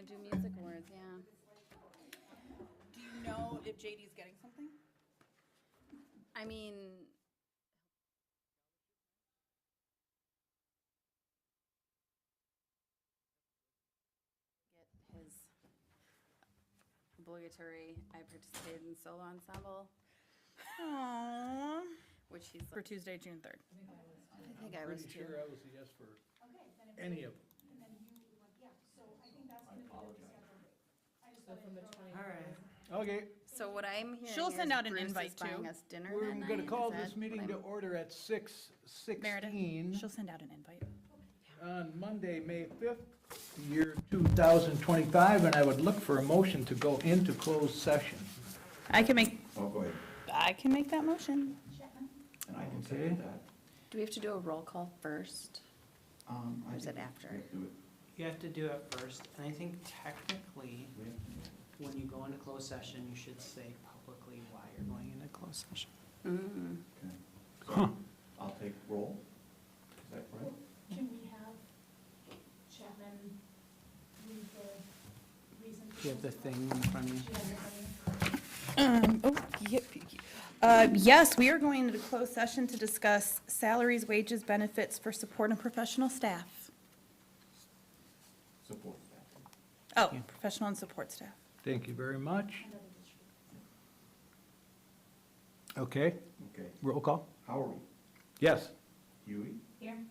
gonna do music awards, yeah. Do you know if JD's getting something? I mean, get his obligatory, I participated in solo ensemble, Aww. which he's, For Tuesday, June 3rd. I think I was Pretty too. sure I was a yes for any of them. Okay, So what I'm hearing She'll send is out an Bruce invite, is buying too. us dinner we're that night. gonna call Is this that meeting what to I'm- order at 6:16 Meredith, she'll send out an invite. on Monday, May 5th, year 2025, and I would look for a motion to go into closed session. I can make, Oh, go ahead. I can make that motion. And I can Okay. second that. Do we have to do a roll call first? I Or is think it after? we have to do it. You have to do it first, and I think technically, We have to- when you go into closed session, you should say publicly why you're going into closed session. Mm. Okay. Huh. So I'll take roll. Is that correct? Can we have Chapman read the reason? Do you have the thing in front of you? Yes, we are going into closed session to discuss salaries, wages, benefits for support and professional staff. Support that. Oh, Yeah. professional and support staff. Thank you very much. Okay, Okay. roll call? Howard, Yes. Huey, Here.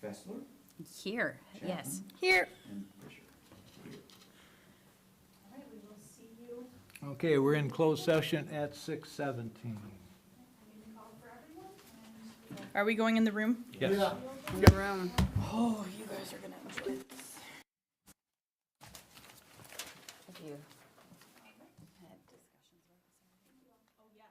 Fessler, Here, yes. Here. and Fisher. Here. All right, we will see you. Okay, we're in closed session at 6:17. I need to call for everyone and. Are we going in the room? Yes. In the room. Oh, you guys are gonna enjoy this. Have you had discussions with us? Oh, yes.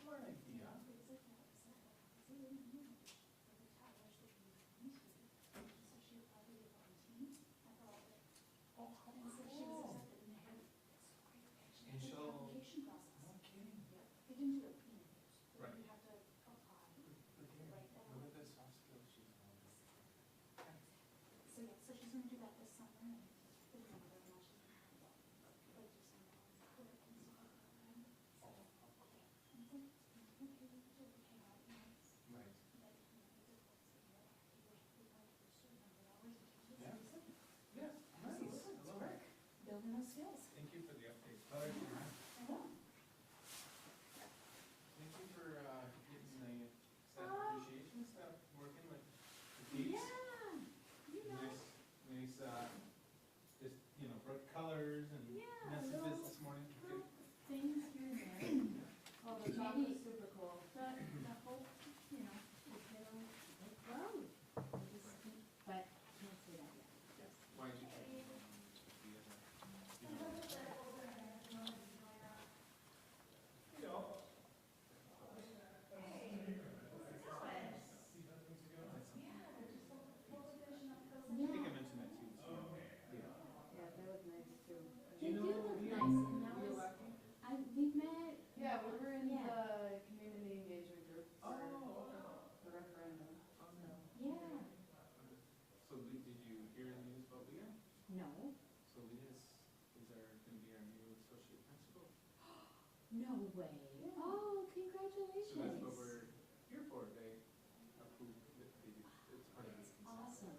smart idea. Oh, how And so she was accepted in there. And she'll- Application process. No kidding. They didn't do it, you know, but Right. you have to apply, Look here, write that look out. at the soft skills she's on. So yeah, so she's gonna do that this summer and I don't know whether or not she's gonna have, like, do some work and stuff like that. So, I think, okay, okay, out, you know, it's Right. like, you know, it's a course that you're, you're going for a certain number of hours. Yeah. Yes, nice, Absolutely. I love it. Building those skills. Thank you for the update. Other than that, I will. Thank you for getting the staff appreciation stuff working with the kids. You know. Nice, just, you know, bright colors and Yeah, messages little- this morning. Good. Things here and there. Oh, the top is super cool. The whole, you know, the tail, it grows. But can't say that yet. Why did you take it? I think I mentioned that too. So, yeah. Yeah, that was nice too. Do you They do know look Leah? nice, and that Leah was, Lackey? we've met. Yeah, we were in Yeah. the community engagement group for Oh, the referendum. okay. Yeah, So did you hear the news about Leah? no, So Leah is gonna be our new associate principal. no way. Oh, So that's congratulations. what we're here for. They approved, it's part of this consent. Awesome.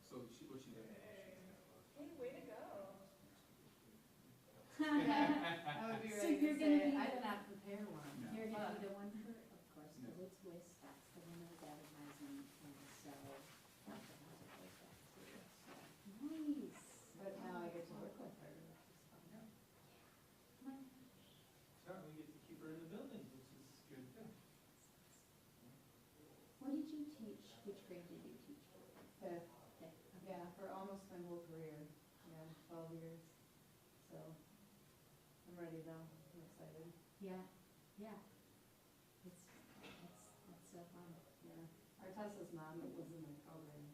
So what she did. Hey, way to go. So I would be ready you're to gonna say, be I the- did not prepare one. You're gonna be the one for, of course, No. because it's WIS, that's the one that was advertising, and so Dr. Hauser does that too, so, nice. But now I get to work with her, which is fun. My So we get to keep her in the building, which is good too. What did you teach, which grade did you teach? Fifth, Okay. yeah, for almost my whole career, yeah, 12 years. So, I'm ready though, I'm excited. Yeah, yeah. It's so fun. Yeah, Artessa's mom was in my program.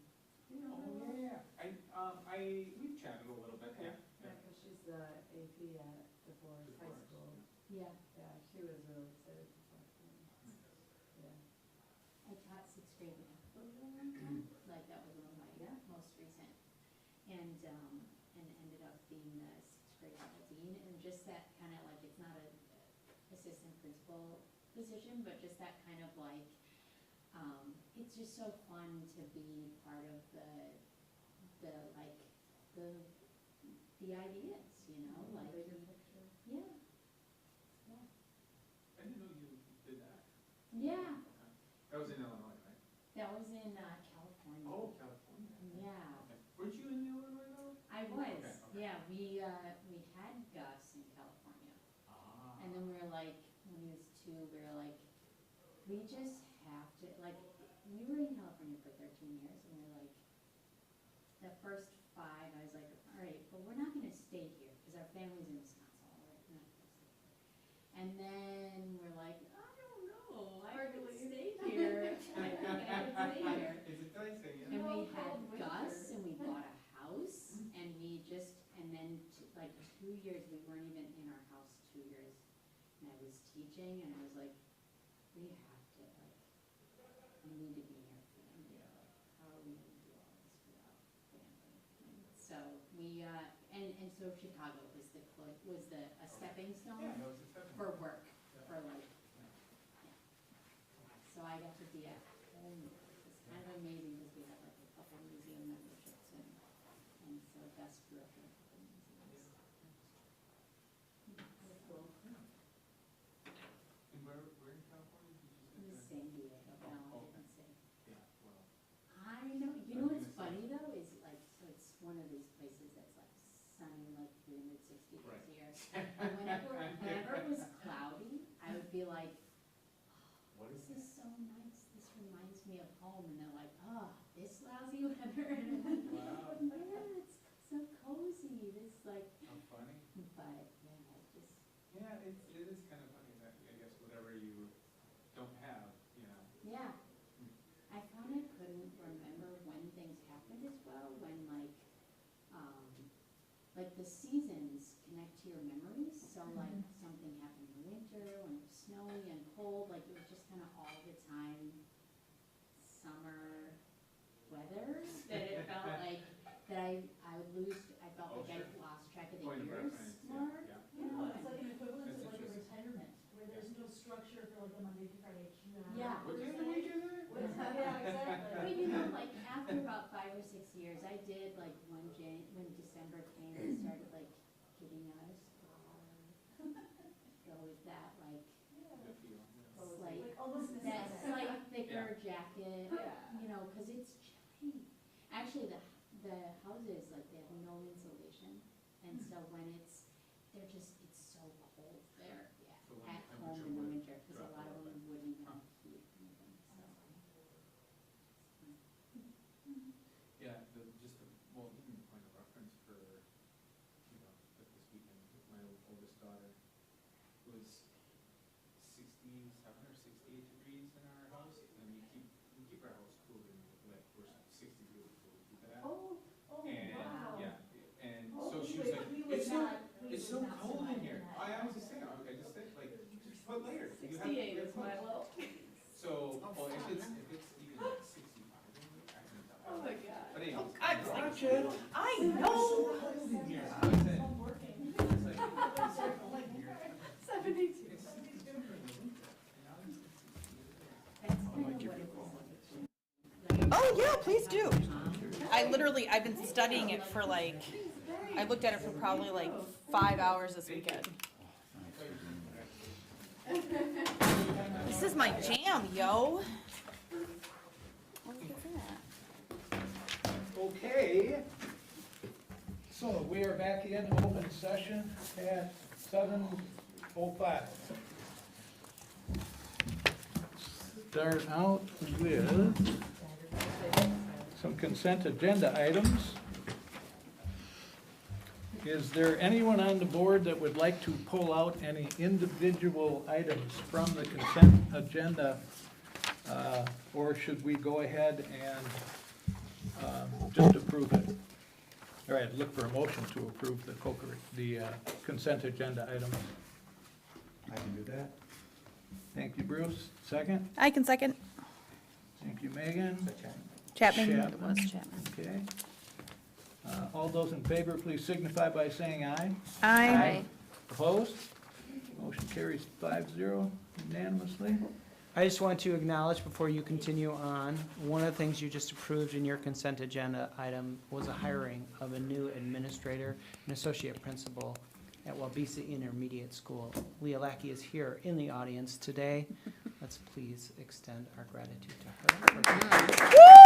You know Oh, her? yeah. We've chatted a little bit, yeah. Yeah, because she's the AP at DeForest High DeForest, School. Yeah, Yeah, she was really excited to talk to me. Yeah. I taught sixth grade math for a long time, like that was one of my most recent. And ended up being the sixth grade level dean, and just that kind of like, it's not a assistant principal position, but just that kind of like, it's just so fun to be part of the like, the ideas, you know, like, Bigger picture. yeah. Yeah. I didn't know you did that. Yeah, Okay. That was in Illinois, right? that was in California. Oh, California. Yeah. Okay. Weren't you in Illinois though? I was, Okay. yeah, we had Gus in California, Ah. and then we were like, when he was 2, we were like, we just have to, like, we were in California for 13 years, and we were like, the first 5, I was like, all right, but we're not gonna stay here, because our family's in Wisconsin, all right, we're not gonna stay here. And then we're like, I don't know, I Hard to could leave. stay here, I think I could stay here. Is it dicey? And we No, had cold winter. Gus, and we bought a house, and we just, and then, like, 2 years, we weren't even in our house 2 years. And I was teaching, and I was like, we have to, like, we need to be here for them, you know, like, how are we gonna do all this without family? And so we, and so Chicago was a stepping stone Yeah, that was exciting. for work, Yeah. for like, yeah. So I got to be at home, it's kind of amazing because we had like a couple museum memberships and so Gus grew up in a couple museums. That's cool. And where in California did you In say? San Diego, no, Oh, I didn't say. Yeah, well. I know, you know what's funny though, is like, so it's one of these places that's like sunny like 360 days Right. a year. And whenever it was cloudy, I would be like, What is this is so nice, this reminds me of home, and they're like, oh, this lousy weather, and I'm like, Wow. yeah, it's so cozy, this like, How funny. but, yeah, I just, Yeah, it is kind of funny that, I guess, whatever you seasons connect to your memories, so like something happened in winter when it was snowy and cold, like it was just kind of all the time summer weather, that it felt like, that I would lose, I felt like I lost track of the Point of years reference, more. yeah. Yeah, it's like an equivalent That's to like a interesting. retirement, where there's no structure for like a Monday to Friday job. Yeah. What day of the week is it? Yeah, exactly. But you know, like after about 5 or 6 years, I did like when December came, I started like getting out of school. Go with that like The feel, yeah. slight, Like almost that necessary. slight thicker Yeah. jacket, Yeah. you know, cause it's chilly. Actually, the houses, like they have no insulation, and so when it's so cold there, yeah, So when at the home temperature in the would winter, cause a drop lot a of little them wouldn't even have heat or anything, so. Yeah, well, even the point of reference for, like this weekend with my oldest daughter was 67 or 68 degrees in our house, and we keep our house cool, and like, we're 60 really cool to keep it at. Oh, And, wow. yeah, and Oh, so she we was would- like, we would it's so, not- we it's would so not cold in survive here. in that. I was just saying, I just think, like, put layers. You have- 68 you is have my clothes. low. So, well, if it's even like 65, I can tell. Oh my God. But anyways. Gotcha. I It's know. so cold in here. I was saying, I'm working. it's like, it's so cold in here. 72. It's different in the winter. And now it's 60. That's kind of what it was like. Oh, yeah, please do. I've been studying it for like, I looked at it for probably like 5 hours this weekend. This is my jam, yo. Okay. So we are back in open session at 7:05. Start out with some consent agenda items. Is there anyone on the board that would like to pull out any individual items from the consent agenda? Or should we go ahead and just approve it? All right, look for a motion to approve the consent agenda items. I can do that. Thank you, Bruce. Second? I can second. Thank you, Megan. Chapman. Chapman. It was Chapman. Okay. All those in favor, please signify by saying aye. Aye. Opposed? Motion carries 5-0 unanimously. I just want to acknowledge before you continue on, one of the things you just approved in your consent agenda item was a hiring of a new administrator and associate principal at Wabisa Intermediate School. Leah Lackey is here in the audience today. Let's please extend our gratitude to her.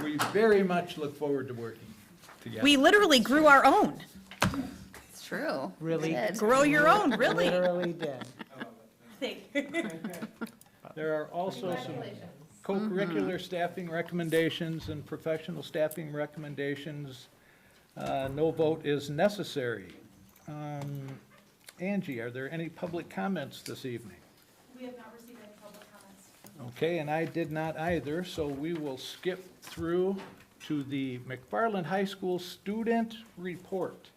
We very much look forward to working together. We literally grew our own. It's true. Really? Did. Grow your own, really. Literally did. There are also some co-curricular staffing recommendations and professional staffing recommendations. No vote is necessary. Angie, are there any public comments this evening? We have not received any public comments. Okay, and I did not either, so we will skip through to the McFarland High School student report.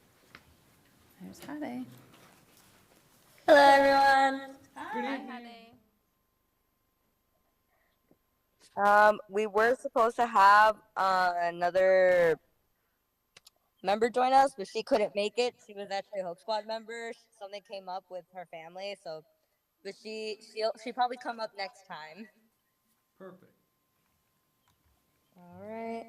There's Hade. Hello, everyone. Good Hi, evening. Hade. We were supposed to have another member join us, but she couldn't make it. She was actually a Hope Squad member. Something came up with her family, so but she'll probably come up next time. Perfect. All right.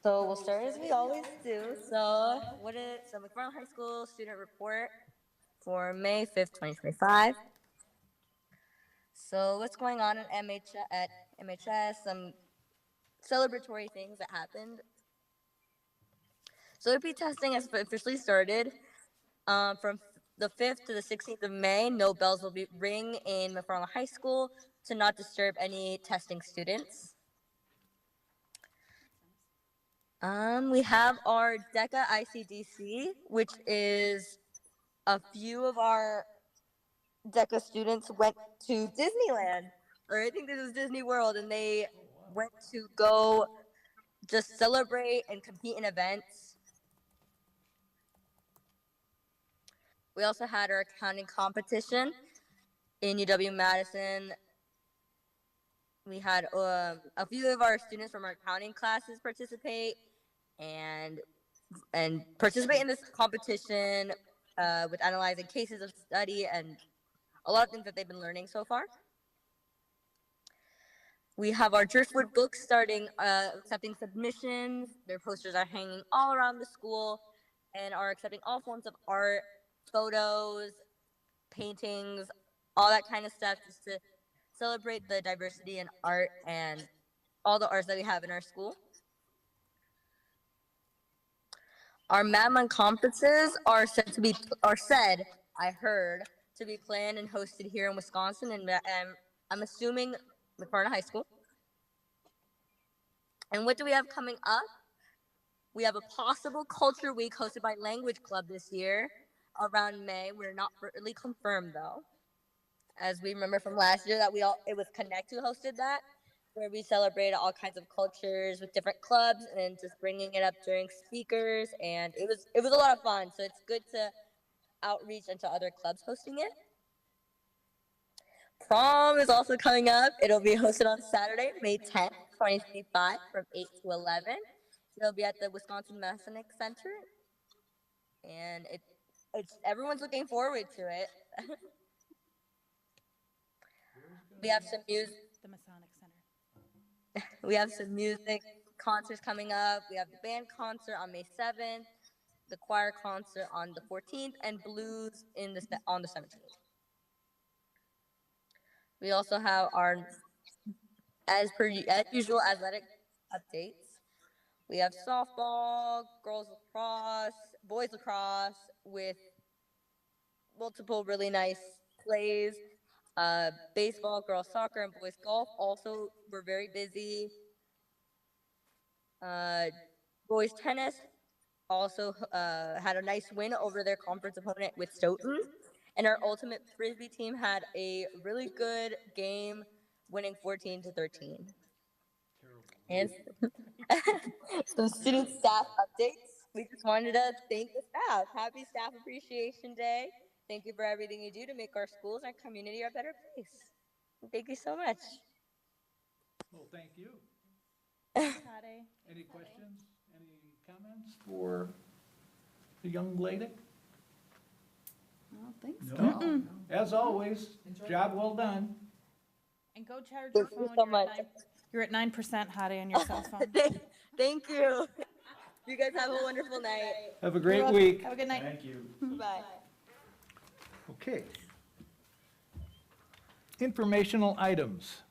So we'll start as we always do. So McFarland High School student report for May 5th, 2025. So what's going on at MHS, some celebratory things that happened. So AP testing has officially started. From the 5th to the 16th of May, no bells will be ring in McFarland High School to not disturb any testing students. We have our DECA ICDC, which is a few of our DECA students went to Disneyland or I think this was Disney World, and they went to go just celebrate and compete in events. We also had our accounting competition in UW-Madison. We had a few of our students from our accounting classes participate and participate in this competition with analyzing cases of study and a lot of things that they've been learning so far. We have our Driftwood books starting accepting submissions. Their posters are hanging all around the school and are accepting all forms of art, photos, paintings, all that kind of stuff, just to celebrate the diversity in art and all the arts that we have in our school. Our Mad Month conferences are said, I heard, to be planned and hosted here in Wisconsin, and I'm assuming McFarland High School. And what do we have coming up? We have a possible Culture Week hosted by Language Club this year around May. We're not really confirmed though, as we remember from last year that it was Connect who hosted that, where we celebrated all kinds of cultures with different clubs and just bringing it up during speakers, and it was a lot of fun. So it's good to outreach into other clubs hosting it. Prom is also coming up. It'll be hosted on Saturday, May 10th, 2025, from 8 to 11. It'll be at the Wisconsin Masonic Center, and it's everyone's looking forward to it. We have some music. The Masonic Center. We have some music concerts coming up. We have the band concert on May 7th, the choir concert on the 14th, and blues on the 17th. We also have our, as usual, athletic updates. We have softball, girls lacrosse, boys lacrosse with multiple really nice plays. Baseball, girls soccer, and boys golf also were very busy. Boys tennis also had a nice win over their conference opponent with Stoughton. And our ultimate frisbee team had a really good game, winning 14-13. And some student staff updates. We just wanted to thank the staff. Happy Staff Appreciation Day. Thank you for everything you do to make our schools and community a better place. Thank you so much. Well, thank you. Tade. Any questions? Any comments for the young lady? I don't think so. No. As always, job well done. And go charge your Thank you phone. so much. You're at 9% Hade on your cell phone. Thank you. You guys have a wonderful night. Have a great week. Have a good night. Thank you. Bye. Okay. Informational items.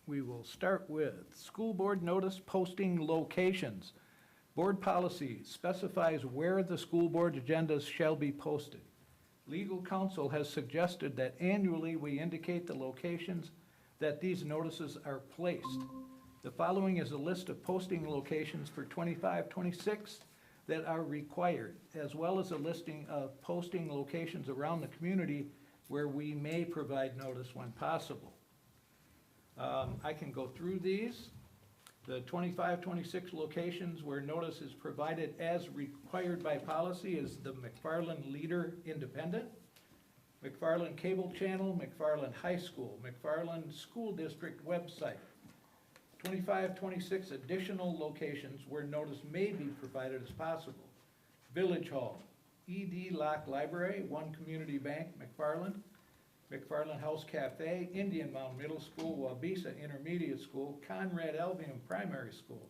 We will start with school board notice posting locations. Board policy specifies where the school board agendas shall be posted. Legal counsel has suggested that annually we indicate the locations that these notices are placed. The following is a list of posting locations for 25-26 that are required, as well as a listing of posting locations around the community where we may provide notice when possible. I can go through these. The 25-26 locations where notice is provided as required by policy is the McFarland Leader Independent, McFarland Cable Channel, McFarland High School, McFarland School District website. 25-26 additional locations where notice may be provided as possible. Village Hall, ED Lock Library, One Community Bank, McFarland, McFarland House Cafe, Indian Mound Middle School, Wabisa Intermediate School, Conrad Albion Primary School.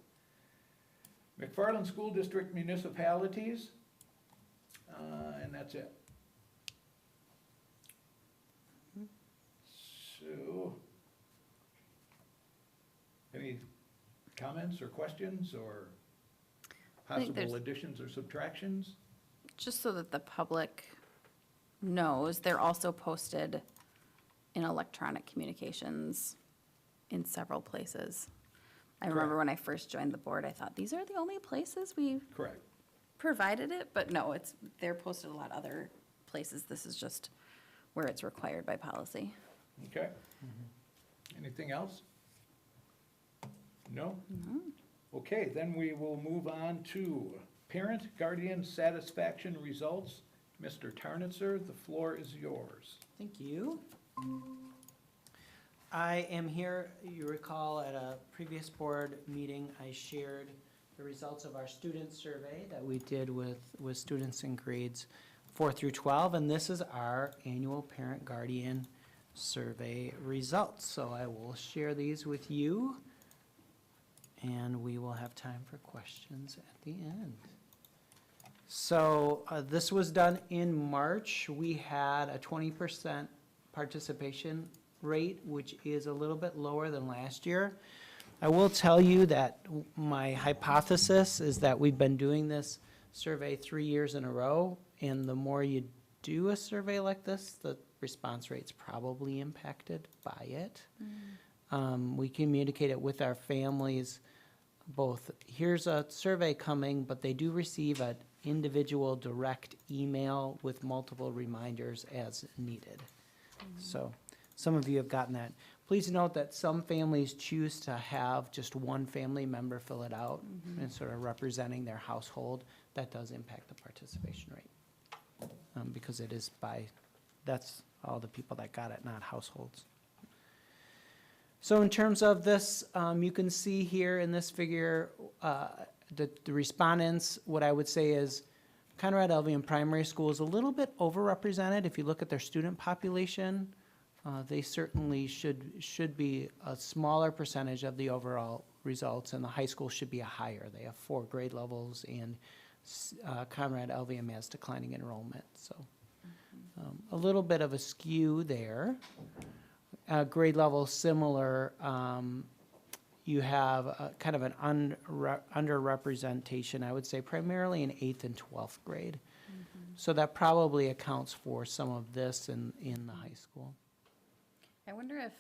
McFarland School District municipalities, and that's it. So, any comments or questions or think there's- possible additions or subtractions? Just so that the public knows, they're also posted in electronic communications in several places. I remember when I first joined the board, I thought, these are the only places we've Correct. provided it, but no, they're posted a lot other places. This is just where it's required by policy. Okay. Anything else? No? Okay, then we will move on to parent guardian satisfaction results. Mr. Tarnitzer, the floor is yours. Thank you. I am here, you recall at a previous board meeting, I shared the results of our student survey that we did with students in grades 4 through 12, and this is our annual parent guardian survey results. So I will share these with you, and we will have time for questions at the end. So this was done in March. We had a 20% participation rate, which is a little bit lower than last year. I will tell you that my hypothesis is that we've been doing this survey 3 years in a row, and the more you do a survey like this, the response rate's probably impacted by it. We communicate it with our families, both, here's a survey coming, but they do receive an individual direct email with multiple reminders as needed. So some of you have gotten that. Please note that some families choose to have just one family member fill it out and sort of representing their household. That does impact the participation rate because it is that's all the people that got it, not households. So in terms of this, you can see here in this figure, the respondents, what I would say is Conrad-Elvian Primary School is a little bit overrepresented. If you look at their student population, they certainly should be a smaller percentage of the overall results, and the high school should be a higher. They have 4 grade levels, and Conrad-Elvian has declining enrollment. So a little bit of a skew there. Grade level similar, you have kind of an underrepresentation, I would say, primarily in 8th and 12th grade. So that probably accounts for some of this in the high school. I wonder if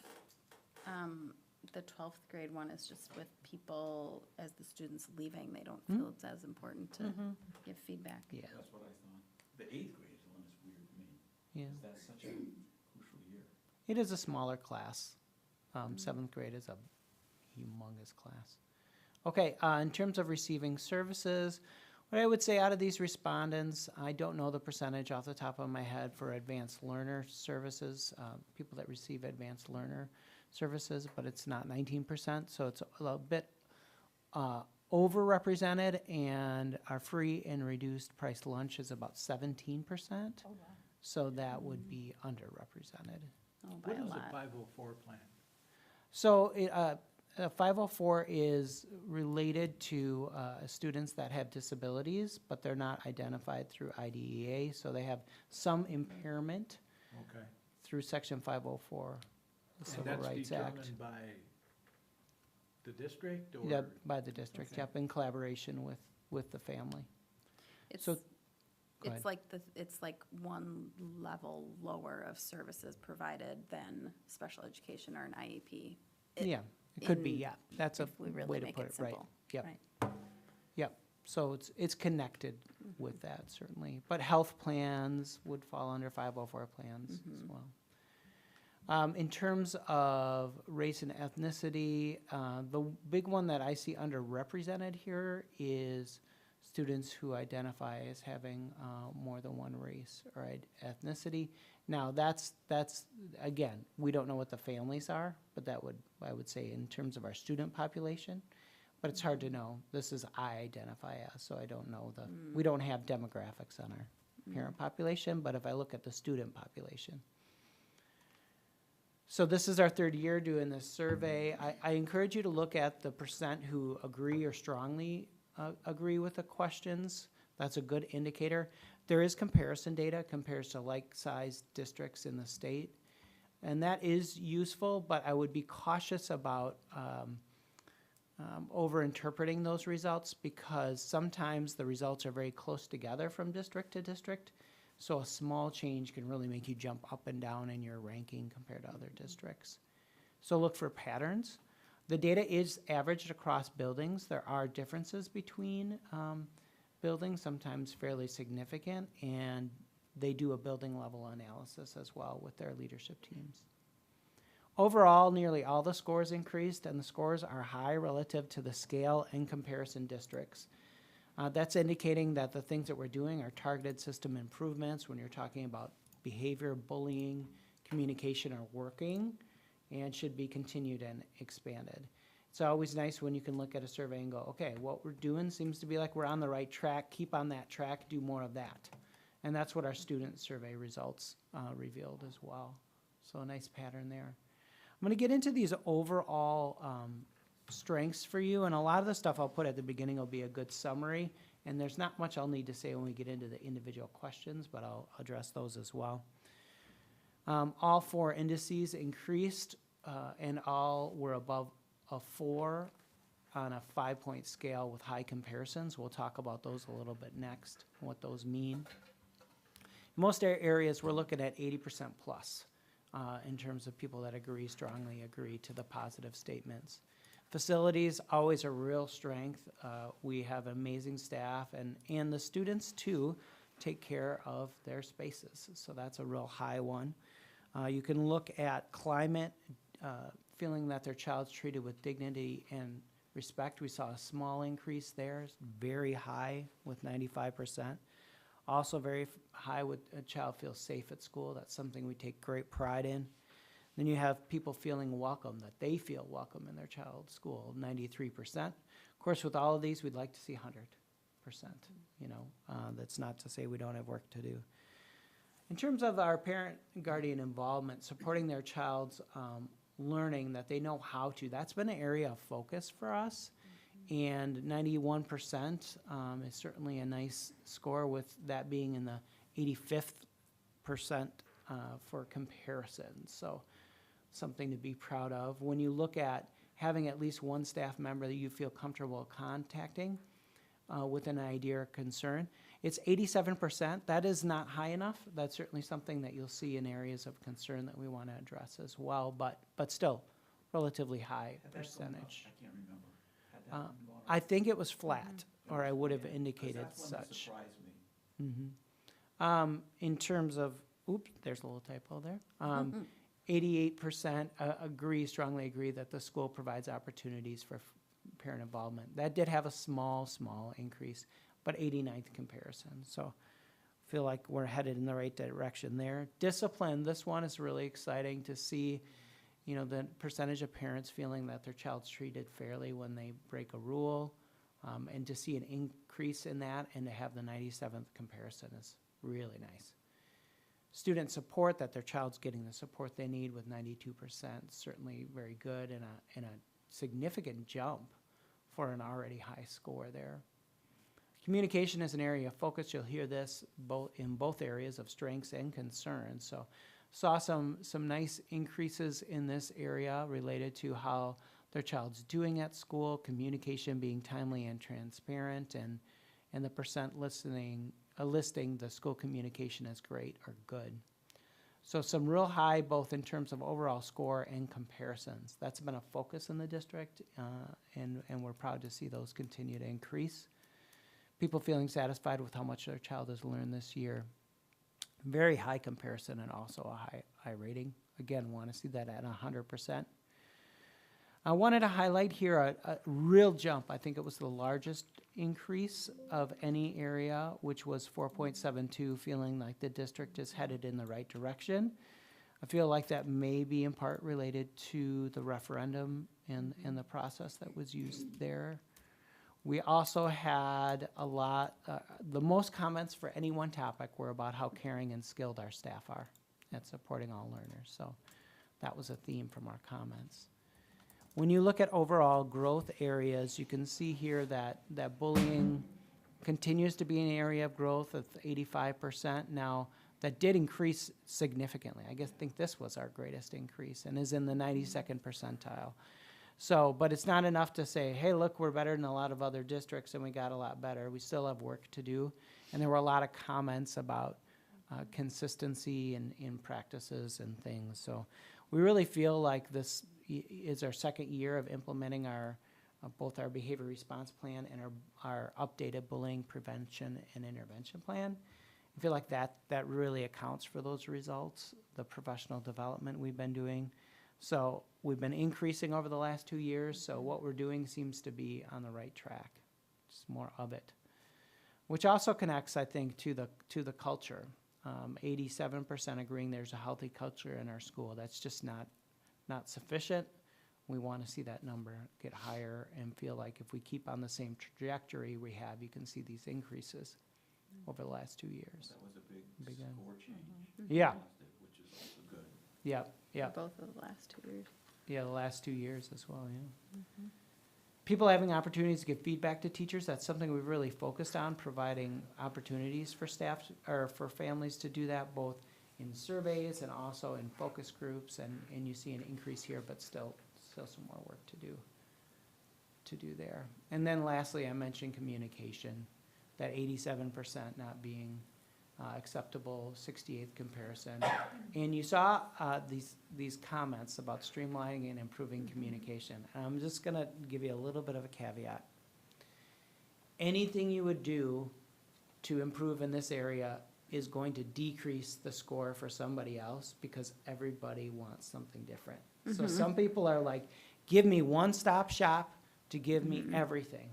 the 12th grade one is just with people, as the students leaving, they don't feel it's as important to give feedback. Yeah. That's what I thought. The 8th grade is the one that's weird to me. Yeah. That's such a crucial year. It is a smaller class. 7th grade is a humongous class. Okay, in terms of receiving services, what I would say out of these respondents, I don't know the percentage off the top of my head for advanced learner services, people that receive advanced learner services, but it's not 19%, so it's a little bit overrepresented, and our free and reduced price lunch is about 17%. So that would be underrepresented. Oh, by What a is a lot. 504 plan? So a 504 is related to students that have disabilities, but they're not identified through IDEA, so they have some impairment Okay. through Section 504, the And Civil that's Rights Act. determined by the district or? Yeah, by the district, Okay. yep, in collaboration with the family. It's, So, go it's ahead. like it's like one level lower of services provided than special education or an IEP. Yeah, it could be, in- yeah, that's a If we way really to make put it it, right. simple. Yep, Right. yep, so it's connected with that, certainly. But health plans would fall under 504 plans as well. In terms of race and ethnicity, the big one that I see underrepresented here is students who identify as having more than one race or ethnicity. Now, that's again, we don't know what the families are, but that would, I would say, in terms of our student population, but it's hard to know. This is I identify as, so I don't know we don't have demographics on our parent population, but if I look at the student population. So this is our 3rd year doing this survey. I encourage you to look at the percent who agree or strongly agree with the questions. That's a good indicator. There is comparison data, compares to like-sized districts in the state, and that is useful, but I would be cautious about over-interpreting those results, because sometimes the results are very close together from district to district. So a small change can really make you jump up and down in your ranking compared to other districts. So look for patterns. The data is averaged across buildings. There are differences between buildings, sometimes fairly significant, and they do a building level analysis as well with their leadership teams. Overall, nearly all the scores increased, and the scores are high relative to the scale and comparison districts. That's indicating that the things that we're doing are targeted system improvements when you're talking about behavior, bullying, communication are working and should be continued and expanded. It's always nice when you can look at a survey and go, okay, what we're doing seems to be like we're on the right track, keep on that track, do more of that. And that's what our student survey results revealed as well. So a nice pattern there. I'm gonna get into these overall strengths for you, and a lot of the stuff I'll put at the beginning will be a good summary, and there's not much I'll need to say when we get into the individual questions, but I'll address those as well. All 4 indices increased, and all were above a 4 on a 5-point scale with high comparisons. We'll talk about those a little bit next, and what those mean. In most areas, we're looking at 80% plus in terms of people that strongly agree to the positive statements. Facilities, always a real strength. We have amazing staff, and the students, too, take care of their spaces. So that's a real high one. You can look at climate, feeling that their child's treated with dignity and respect. We saw a small increase there, very high with 95%. Also very high with a child feels safe at school. That's something we take great pride in. Then you have people feeling welcome, that they feel welcome in their child's school, 93%. Of course, with all of these, we'd like to see 100%. You know, that's not to say we don't have work to do. In terms of our parent and guardian involvement, supporting their child's learning, that they know how to, that's been an area of focus for us. And 91% is certainly a nice score, with that being in the 85th percent for comparison. So something to be proud of. When you look at having at least one staff member that you feel comfortable contacting with an idea or concern, it's 87%. That is not high enough. That's certainly something that you'll see in areas of concern that we want to address as well, but still relatively high percentage. I can't remember. Had that been gone I think it was flat, or I would have Yeah, 'cause indicated that's one that such. surprised me. In terms of, oops, there's a little typo there. 88% strongly agree that the school provides opportunities for parent involvement. That did have a small increase, but 89th comparison. So feel like we're headed in the right direction there. Discipline, this one is really exciting to see, you know, the percentage of parents feeling that their child's treated fairly when they break a rule, and to see an increase in that and to have the 97th comparison is really nice. Student support, that their child's getting the support they need with 92%, certainly very good, and a significant jump for an already high score there. Communication is an area of focus. You'll hear this in both areas of strengths and concerns. So saw some nice increases in this area related to how their child's doing at school, communication being timely and transparent, and the percent listing the school communication as great or good. So some real high, both in terms of overall score and comparisons. That's been a focus in the district, and we're proud to see those continue to increase. People feeling satisfied with how much their child has learned this year. Very high comparison and also a high rating. Again, want to see that at 100%. I wanted to highlight here a real jump. I think it was the largest increase of any area, which was 4.72, feeling like the district is headed in the right direction. I feel like that may be in part related to the referendum and the process that was used there. We also had a lot, the most comments for any one topic were about how caring and skilled our staff are at supporting all learners. So that was a theme from our comments. When you look at overall growth areas, you can see here that bullying continues to be an area of growth of 85%. Now, that did increase significantly. I think this was our greatest increase and is in the 92nd percentile. So, but it's not enough to say, hey, look, we're better than a lot of other districts and we got a lot better. We still have work to do. And there were a lot of comments about consistency in practices and things. So we really feel like this is our second year of implementing both our behavior response plan and our updated bullying prevention and intervention plan. I feel like that really accounts for those results, the professional development we've been doing. So we've been increasing over the last 2 years, so what we're doing seems to be on the right track. Just more of it. Which also connects, I think, to the culture. 87% agreeing there's a healthy culture in our school. That's just not sufficient. We want to see that number get higher and feel like if we keep on the same trajectory we have, you can see these increases over the last 2 years. That was a Big big one. score change. Yeah. Which is also good. Yep, yep. Both of the last 2 years. Yeah, the last 2 years as well, yeah. People having opportunities to give feedback to teachers, that's something we've really focused on, providing opportunities for staff, or for families to do that, both in surveys and also in focus groups, and you see an increase here, but still some more work to do there. And then lastly, I mentioned communication, that 87% not being acceptable, 68th comparison. And you saw these comments about streamlining and improving communication. And I'm just gonna give you a little bit of a caveat. Anything you would do to improve in this area is going to decrease the score for somebody else because everybody wants something different. So some people are like, give me one-stop shop to give me everything.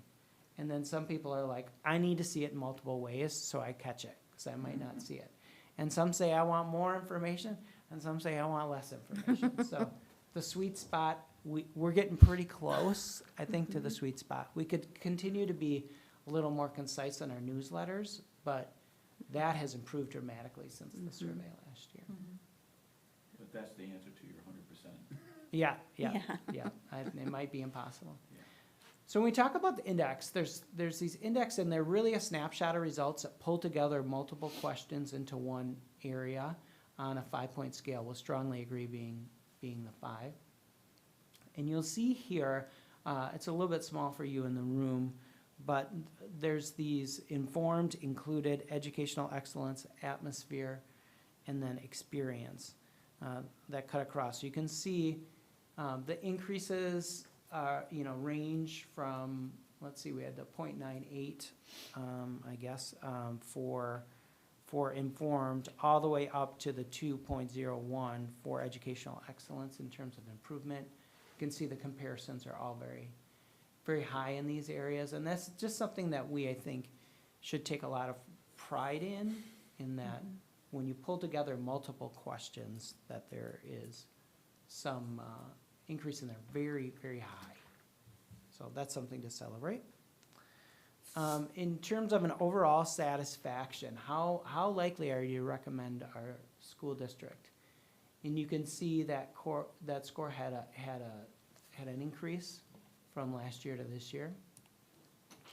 And then some people are like, I need to see it in multiple ways so I catch it, because I might not see it. And some say I want more information, and some say I want less information. So the sweet spot, we're getting pretty close, I think, to the sweet spot. We could continue to be a little more concise in our newsletters, but that has improved dramatically since the survey last year. But that's the answer to your 100%. Yeah. Yeah. It might be impossible. Yeah. So when we talk about the index, there's these index, and they're really a snapshot of results that pull together multiple questions into one area on a 5-point scale, with strongly agree being the 5. And you'll see here, it's a little bit small for you in the room, but there's these informed, included, educational excellence, atmosphere, and then experience that cut across. So you can see the increases range from, let's see, we had the 0.98, I guess, for informed, all the way up to the 2.01 for educational excellence in terms of improvement. You can see the comparisons are all very, very high in these areas, and that's just something that we, I think, should take a lot of pride in that when you pull together multiple questions, that there is some increase in there, very, very high. So that's something to celebrate. In terms of an overall satisfaction, how likely are you to recommend our school district? And you can see that score had an increase from last year to this year,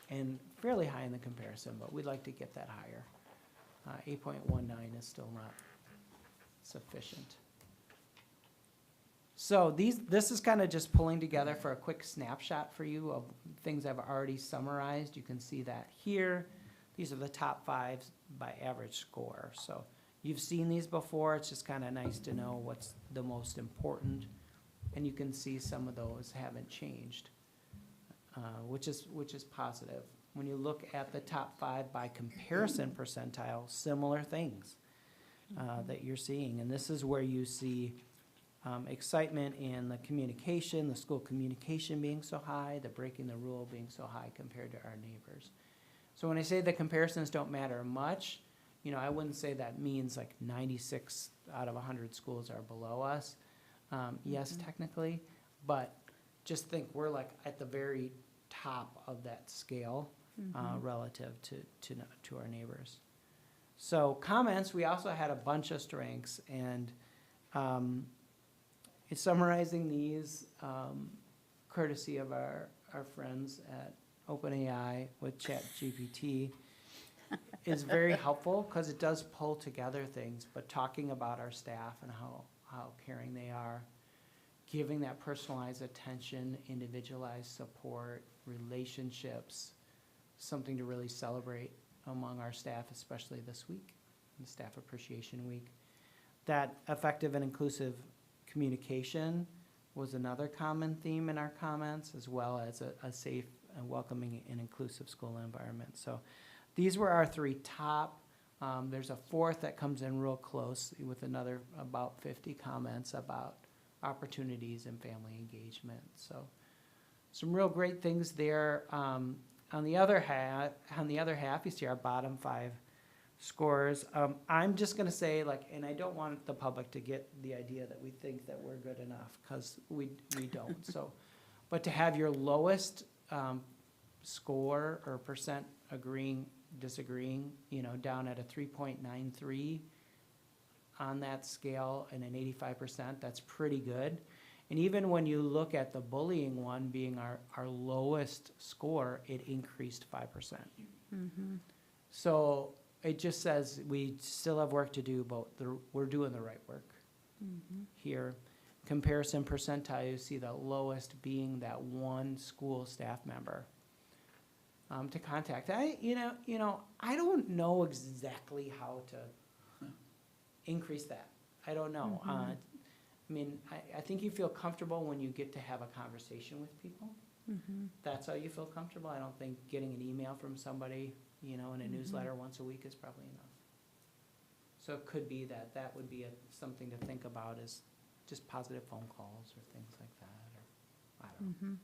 and fairly high in the comparison, but we'd like to get that higher. 8.19 is still not sufficient. So this is kind of just pulling together for a quick snapshot for you of things I've already summarized. You can see that here. These are the top 5 by average score. So you've seen these before. It's just kind of nice to know what's the most important. And you can see some of those haven't changed, which is positive. When you look at the top 5 by comparison percentile, similar things that you're seeing. And this is where you see excitement in the communication, the school communication being so high, the breaking the rule being so high compared to our neighbors. So when I say the comparisons don't matter much, I wouldn't say that means like 96 out of 100 schools are below us. Yes, technically, but just think we're like at the very top of that scale relative to our neighbors. So comments, we also had a bunch of strengths, and it's summarizing these courtesy of our friends at OpenAI with ChatGPT is very helpful because it does pull together things, but talking about our staff and how caring they are, giving that personalized attention, individualized support, relationships, something to really celebrate among our staff, especially this week, the Staff Appreciation Week. That effective and inclusive communication was another common theme in our comments, as well as a safe and welcoming and inclusive school environment. So these were our 3 top. There's a 4th that comes in real close with another about 50 comments about opportunities and family engagement. So some real great things there. On the other half, you see our bottom 5 scores. I'm just gonna say, like, and I don't want the public to get the idea that we think that we're good enough, because we don't. So, but to have your lowest score or percent agreeing, disagreeing, down at a 3.93 on that scale and an 85%, that's pretty good. And even when you look at the bullying one being our lowest score, it increased 5%. So it just says we still have work to do, but we're doing the right work here. Comparison percentile, you see the lowest being that one school staff member to contact. I don't know exactly how to increase that. I don't know. I think you feel comfortable when you get to have a conversation with people. That's how you feel comfortable. I don't think getting an email from somebody, in a newsletter once a week is probably enough. So it could be that would be something to think about, is just positive phone calls or things like that, or I don't know.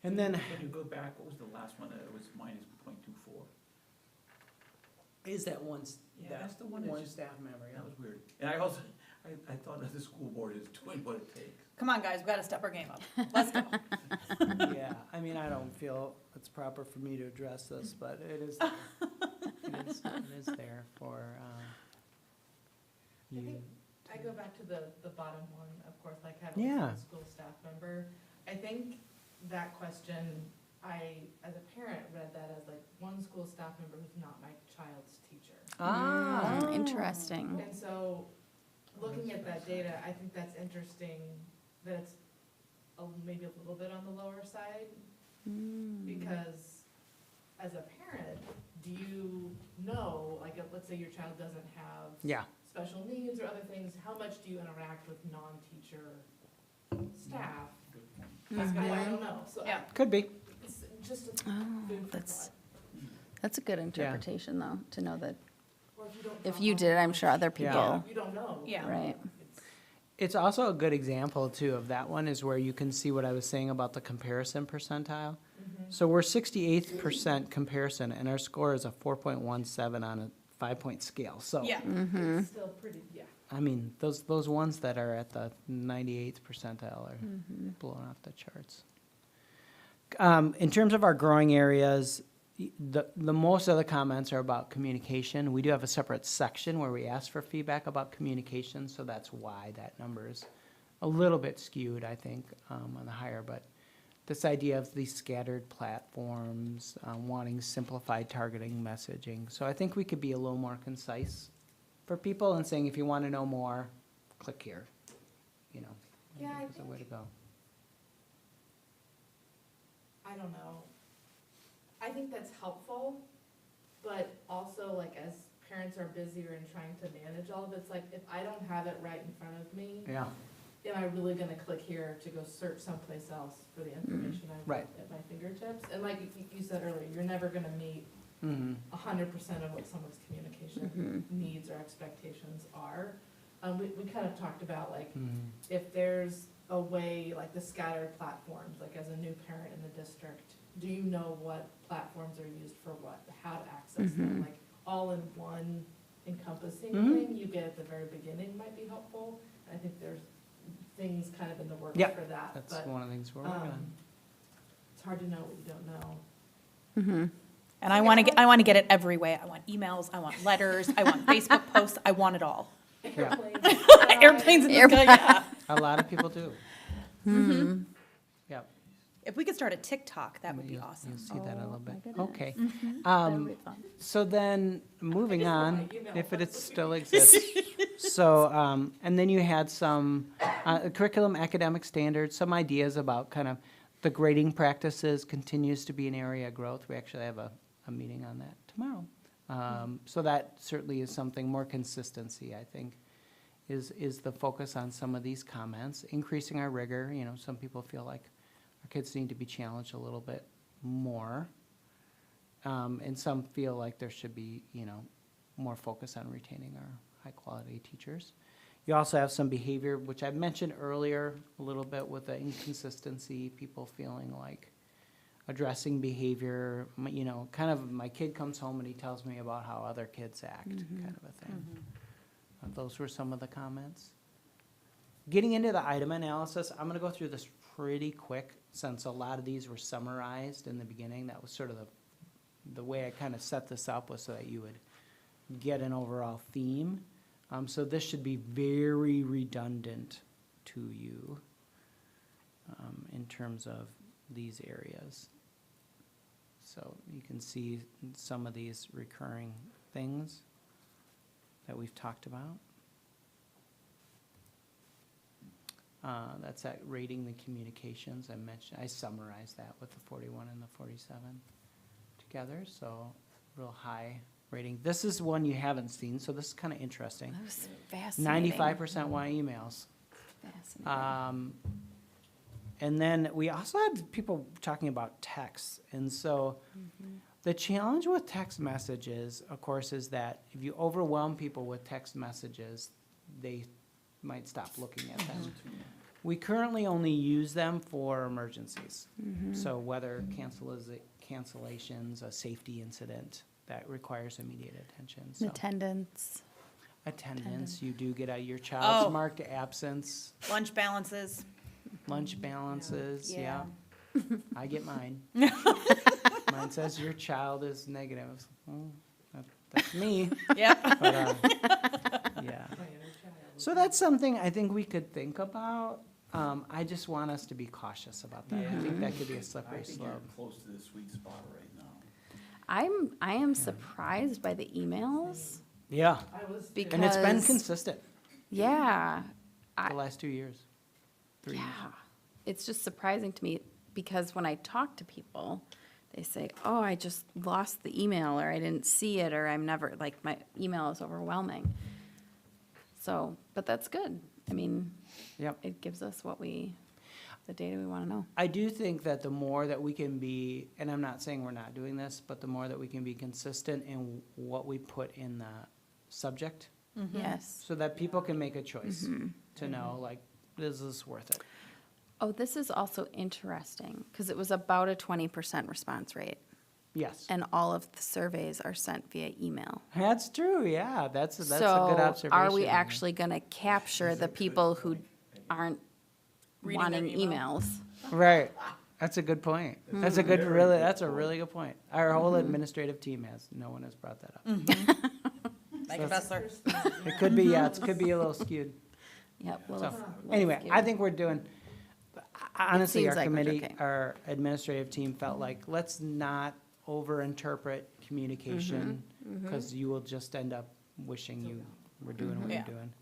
And then, When you go back, what was the last one that was minus .24? is that one, Yeah, that's the one that just- staff member, yeah. That was weird. And I also, I thought that the school board is doing what it takes. Come on, guys, we gotta step our game up. Let's go. Yeah, I don't feel it's proper for me to address this, but it is, it is there for, you. think I go back to the bottom one, of course, like having Yeah. a school staff member. I think that question, as a parent, read that as like one school staff member who's not my child's teacher. Interesting. And so, looking at that data, I think that's interesting, that it's maybe a little bit on the lower side, because as a parent, do you know, like, let's say your child doesn't have Yeah. special needs or other things, how much do you interact with non-teacher staff? I don't know, so Yeah. Could be. it's just a Oh, food for that's, thought. that's a good interpretation, though, to know that Or if you don't if talk you about did, I'm it, sure other Yeah. people, you don't know. Yeah. Right. It's also a good example, too, of that one, is where you can see what I was saying about the comparison percentile. So we're 68th% comparison, and our score is a 4.17 on a 5-point scale. So, Yeah. It's still pretty, yeah. those ones that are at the 98th percentile are blowing off the charts. In terms of our growing areas, the most of the comments are about communication. We do have a separate section where we ask for feedback about communication, so that's why that number is a little bit skewed, I think, on the higher. But this idea of these scattered platforms, wanting simplified targeting messaging. So I think we could be a little more concise for people and saying, if you want to know more, click here. Yeah, I It's a way to go. I don't know. I think that's helpful, but also, like, as parents are busier and trying to manage all of it, it's like, if I don't have it right in front of me, Yeah. am I really gonna click here to go search someplace else for the information I Right. want at my fingertips? And like you said earlier, you're never gonna meet 100% of what someone's communication needs or expectations are. We kind of talked about, like, if there's a way, like the scattered platforms, like as a new parent in the district, do you know what platforms are used for what, how to access them? Like, all in one encompassing thing you get at the very beginning might be helpful. I think there's things kind of in the works Yep. for that, That's but one of the things we're working on. it's hard to know what you don't know. And I want to get it every way. I want emails, I want letters, I want Facebook posts, I want it all. Yeah, Airplanes in the sky, yeah. a lot of people do. Yep. If we could start a TikTok, that would be You'll awesome. see that a little bit. my goodness. Okay. That'll be fun. So then, moving on, my email. if it still exists. So, and then you had some curriculum, academic standards, some ideas about kind of the grading practices continues to be an area of growth. We actually have a meeting on that tomorrow. So that certainly is something, more consistency, I think, is the focus on some of these comments. Increasing our rigor, some people feel like our kids need to be challenged a little bit more. And some feel like there should be, more focus on retaining our high-quality teachers. You also have some behavior, which I mentioned earlier, a little bit with the inconsistency, people feeling like addressing behavior, kind of, my kid comes home and he tells me about how other kids act, kind of a thing. Those were some of the comments. Getting into the item analysis, I'm gonna go through this pretty quick, since a lot of these were summarized in the beginning. That was sort of the way I kind of set this up, was so that you would get an overall theme. So this should be very redundant to you in terms of these areas. So you can see some of these recurring things that we've talked about. That's that rating the communications I mentioned. I summarized that with the 41 and the 47 together, so real high rating. This is one you haven't seen, so this is kind of interesting. That was fascinating. 95% want emails. Fascinating. And then we also had people talking about texts. And so the challenge with text messages, of course, is that if you overwhelm people with text messages, they might stop looking at them. We currently only use them for emergencies. So whether cancellations, a safety incident that requires immediate attention. So attendance, you do get your child's Oh. marked absence. Lunch balances. Lunch balances, yeah. Yeah. I get mine. Mine says your child is negative. That's me. Yep. But, yeah. So that's something I think we could think about. I just want us to be cautious about that. I think that could be a I slippery think you're slope. close to the sweet spot right now. I am surprised by the emails. Yeah, I was. Because- and it's been consistent Yeah. the last 2 years, 3 years. Yeah. It's just surprising to me because when I talk to people, they say, oh, I just lost the email, or I didn't see it, or I'm never, like, my email is overwhelming. So, but that's good. I mean, Yep. it gives us the data we want to know. I do think that the more that we can be, and I'm not saying we're not doing this, but the more that we can be consistent in what we put in the subject, Yes. so that people can make a choice to know, like, is this worth it? Oh, this is also interesting because it was about a 20% response rate, Yes. and all of the surveys are sent via email. That's true, yeah, that's a good So observation. are we actually going to capture the people who aren't Reading wanting their email. emails? Right, that's a good point. That's a really good point. Our whole administrative team no one has brought that up. Mike Bessler. It could be, yeah, it could be a little skewed. Yep. So, anyway, I think we're doing, honestly, seems our like we're committee, okay. our administrative team felt like, let's not overinterpret communication, because you will just end up wishing you were doing what you're Yeah. doing.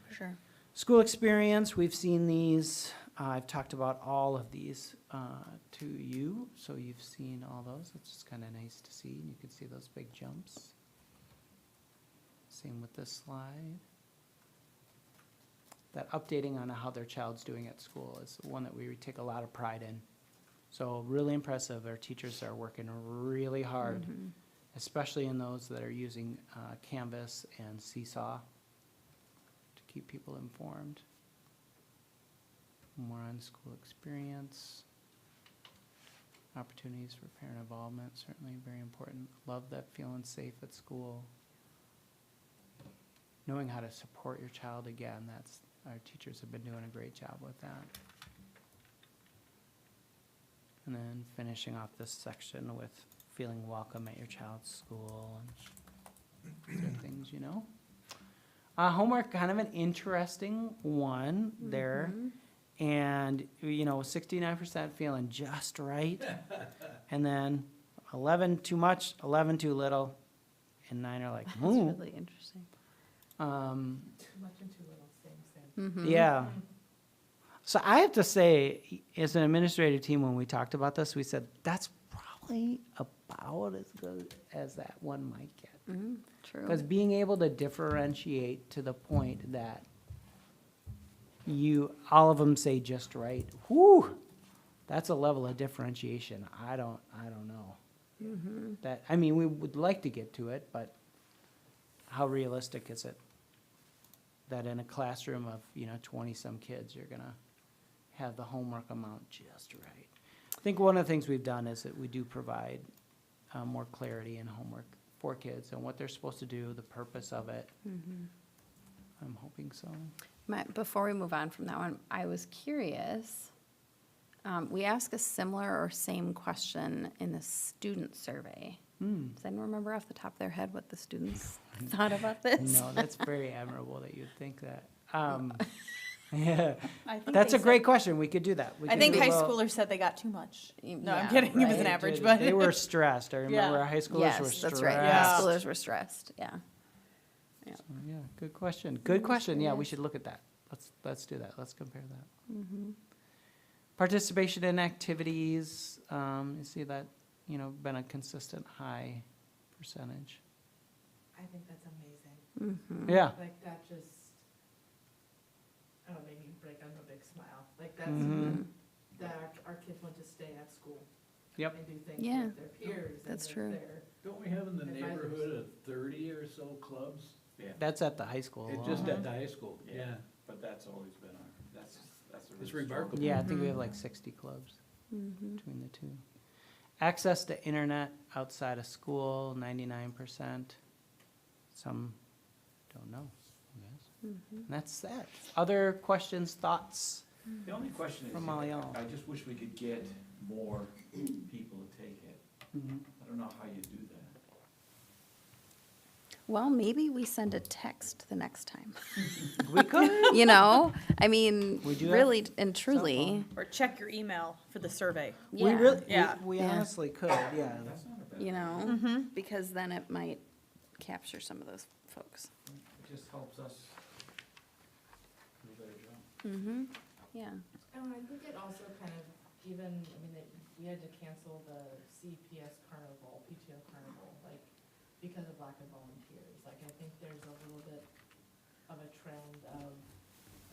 For sure. School experience, we've seen these. I've talked about all of these to you, so you've seen all those. It's just kind of nice to see, and you can see those big jumps. Same with this slide. That updating on how their child's doing at school is one that we take a lot of pride in. So really impressive. Our teachers are working really hard, especially in those that are using Canvas and Seesaw to keep people informed. More on school experience. Opportunities for parent involvement, certainly very important. Love that feeling safe at school. Knowing how to support your child, again, our teachers have been doing a great job with that. And then finishing off this section with feeling welcome at your child's school and other things, Homework, kind of an interesting one there. And, 69% feeling just right. And then 11 too much, 11 too little, and 9 are like, That's ooh. really interesting. Too much and too little, same. Yeah. So I have to say, as an administrative team, when we talked about this, we said, that's probably about as good as that one might get. True. Because being able to differentiate to the point that all of them say just right, whew, that's a level of differentiation. I don't know. We would like to get to it, but how realistic is it? that in a classroom of, 20-some kids, you're gonna have the homework amount just right. I think one of the things we've done is that we do provide more clarity in homework for kids and what they're supposed to do, the purpose of it. I'm hoping so. Before we move on from that one, I was curious. We asked a similar or same question in the student survey. Does anyone remember off the top of their head what the students thought about this? No, that's very admirable that you'd think that. Yeah, I think that's they a great said- question. We could do that. We I could think do high a little- schoolers said they got too much. No, I'm Yeah, kidding. It was an right. average, but. They were stressed. I remember Yeah. our high schoolers were Yes, stressed. that's right. Yeah. High schoolers were stressed, yeah. So, yeah, good question. Good question. Yeah, we should look at that. Let's do that. Let's compare that. Participation in activities, you see that, been a consistent high percentage. I think that's amazing. Yeah. Like that just, oh, made me break out a big smile. Like that's, Mhm. that our kids want to stay at school. Yep. And do things Yeah, with their peers. and that's with true. their- Don't we have in the Advisors. neighborhood of 30 or so clubs? That's at the high school. It alone. just at the high school, yeah. But that's always been our, that's a It's really strong- remarkable. Yeah, I think we have like 60 clubs between the two. Access to internet outside of school, 99%. Some don't know, I guess. And that's that. Other questions, thoughts? The only question is, From all y'all. I just wish we could get more people to take it. I don't know how you do that. Well, maybe we send a text the next time. We could. I mean, We do have really and cell truly, Or check your email for the survey. We yeah, really, Yeah. we Yeah. honestly could, yeah. That's not a bad. because then it might capture some of those folks. It just helps us do a better job. Yeah. Oh, I think it also kind of even, we had to cancel the CPS carnival, PTO carnival, like, because of lack of volunteers. Like, I think there's a little bit of a trend of,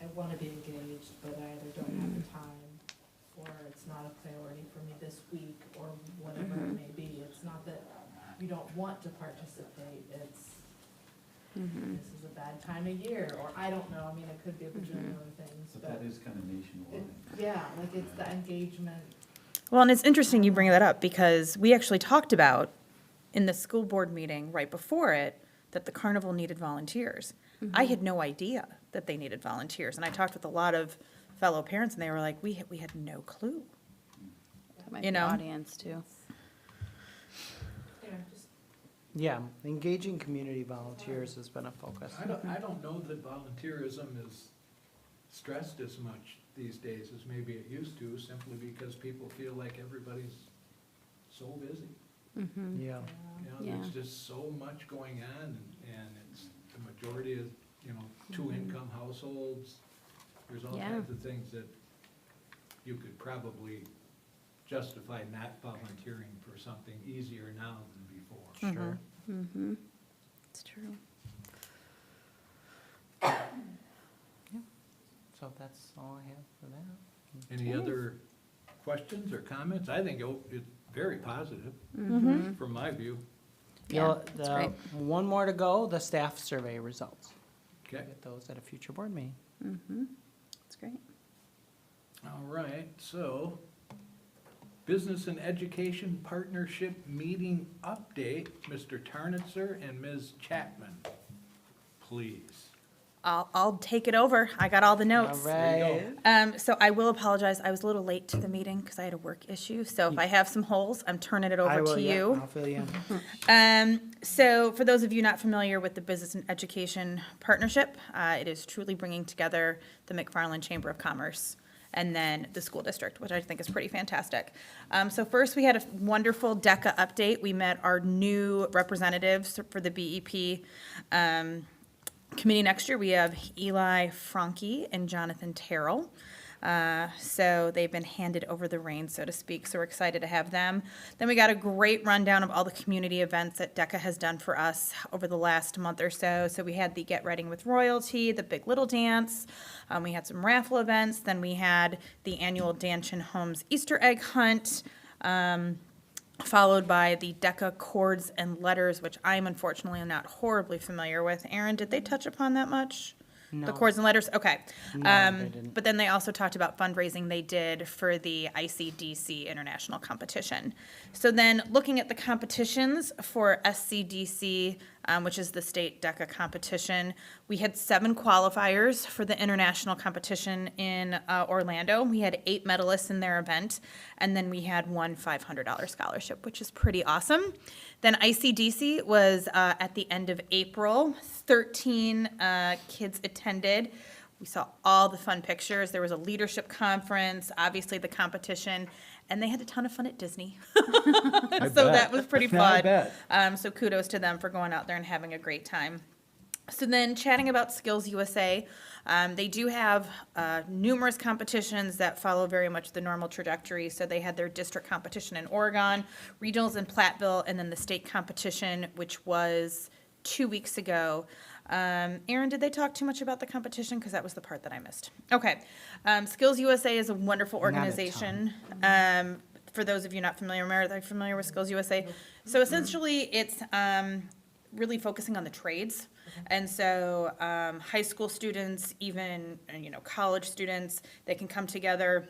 I wanna be engaged, but I either don't have the time, or it's not a priority for me this week, or whatever it may be. It's not that you don't want to participate, it's, this is a bad time of year, or I don't know, it could be a bajillion other things, But but, that is kind of nationwide. yeah, like it's the engagement. Well, and it's interesting you bring that up because we actually talked about in the school board meeting right before it that the carnival needed volunteers. I had no idea that they needed volunteers, and I talked with a lot of fellow parents, and they were like, we had no clue. That might You be know? audience too. Yeah, just Yeah, engaging community volunteers has been a focus. I don't know that volunteerism is stressed as much these days as maybe it used to, simply because people feel like everybody's so busy. Yeah. Yeah. There's just so much going on, and it's, the majority of, two-income households. There's all Yeah. kinds of things that you could probably justify not volunteering for something easier now than before. Sure. It's true. So that's all I have for that. Any other questions or comments? I think it's very positive, from my view. Yeah, that's great. One more to go, the staff survey results. Okay, Get those at a future board meeting. That's great. all right, so, Business and Education Partnership Meeting Update, Mr. Tarnitzer and Ms. Chapman, please. I'll take it over. I got all the All notes. right. So I will apologize. I was a little late to the meeting because I had a work issue. So if I have some holes, I'm turning it I over will, to yeah, you. I'll fill you in. So for those of you not familiar with the Business and Education Partnership, it is truly bringing together the McFarland Chamber of Commerce and then the school district, which I think is pretty fantastic. So first, we had a wonderful DECA update. We met our new representatives for the BEP committee next year. We have Eli Franke and Jonathan Terrell. So they've been handed over the reins, so to speak, so we're excited to have them. Then we got a great rundown of all the community events that DECA has done for us over the last month or so. So we had the Get Ready with Royalty, the Big Little Dance, we had some raffle events, then we had the annual Danchin Homes Easter egg hunt, followed by the DECA chords and letters, which I'm unfortunately not horribly familiar with. Aaron, did they touch upon that much? No. The chords and letters, okay. No, they didn't. But then they also talked about fundraising they did for the ICDC International Competition. So then, looking at the competitions for SCDC, which is the state DECA competition, we had 7 qualifiers for the international competition in Orlando. We had 8 medalists in their event, and then we had 1 $500 scholarship, which is pretty awesome. Then ICDC was at the end of April. 13 kids attended. We saw all the fun pictures. There was a leadership conference, obviously the competition, and they had a ton of fun at Disney. So that was pretty I fun. bet. So kudos to them for going out there and having a great time. So then chatting about Skills USA, they do have numerous competitions that follow very much the normal trajectory. So they had their district competition in Oregon, regionals in Platteville, and then the state competition, which was 2 weeks ago. Aaron, did they talk too much about the competition? Because that was the part that I missed. Okay. Skills USA is a wonderful Not a ton. organization. For those of you not familiar, are they familiar with Skills USA? So essentially, it's really focusing on the trades. And so high school students, even college students, they can come together.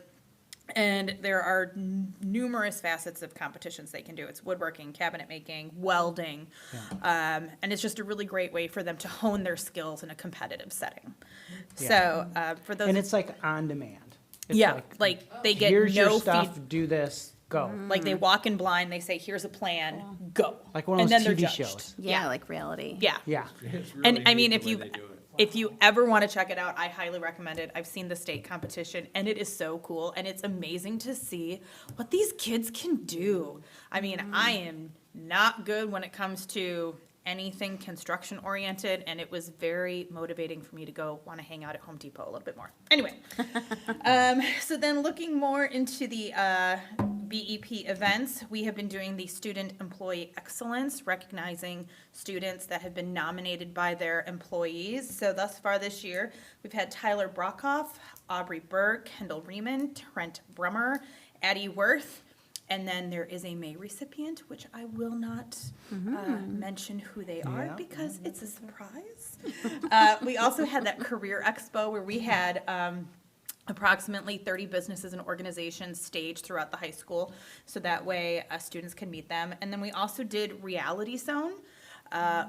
And there are numerous facets of competitions they can do. It's woodworking, cabinet making, welding. And it's just a really great way for them to hone their skills in a competitive setting. Yeah. So for those, And it's like on demand. It's yeah, like they get here's your no stuff, feed. do this, go. Like they walk in blind, they say, here's a plan, go. Like one of And those then they're TV judged. shows. Yeah, like reality. Yeah. Yeah. It's And really I mean, neat if the way you they do it. if you ever want to check it out, I highly recommend it. I've seen the state competition and it is so cool and it's amazing to see what these kids can do. I mean, I am not good when it comes to anything construction oriented, and it was very motivating for me to go want to hang out at Home Depot a little bit more. Anyway, so then looking more into the BEP events, we have been doing the Student Employee Excellence, recognizing students that have been nominated by their employees. So thus far this year, we've had Tyler Brockhoff, Aubrey Burke, Kendall Riemann, Trent Brummer, Addie Worth, and then there is a May recipient, which I will not mention who they are Yeah. because it's a surprise. We also had that Career Expo where we had approximately 30 businesses and organizations staged throughout the high school, so that way students can meet them. And then we also did Reality Zone.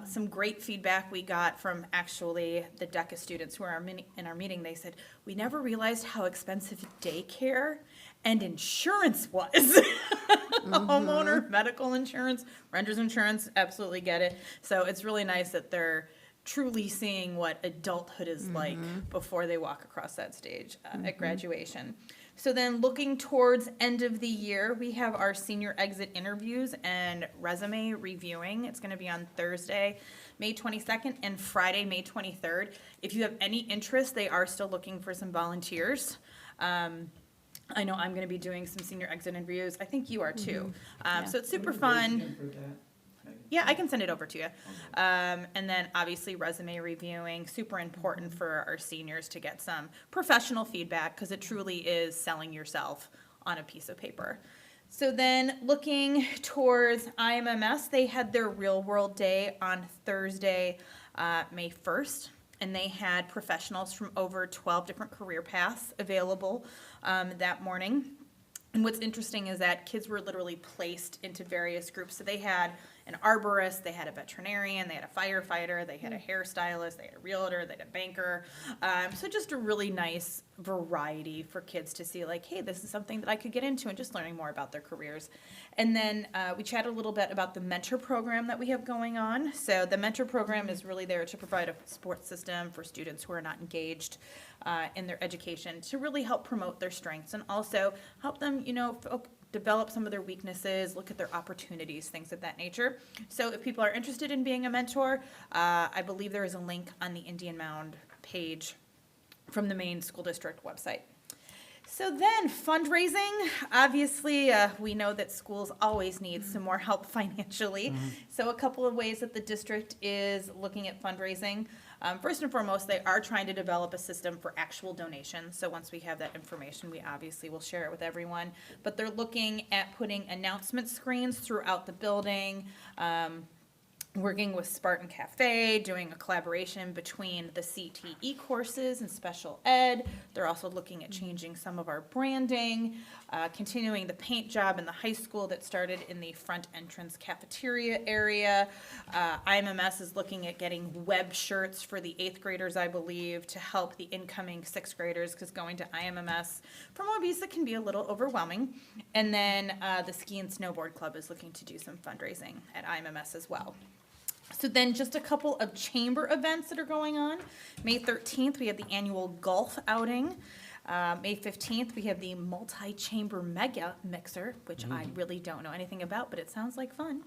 Some great feedback we got from actually the DECA students who are in our meeting. They said, we never realized how expensive daycare and insurance was. Homeowner, medical insurance, renter's insurance, absolutely get it. So it's really nice that they're truly seeing what adulthood is like before they walk across that stage at graduation. So then looking towards end of the year, we have our senior exit interviews and resume reviewing. It's going to be on Thursday, May 22nd and Friday, May 23rd. If you have any interest, they are still looking for some volunteers. I know I'm going to be doing some senior exit interviews. I think you are too. So it's super fun. Yeah, I can send it over to you. And then obviously resume reviewing, super important for our seniors to get some professional feedback because it truly is selling yourself on a piece of paper. So then looking towards IMMS, they had their real world day on Thursday, May 1st. And they had professionals from over 12 different career paths available that morning. And what's interesting is that kids were literally placed into various groups. So they had an arborist, they had a veterinarian, they had a firefighter, they had a hairstylist, they had a realtor, they had a banker. So just a really nice variety for kids to see, like, hey, this is something that I could get into, and just learning more about their careers. And then we chatted a little bit about the mentor program that we have going on. So the mentor program is really there to provide a support system for students who are not engaged in their education, to really help promote their strengths and also help them, develop some of their weaknesses, look at their opportunities, things of that nature. So if people are interested in being a mentor, I believe there is a link on the Indian Mound page from the main school district website. So then fundraising, obviously, we know that schools always need some more help financially. So a couple of ways that the district is looking at fundraising. First and foremost, they are trying to develop a system for actual donations. So once we have that information, we obviously will share it with everyone. But they're looking at putting announcement screens throughout the building, working with Spartan Cafe, doing a collaboration between the CTE courses and special ed. They're also looking at changing some of our branding, continuing the paint job in the high school that started in the front entrance cafeteria area. IMMS is looking at getting web shirts for the 8th graders, I believe, to help the incoming 6th graders, because going to IMMS from Wabisa can be a little overwhelming. And then the Ski and Snowboard Club is looking to do some fundraising at IMMS as well. So then just a couple of chamber events that are going on. May 13th, we have the annual golf outing. May 15th, we have the multi-chamber mega mixer, which I really don't know anything about, but it sounds like fun.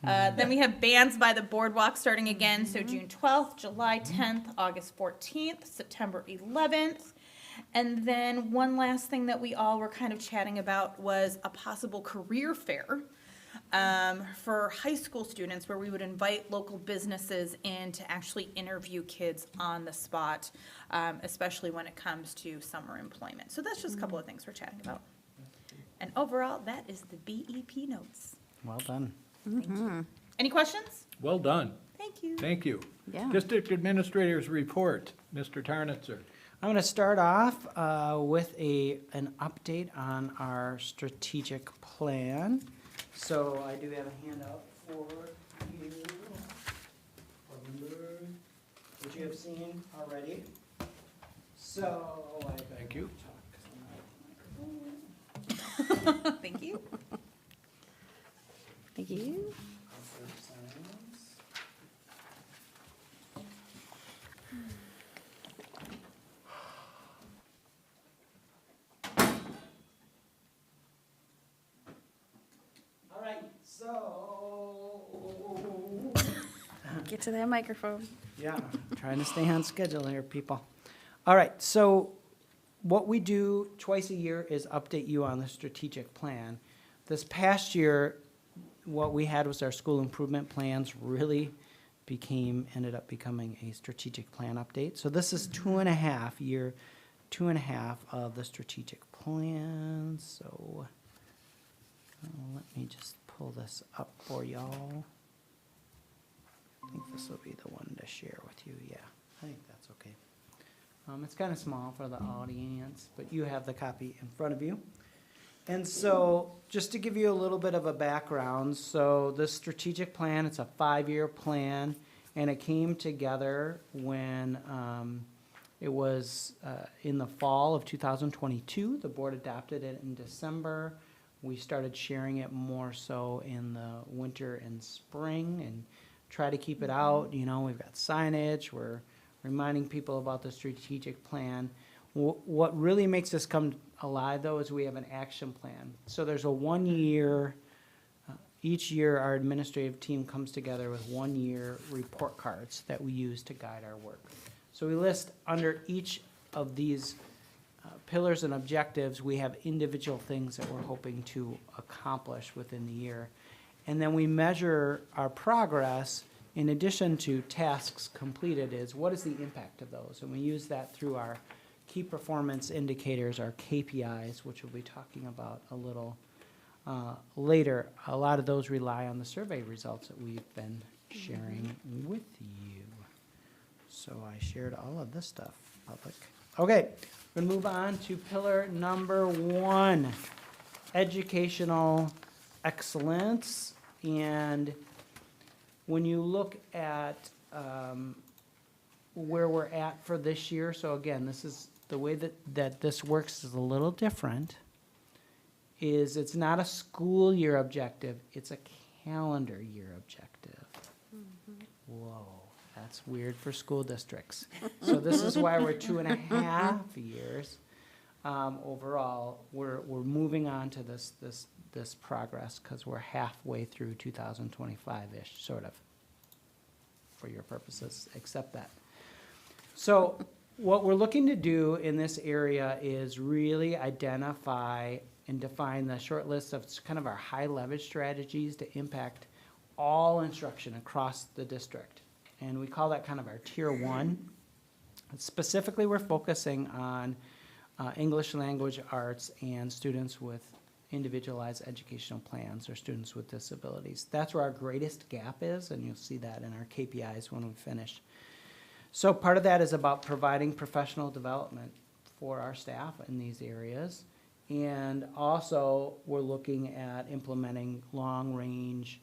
Then we have bands by the boardwalk starting again, so June 12th, July 10th, August 14th, September 11th. And then one last thing that we all were kind of chatting about was a possible career fair for high school students, where we would invite local businesses in to actually interview kids on the spot, especially when it comes to summer employment. So that's just a couple of things we're chatting about. And overall, that is the BEP notes. Well done. Thank you. Any questions? Well done. Thank you. Thank you. Yeah. District Administrator's Report, Mr. Tarnitzer. I'm going to start off with an update on our strategic plan. So I do have a handout for you, which you have seen already. So I Thank you. Thank you. Thank you. All right, so. Get to that microphone. Yeah, trying to stay on schedule here, people. All right, so what we do twice a year is update you on the strategic plan. This past year, what we had was our school improvement plans really ended up becoming a strategic plan update. So this is 2.5 of the strategic plan. So let me just pull this up for y'all. I think this will be the one to share with you. Yeah, I think that's okay. It's kind of small for the audience, but you have the copy in front of you. And so just to give you a little bit of a background, so this strategic plan, it's a 5-year plan, and it came together when it was in the fall of 2022. The board adopted it in December. We started sharing it more so in the winter and spring and try to keep it out. You know, we've got signage, we're reminding people about the strategic plan. What really makes this come alive, though, is we have an action plan. So there's a 1 year, each year our administrative team comes together with 1 year report cards that we use to guide our work. So we list under each of these pillars and objectives, we have individual things that we're hoping to accomplish within the year. And then we measure our progress in addition to tasks completed is what is the impact of those? And we use that through our key performance indicators, our KPIs, which we'll be talking about a little later. A lot of those rely on the survey results that we've been sharing with you. So I shared all of this stuff public. Okay, we're gonna move on to pillar number 1, educational excellence. And when you look at where we're at for this year, so again, this is the way that this works is a little different, is it's not a school year objective, it's a calendar year objective. Whoa, that's weird for school districts. So this is why we're 2.5 years. Overall, we're moving on to this progress because we're halfway through 2025-ish, sort of, for your purposes, accept that. So what we're looking to do in this area is really identify and define the short list of kind of our high leverage strategies to impact all instruction across the district. And we call that kind of our tier 1. Specifically, we're focusing on English language arts and students with individualized educational plans for students with disabilities. That's where our greatest gap is, and you'll see that in our KPIs when we finish. So part of that is about providing professional development for our staff in these areas. And also, we're looking at implementing long-range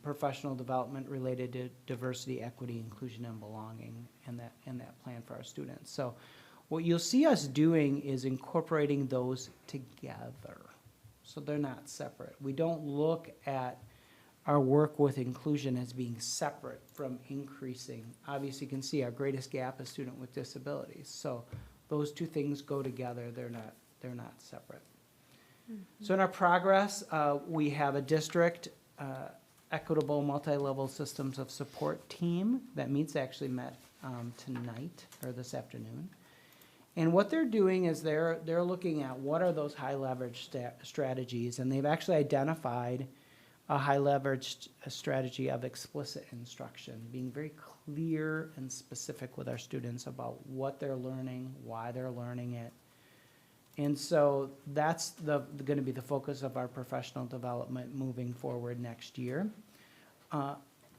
professional development related to diversity, equity, inclusion, and belonging, and that plan for our students. So what you'll see us doing is incorporating those together. So they're not separate. We don't look at our work with inclusion as being separate from increasing. Obviously, you can see our greatest gap is student with disabilities. So those two things go together. They're not separate. So in our progress, we have a district equitable multi-level systems of support team that meets, actually met tonight or this afternoon. And what they're doing is they're looking at what are those high leverage strategies, and they've actually identified a high leverage strategy of explicit instruction, being very clear and specific with our students about what they're learning, why they're learning it. And so that's going to be the focus of our professional development moving forward next year.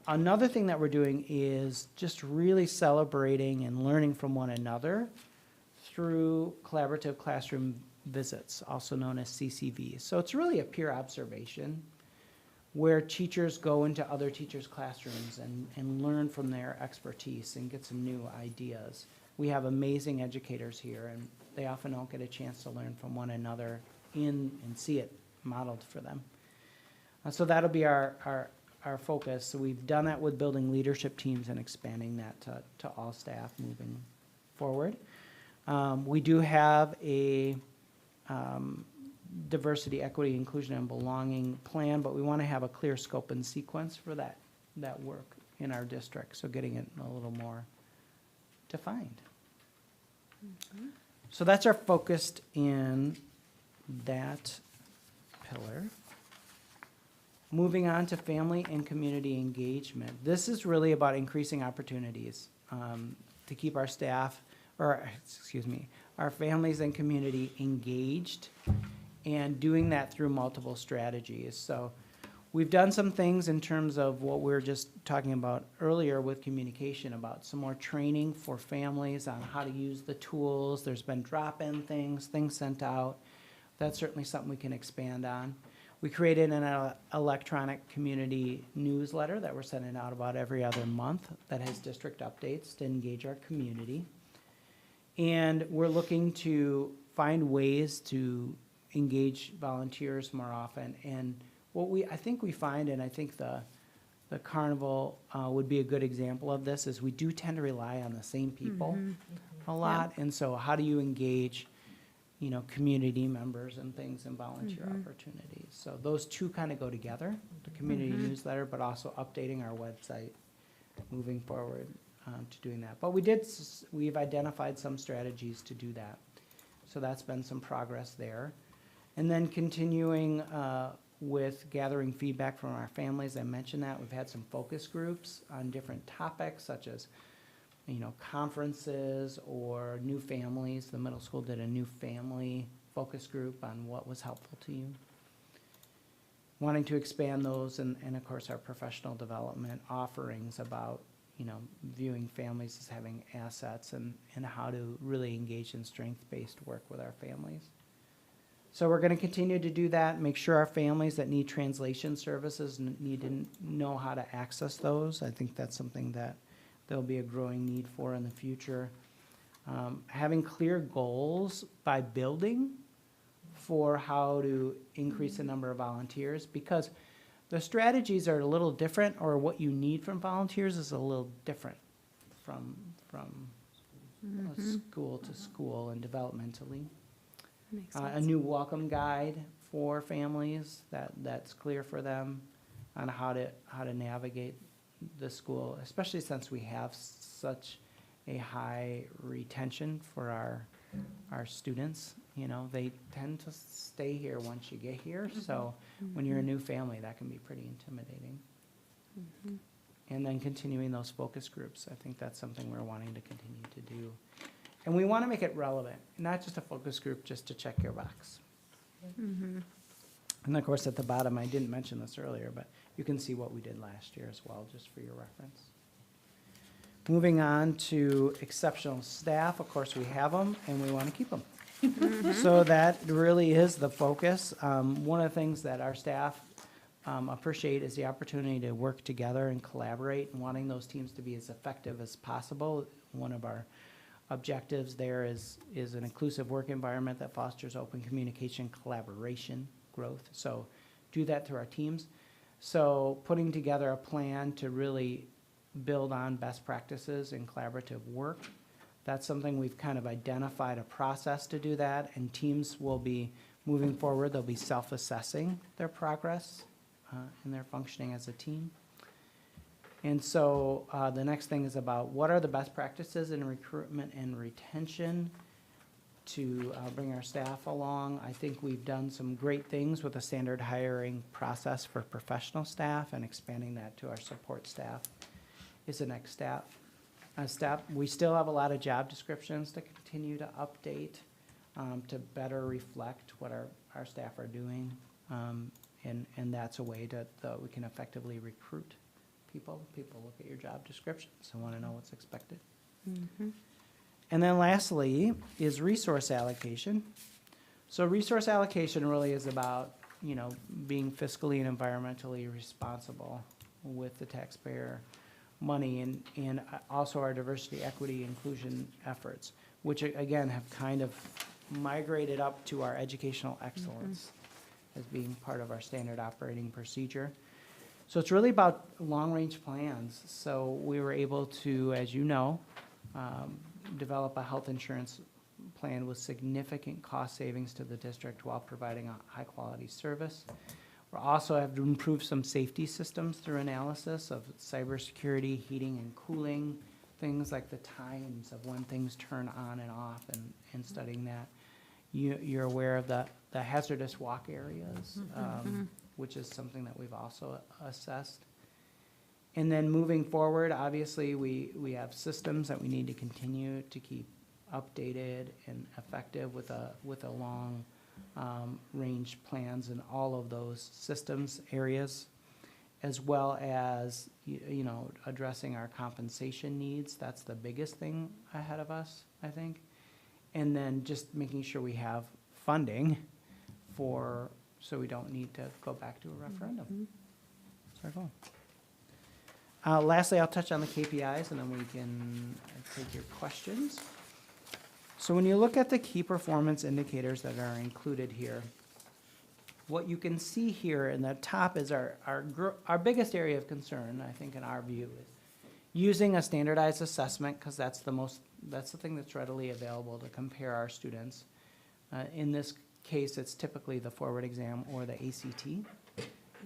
Another thing that we're doing is just really celebrating and learning from one another through collaborative classroom visits, also known as CCVs. So it's really a peer observation where teachers go into other teachers' classrooms and learn from their expertise and get some new ideas. We have amazing educators here, and they often don't get a chance to learn from one another and see it modeled for them. So that'll be our focus. So we've done that with building leadership teams and expanding that to all staff moving forward. We do have a diversity, equity, inclusion, and belonging plan, but we want to have a clear scope and sequence for that work in our district, so getting it a little more defined. So that's our focus in that pillar. Moving on to family and community engagement. This is really about increasing opportunities to keep our staff, or excuse me, our families and community engaged, and doing that through multiple strategies. So we've done some things in terms of what we were just talking about earlier with communication, about some more training for families on how to use the tools. There's been drop-in things sent out. That's certainly something we can expand on. We created an electronic community newsletter that we're sending out about every other month that has district updates to engage our community. And we're looking to find ways to engage volunteers more often. And what I think we find, and I think the carnival would be a good example of this, is we do tend to rely on the same people a lot. And so how do you engage, community members and things and volunteer opportunities? So those two kind of go together, the community newsletter, but also updating our website moving forward to doing that. But we've identified some strategies to do that. So that's been some progress there. And then continuing with gathering feedback from our families. I mentioned that. We've had some focus groups on different topics, such as conferences or new families. The middle school did a new family focus group on what was helpful to you. Wanting to expand those, and of course our professional development offerings about viewing families as having assets and how to really engage in strength-based work with our families. So we're going to continue to do that, make sure our families that need translation services need to know how to access those. I think that's something that there'll be a growing need for in the future. Having clear goals by building for how to increase the number of volunteers, because the strategies are a little different, or what you need from volunteers is a little different from school to school and developmentally. Makes A sense. new welcome guide for families that's clear for them on how to navigate the school, especially since we have such a high retention for our students. They tend to stay here once you get here. So when you're a new family, that can be pretty intimidating. And then continuing those focus groups, I think that's something we're wanting to continue to do. And we want to make it relevant, not just a focus group just to check your box. And of course, at the bottom, I didn't mention this earlier, but you can see what we did last year as well, just for your reference. Moving on to exceptional staff, of course, we have them, and we want to keep them. So that really is the focus. One of the things that our staff appreciate is the opportunity to work together and collaborate, and wanting those teams to be as effective as possible. One of our objectives there is an inclusive work environment that fosters open communication, collaboration, growth. So do that through our teams. So putting together a plan to really build on best practices in collaborative work. That's something we've kind of identified a process to do that, and teams will be moving forward. They'll be self-assessing their progress in their functioning as a team. And so the next thing is about what are the best practices in recruitment and retention to bring our staff along. I think we've done some great things with a standard hiring process for professional staff, and expanding that to our support staff is the next step. We still have a lot of job descriptions to continue to update to better reflect what our staff are doing. And that's a way that we can effectively recruit people. People look at your job descriptions and want to know what's expected. And then lastly is resource allocation. So resource allocation really is about, being fiscally and environmentally responsible with the taxpayer money, and also our diversity, equity, inclusion efforts, which again have kind of migrated up to our educational excellence as being part of our standard operating procedure. So it's really about long-range plans. So we were able to, as you know, develop a health insurance plan with significant cost savings to the district while providing a high-quality service. We also have to improve some safety systems through analysis of cybersecurity, heating and cooling, things like the times of when things turn on and off, and studying that. You're aware of the hazardous walk areas, which is something that we've also assessed. And then moving forward, obviously, we have systems that we need to continue to keep updated and effective with a long range plans in all of those systems areas, as well as addressing our compensation needs. That's the biggest thing ahead of us, I think. And then just making sure we have funding so we don't need to go back to a referendum. That's our goal. Lastly, I'll touch on the KPIs, and then we can take your questions. So when you look at the key performance indicators that are included here, what you can see here in the top is our biggest area of concern, I think, in our view, is using a standardized assessment, because that's the thing that's readily available to compare our students. In this case, it's typically the forward exam or the ACT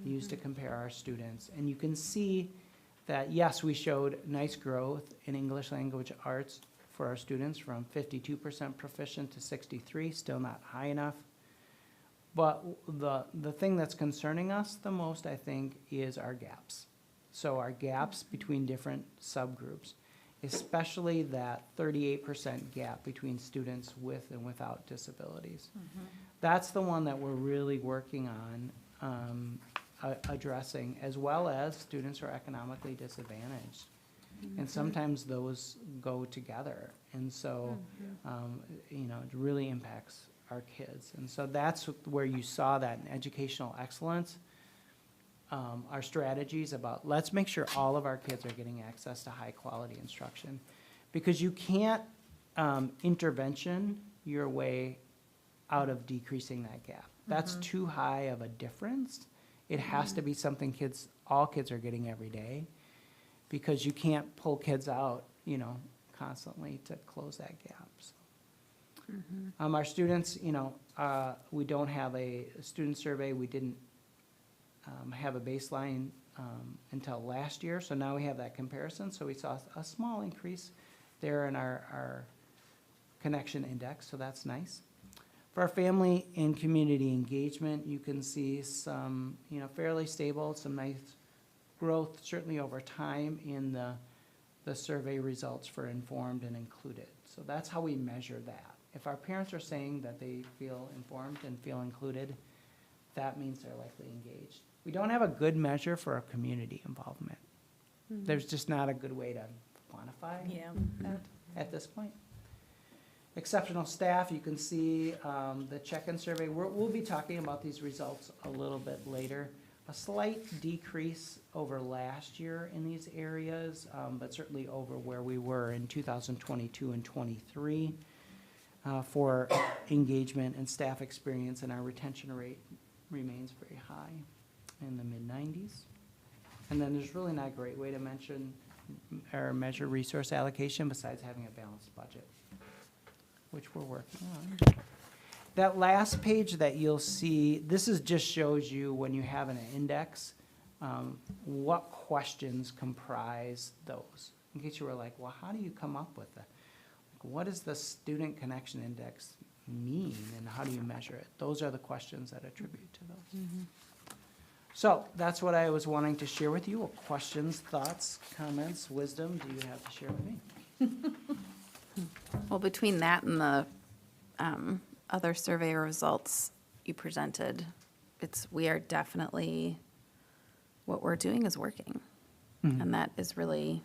used to compare our students. And you can see that, yes, we showed nice growth in English language arts for our students, from 52% proficient to 63%, still not high enough. But the thing that's concerning us the most, I think, is our gaps. So our gaps between different subgroups, especially that 38% gap between students with and without disabilities. That's the one that we're really working on addressing, as well as students who are economically disadvantaged. And sometimes those go together. And so, it really impacts our kids. And so that's where you saw that in educational excellence. Our strategies about, let's make sure all of our kids are getting access to high quality instruction. Because you can't intervention your way out of decreasing that gap. That's too high of a difference. It has to be something all kids are getting every day, because you can't pull kids out, constantly to close that gap. So. Our students, we don't have a student survey. We didn't have a baseline until last year, so now we have that comparison. So we saw a small increase there in our connection index, so that's nice. For our family and community engagement, you can see some, fairly stable, some nice growth, certainly over time, in the survey results for informed and included. So that's how we measure that. If our parents are saying that they feel informed and feel included, that means they're likely engaged. We don't have a good measure for our community involvement. There's just not a good way to quantify Yeah. that at this point. Exceptional staff, you can see the check-in survey. We'll be talking about these results a little bit later. A slight decrease over last year in these areas, but certainly over where we were in 2022 and 23 for engagement and staff experience, and our retention rate remains very high in the mid-90s. And then there's really not a great way to mention or measure resource allocation besides having a balanced budget, which we're working on. That last page that you'll see, just shows you when you have an index, what questions comprise those. In case you were like, well, how do you come up with that? What does the student connection index mean and how do you measure it? Those are the questions that attribute to those. So that's what I was wanting to share with you. Questions, thoughts, comments, wisdom, do you have to share with me? Well, between that and the other survey results you presented, we are definitely, what we're doing is working. And that is really,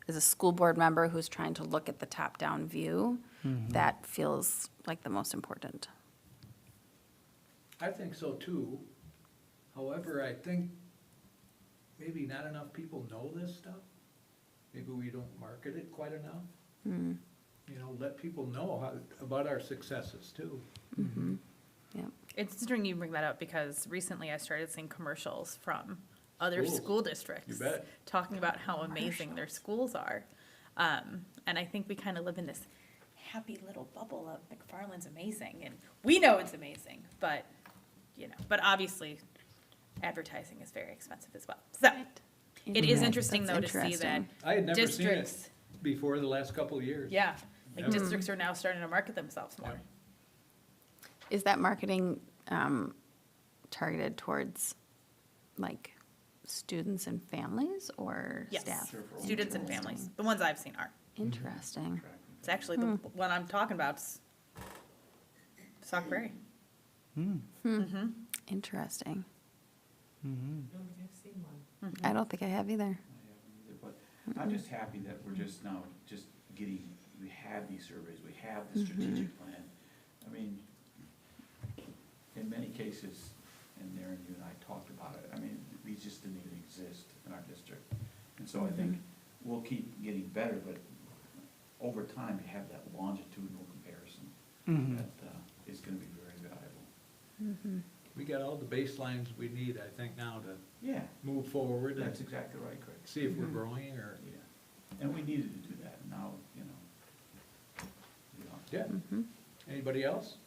as a school board member who's trying to look at the top-down view, that feels like the most important. I think so too. However, I think maybe not enough people know this stuff. Maybe we don't market it quite enough. You know, let people know about our successes too. Yep. It's interesting you bring that up because recently I started seeing commercials from other Schools. school districts. You bet. Talking about how amazing their schools are. And I think we kind of live in this happy little bubble of McFarland's amazing and we know it's amazing, but, but obviously advertising is very expensive as well. So it is interesting though to see that I had never seen it districts, before the last couple of years. yeah, like Yep. districts are now starting to market themselves more. Yep. Is that marketing targeted towards, like, students and families or Yes. staff? Students and families, the ones I've seen are. Interesting. It's actually the one I'm talking about. Sauk Prairie. Interesting. I don't think I've seen one. I don't think I have either. I haven't either, but I'm just happy that we're just now just getting, we have these surveys, we have the strategic plan. I mean, in many cases, and Darren, you and I talked about it, I mean, these just didn't even exist in our district. And so I think we'll keep getting better, but over time, you have that longitudinal comparison that is gonna be very valuable. We got all the baselines we need, I think, now to Yeah, move forward and that's exactly right, Craig. see if we're growing or, Yeah, and we needed to do that, now, yeah. Anybody else?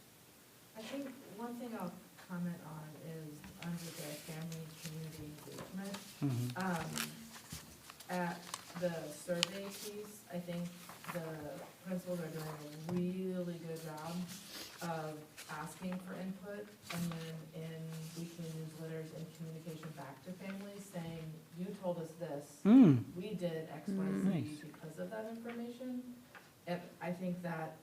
I think one thing I'll comment on is under the family community engagement. At the survey piece, I think the principals are doing a really good job of asking for input and then in weekly newsletters and communication back to families saying, you told us this, we did X, Y, Z Nice. because of that information. And I think that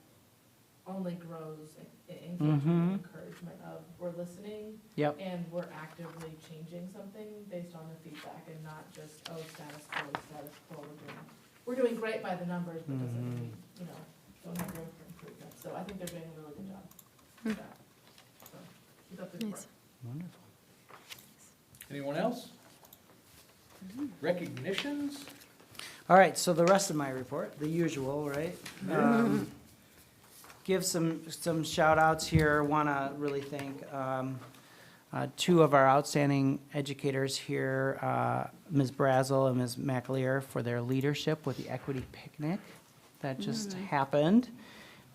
only grows engagement and encouragement of we're listening Yep. and we're actively changing something based on the feedback and not just, oh, status quo, we're doing great by the numbers, but doesn't mean, don't have room for improvement. So I think they're doing a really good job with that. So keep up the good work. Nice. Wonderful. Anyone else? Recognitions? All right, so the rest of my report, the usual, right? Give some shout outs here. Want to really thank two of our outstanding educators here, Ms. Brazel and Ms. McAleer, for their leadership with the equity picnic that just happened.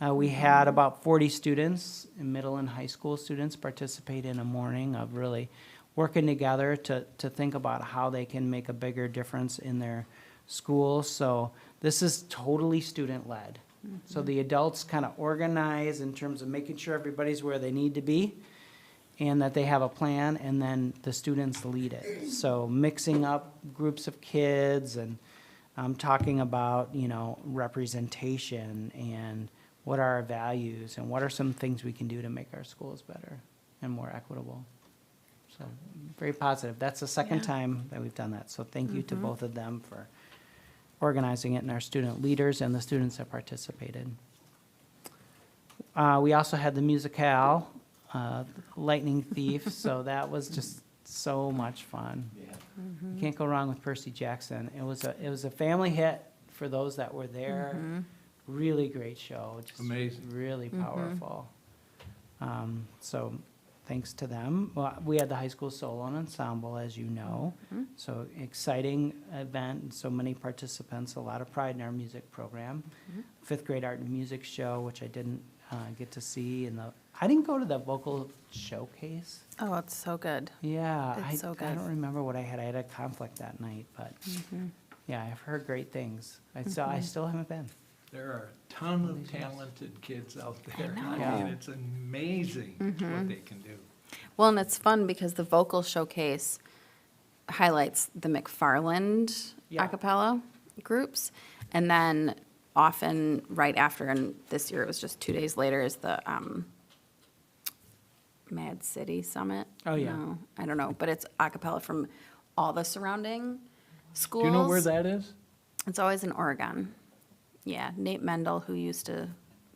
We had about 40 students, middle and high school students, participate in a morning of really working together to think about how they can make a bigger difference in their schools. So this is totally student-led. So the adults kind of organize in terms of making sure everybody's where they need to be and that they have a plan, and then the students lead it. So mixing up groups of kids and talking about, representation and what are our values and what are some things we can do to make our schools better and more equitable. So, very positive. That's the second Yeah. time that we've done that. So thank you to both of them for organizing it and our student leaders and the students that participated. We also had the musicale, Lightning Thief, so that was just so much fun. Yeah. You can't go wrong with Percy Jackson. It was a family hit for those that were there. Really great show. Just Amazing. Really powerful. So thanks to them. Well, we had the high school solo and ensemble, as you know. So exciting event, and so many participants, a lot of pride in our music program. Fifth grade art and music show, which I didn't get to see, and I didn't go to the vocal showcase. Oh, it's so good. Yeah, It's so I good. don't remember what I had. I had a conflict that night, but yeah, I've heard great things. I still haven't been. There are a ton of talented kids out there. I know. mean, it's amazing what they can do. Well, and it's fun because the vocal showcase highlights the McFarland Yeah. a cappella groups. And then often right after, and this year it was just 2 days later, is the Mad City Summit. Oh, yeah. No, I don't know, but it's a cappella from all the surrounding schools. Do you know where that is? It's always in Oregon. Yeah, Nate Mendel, who used to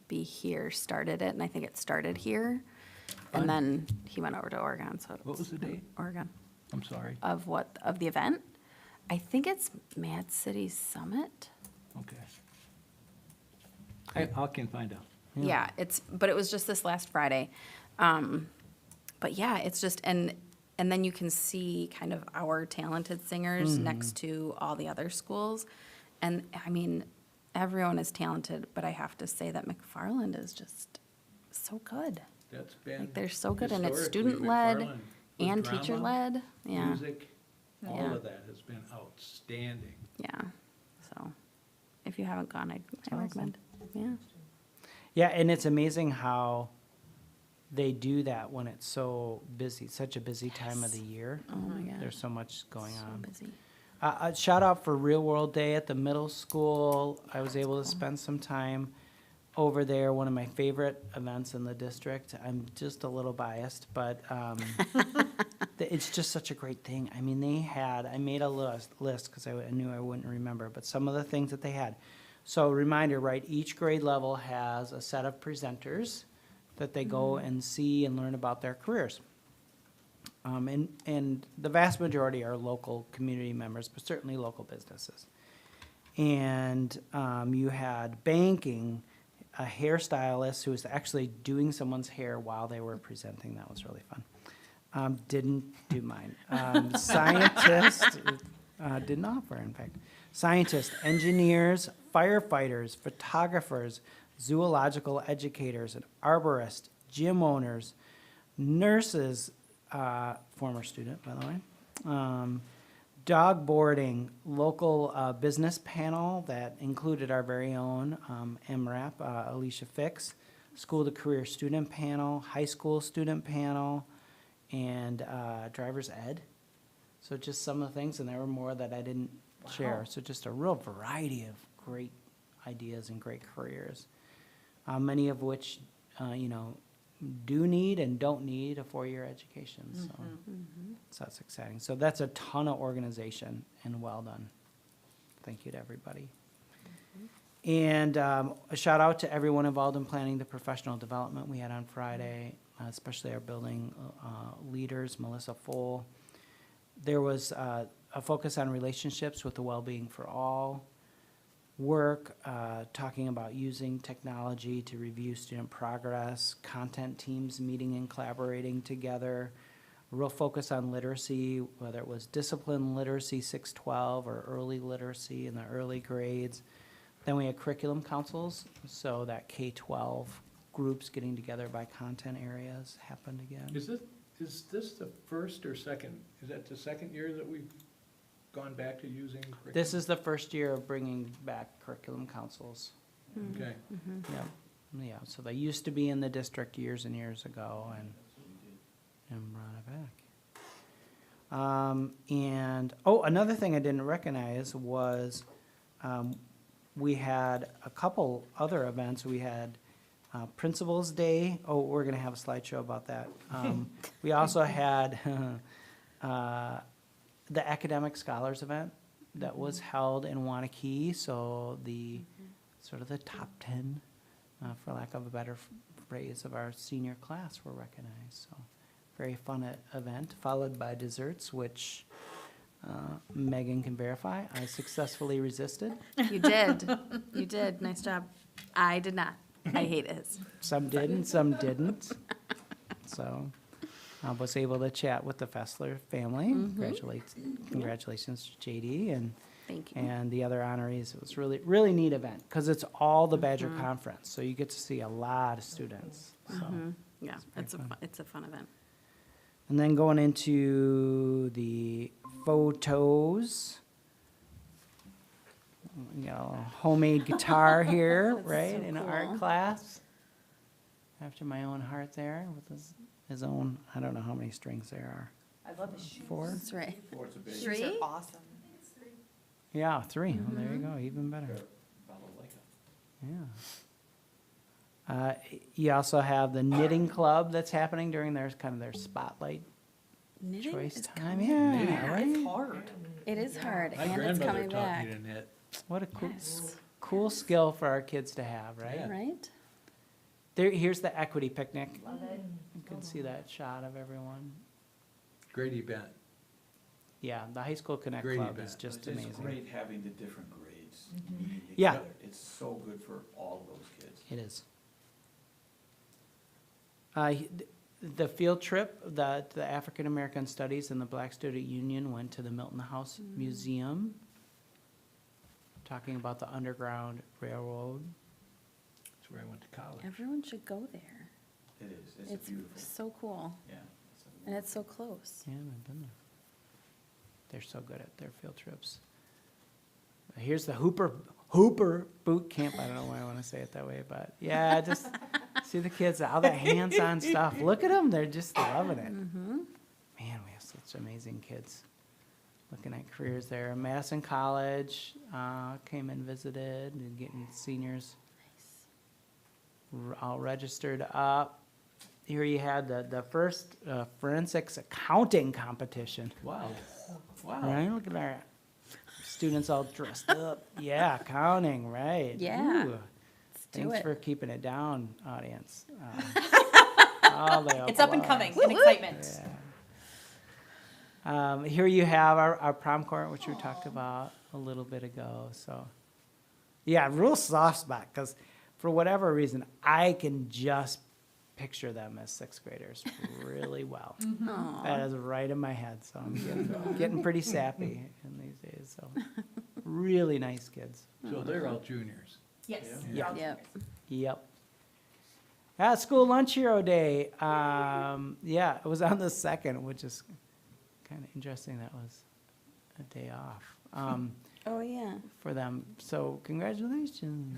be here, started it, and I think it started here. Fun. And then he went over to Oregon, so. What was the date? Oregon. I'm sorry. Of what, of the event? I think it's Mad City Summit. Okay. I can find out. Yeah, but it was just this last Friday. But yeah, it's just, and then you can see kind of our talented singers next to all the other schools. And I mean, everyone is talented, but I have to say that McFarland is just so good. That's been. Like, they're so good, and it's historically, student-led McFarland, with and drama, teacher-led. Yeah, Music, all Yeah. of that has been outstanding. yeah. So if you haven't gone, I recommend. Yeah. Yeah, and it's amazing how they do that when it's so busy, such a busy time of the year. Oh my God. There's so much going So on. busy. A shout out for Real World Day at the middle school. I was able to spend some time over there, one of my favorite events in the district. I'm just a little biased, but it's just such a great thing. I mean, I made a list because I knew I wouldn't remember, but some of the things that they had. So reminder, right, each grade level has a set of presenters that they go and see and learn about their careers. And the vast majority are local community members, but certainly local businesses. And you had banking, a hairstylist who was actually doing someone's hair while they were presenting. That was really fun. Didn't do mine. Scientist, didn't offer, in fact. Scientists, engineers, firefighters, photographers, zoological educators, and arborists, gym owners, nurses, former student, by the way, dog boarding, local business panel that included our very own MRAP, Alicia Fix, school to career student panel, high school student panel, and driver's ed. So just some of the things, and there were more that I didn't share. So just a real variety of great ideas and great careers, many of which, do need and don't need a four-year education. So that's exciting. So that's a ton of organization, and well done. Thank you to everybody. And a shout out to everyone involved in planning the professional development we had on Friday, especially our building leaders, Melissa Foll. There was a focus on relationships with the well-being for all, work, talking about using technology to review student progress, content teams meeting and collaborating together, a real focus on literacy, whether it was discipline literacy 612 or early literacy in the early grades. Then we had curriculum councils, so that K-12 groups getting together by content areas happened again. Is this the first or second, is that the second year that we've gone back to using curriculum? This is the first year of bringing back curriculum councils. Okay. Yeah, so they used to be in the district years and years ago and brought it back. Another thing I didn't recognize was we had a couple other events. We had Principals Day, oh, we're gonna have a slideshow about that. We also had the Academic Scholars event that was held in Wanakee, so the, sort of the top 10, for lack of a better phrase, of our senior class were recognized, so very fun event, followed by desserts, which Megan can verify, I successfully resisted. You did. You did. Nice job. I did not. I hate his. Some did and some didn't. So I was able to chat with the Fessler family. Congratulations to JD Thank you. and the other honorees. It was really, really neat event because it's all the Badger Conference. So you get to see a lot of students. So. Yeah, It's very fun. it's a fun event. And then going into the photos. We got a homemade guitar here, That's right, so in an cool. art class. After my own heart there with his own, I don't know how many strings there are. I love his shoes. 4? That's right. Or it's a big. Shoes are awesome. Yeah, 3. Well, there you go, even better. Yeah. You also have the knitting club that's happening during their spotlight Knitting choice is time. coming Yeah, back. right? Hard. It is hard, My and it's grandmother coming taught back. me to knit. What a cool, Yes. cool skill for our kids to have, right? Yeah. Right? Here's the equity picnic. Love it. You can see that shot of everyone. Great event. Yeah, the High School Connect Great Club event. is just It's amazing. great having the different grades meeting Yeah. together. It's so good for all of those kids. It is. The field trip, the African American Studies and the Black Student Union went to the Milton House Museum, talking about the Underground Railroad. That's where I went to college. Everyone should go there. It is, it's It's beautiful, so cool, yeah. and it's so close. Yeah, I've been there. They're so good at their field trips. Here's the Hooper Boot Camp. I don't know why I want to say it that way, but yeah, just see the kids, all that hands-on stuff. Look at them, they're just loving it. Man, we have such amazing kids. Looking at careers there. Madison College came and visited, and getting seniors all registered up. Here you had the first forensics accounting competition. Wow. Wow. Right, look at our students all dressed up. Yeah, accounting, right. Yeah. Ooh. Let's do Thanks it. for keeping it down, audience. All the It's up and applause. coming, an excitement. Yeah. Here you have our prom court, which we talked about a little bit ago, so. Yeah, real soft spot, because for whatever reason, I can just picture them as 6th graders really well. That is right in my head, so I'm getting pretty sappy in these days, so. Really nice kids. So they're all juniors. Yes. Yeah. Yep. Yep. School Lunch Hero Day, yeah, it was on the 2nd, which is kind of interesting. That was a day off Oh, yeah. for them. So congratulations.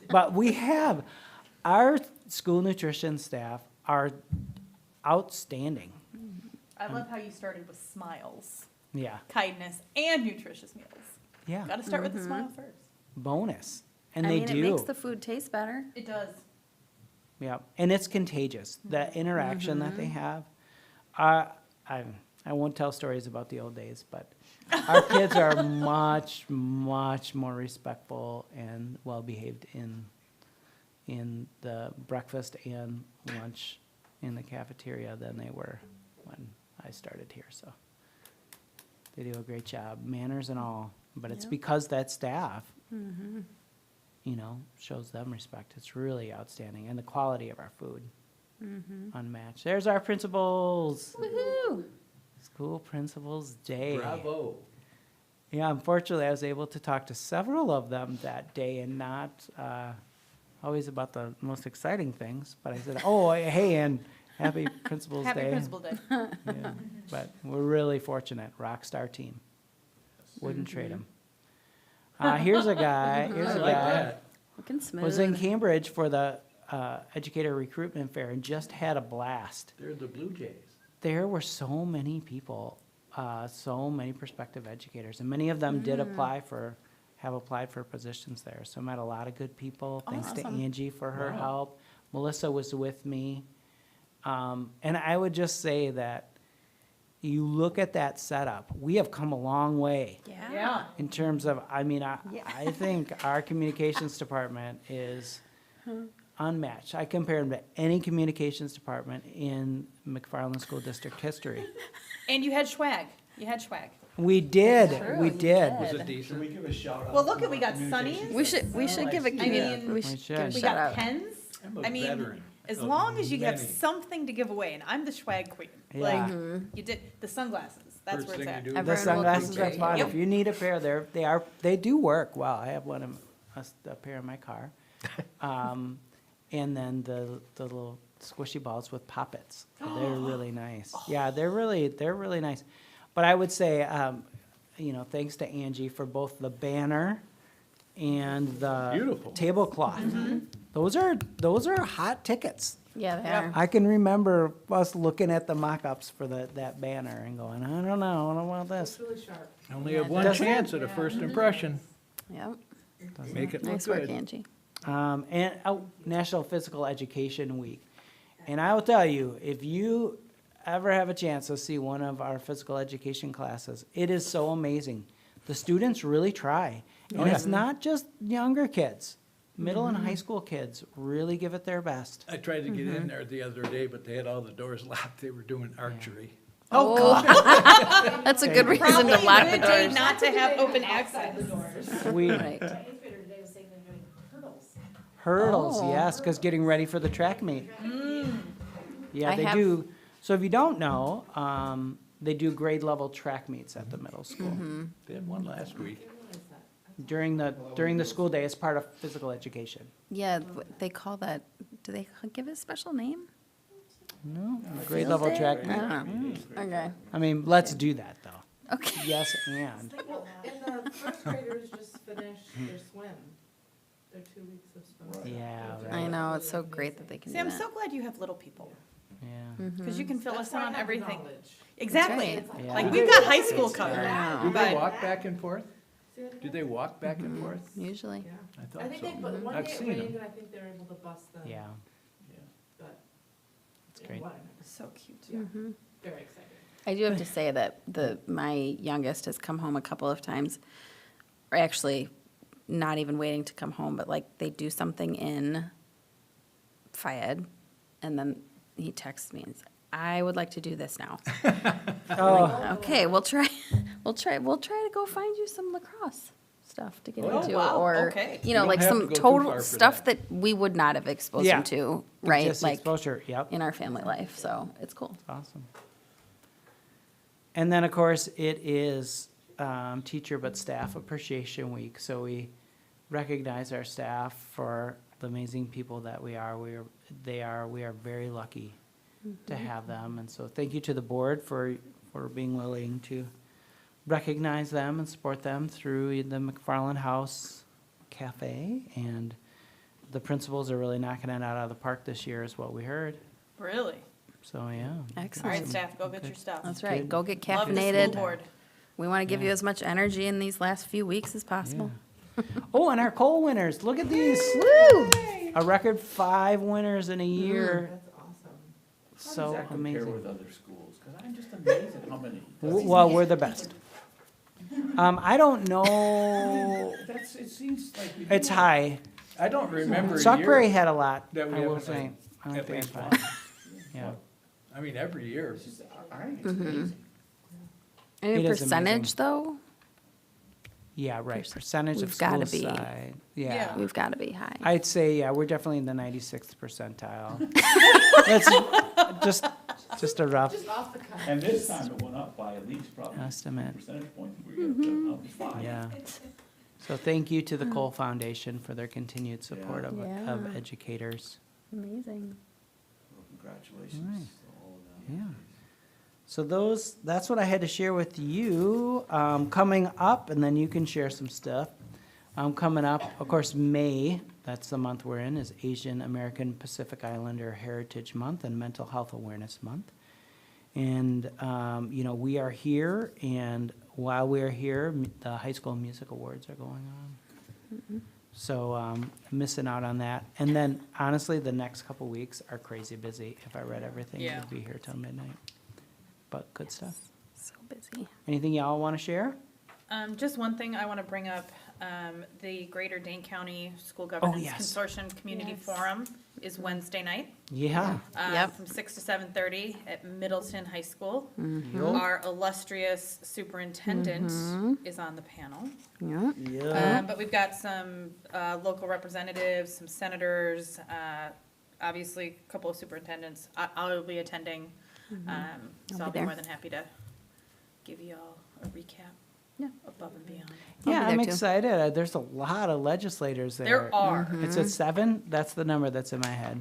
But we have, our school nutrition staff are outstanding. I love how you started with smiles, Yeah, kindness, and nutritious meals. yeah, Got to start with the smile first. bonus. And I they mean, do. it makes the food taste better. It does. Yeah, and it's contagious. The interaction that they have. I won't tell stories about the old days, but our kids are much, much more respectful and well behaved in the breakfast and lunch in the cafeteria than they were when I started here. So they do a great job, manners and all. But it's Yep. because that staff, you know, shows them respect. It's really outstanding, and the quality of our food, unmatched. There's our principals. Woohoo! School Principals Day. Bravo. Yeah, unfortunately, I was able to talk to several of them that day, and not always about the most exciting things. But I said, "Oh, hey, and happy Principals Happy Day." Principal Day. Yeah, but we're really fortunate. Rock star team. Wouldn't trade him. Here's a guy. Here's I a like guy. that. Looking smooth. Was in Cambridge for the educator recruitment fair and just had a blast. They're the Blue Jays. There were so many people, so many prospective educators, and many of them did apply for have applied for positions there. So I met a lot of good people. Thanks to Awesome. Angie for her Wow. help. Melissa was with me. And I would just say that you look at that setup, we have come a long way Yeah. in terms of, I mean, I think our communications department is unmatched. I compare them to any communications department in McFarland School District history. And you had swag. You had swag. We did, True, we you did. Was did. it decent? Should we give a shout out? Well, look to at, we our got communications Sunnies. We should give a I community, mean, we should give a should. We shout got out. pens. I'm a I mean, veteran as of long as you have many. something to give away, and I'm the swag queen. Yeah. Like, you did, the sunglasses, that's First where it's thing at. you do. Everyone The will sunglasses are appreciate fun. you. If you need a pair, they do work well. I have one of a pair in my car. And then the little squishy balls with poppets. They're really nice. Yeah, they're really nice. But I would say, you know, thanks to Angie for both the banner and the Beautiful. tablecloth. Those are hot tickets. Yeah, they Yep. are. I can remember us looking at the mock-ups for that banner and going, I don't know, I don't want It's this. really sharp. Only Yeah, have one doesn't it? chance at a first impression. Yep, Make it look nice work, good. Angie. And National Physical Education Week. And I will tell you, if you ever have a chance to see one of our physical education classes, it is so amazing. The students really try. And it's not just younger kids. Middle and high school kids really give it their best. I tried to get in there the other day, but they had all the doors locked. They were doing archery. Oh, God. That's a good reason Probably to lock a the good day doors. not to have open Outside the access. doors. We, Right. My eighth grader today was saying they're doing hurdles. hurdles, Oh. yes, because getting ready for the track meet. Yeah, I they have- do. So if you don't know, they do grade level track meets at the middle school. They had one last week. During the school day as part of physical education. Yeah, they call that, do they give it a special name? No, grade level track I meet. don't know. Okay, I mean, let's do that though. okay. Yes, and. Well, and the first graders just finished their swim, their 2 weeks of swim. Yeah, I right. know, it's so great that they can See, do I'm that. so glad you have little people, Yeah. because you can fill That's us why in I on have the everything. knowledge. Exactly. right. Yeah. Like, we've got high school covered, Yeah. Do they but walk back and forth? See what I Do mean? they walk back and forth? Usually. Yeah. I I thought think so. they, but one I've day it seen rained them. and I think they were able to bust them. Yeah. But. It's great. whatever. so cute. Yeah, very exciting. I do have to say that my youngest has come home a couple of times, or actually, not even waiting to come home, but like they do something in Fayed, and then he texts me and says, I would like to do this now. Oh, Okay, we'll try to go find you some lacrosse stuff to get Oh, into, wow, or, okay. you You know, don't like have to some go too total far for stuff that. that we would not have exposed Yeah. him to, right? just Like, exposure, yep. in our family life, so it's cool. Awesome. And then, of course, it is Teacher but Staff Appreciation Week, so we recognize our staff for the amazing people that we are. We are very lucky to have them, and so thank you to the board for being willing to recognize them and support them through the McFarland House Cafe, and the principals are really knocking it out of the park this year, is what we heard. Really? So, yeah. All Excellent. right, staff, go get your stuff. That's right, Good. go get Love the school caffeinated. board. We want to give you Yeah. as much energy in these last few weeks as possible. Oh, and our coal winners, look at these. Woo! A record 5 winners in a year. That's awesome. How does So that compare amazing. with other schools? Because I'm just amazed at how many. Well, we're the best. I don't know, It seems like we. it's high. I don't remember a Stockberry year. had a lot, that we I will haven't say. had I don't at think least it's one. high. Yeah. I mean, every year. It's just, I think it's amazing. Any It is percentage, amazing. though? Yeah, right, percentage of We've gotta school be. side. Yeah. Yeah. We've got to be high. I'd say, yeah, we're definitely in the 96th percentile. That's just a rough Just off the cuff. And this time it went up by at least probably estimate. percentage points. We're up to 5. Yeah. So thank you to the Cole Foundation for their continued support of Yeah. educators. Amazing. Well, congratulations to all of them. Yeah. So that's what I had to share with you. Coming up, and then you can share some stuff. Coming up, of course, May, that's the month we're in, is Asian American Pacific Islander Heritage Month and Mental Health Awareness Month. And, you know, we are here, and while we are here, the high school music awards are going on. So, missing out on that. And then, honestly, the next couple weeks are crazy busy. If I read everything, Yeah. we'd be here till midnight. But good stuff. So busy. Anything y'all want to share? Just one thing I want to bring up, the Greater Dane County School Governance yes. Consortium Community Yes. Forum is Wednesday night, Yeah. Yep. from 6 to 7:30 at Middleton High School. Yup. Our illustrious superintendent is on the panel. Yeah. Yeah. But we've got some local representatives, some senators, obviously a couple of superintendents. I'll be attending, so I'll I'll be be there. more than happy to give you all a recap. Yeah. Above and beyond. I'll Yeah, be I'm there too. excited. There's a lot of legislators there. There are. It's at 7? That's the number that's in my head.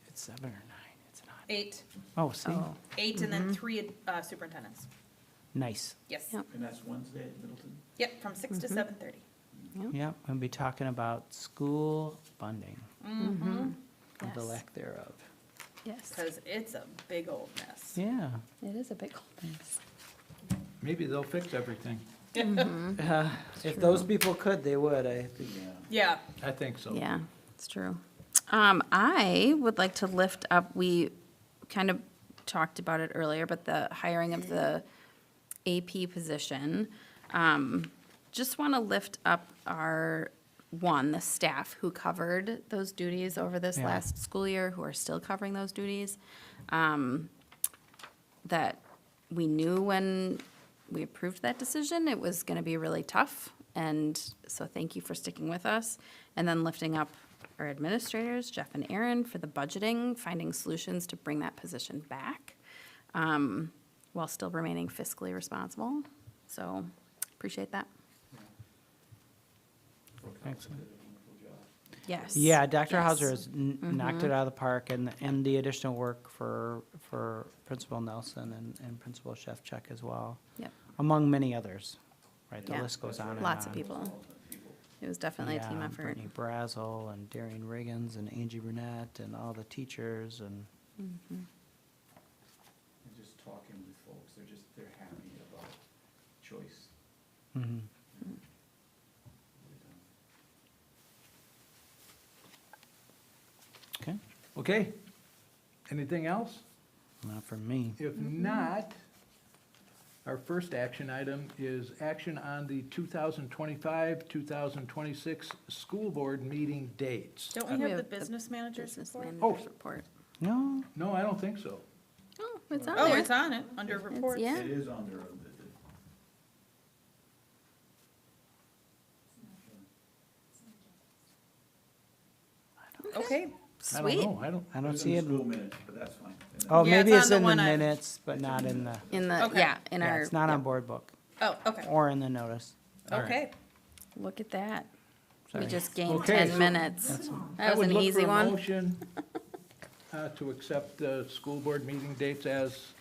It's 7 or 9, it's not. 8, Oh, see? Oh. 8 and then 3 superintendents. Nice. Yes. Yep. And that's Wednesday at Middleton? Yep, from 6 to 7:30. Yep, we'll be talking about school funding, or the Yes. lack thereof. Yes. Because it's a big old mess. Yeah. It is a big old mess. Maybe they'll fix everything. If those people could, they would, I think. Yeah. I think so. Yeah, it's true. I would like to lift up, we kind of talked about it earlier, but the hiring of the AP position. Just want to lift up the staff who covered those duties over this Yeah. last school year, who are still covering those duties. That we knew when we approved that decision, it was going to be really tough. And so thank you for sticking with us. And then lifting up our administrators, Jeff and Aaron, for the budgeting, finding solutions to bring that position back, while still remaining fiscally responsible. So appreciate that. Excellent. Yes. Yeah, Dr. Yes. Hauser has knocked it out of the park, and the additional work for Principal Nelson and Principal Shevchuk as well, Yep. among many others, right? The Yeah. list goes on and on. Lots of people. It was definitely a team Yeah, effort. Brittany Brazel and Darian Riggins and Angie Brunette and all the teachers and, And just talking with folks, they're happy about choice. mhm. Okay, Okay? Anything else? not from me. If not, our first action item is action on the 2025, 2026 school board meeting dates. Don't we have the business manager's Business report? manager's report. No, No, I don't think so. Oh, it's on Oh, there. it's on it, under reports. yeah. It is under the. Okay. I don't Sweet. know, I don't, I don't It's see in it. the school minutes, but that's fine. And Oh, Yeah, maybe it's it's on in the the one I- minutes, but not in the, In the, Okay. yeah, in yeah, our. it's not on yep. board book Oh, okay. or in the notice. All right. Okay. Look at that. We Sorry. just gained Okay, 10 so- minutes. I That was would an look easy for a one. motion to accept the school board meeting dates as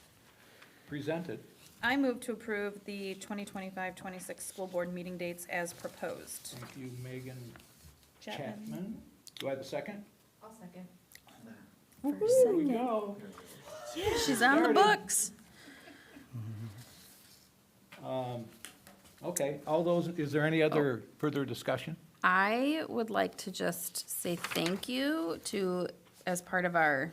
presented. I move to approve the 2025-26 school board meeting dates as proposed. Thank you, Megan Chapman. Chapman. Do I have a second? I'll second. First Here we second. go. She's on the Started. books. Okay, all those, is there any other further discussion? I would like to just say thank you to, as part of our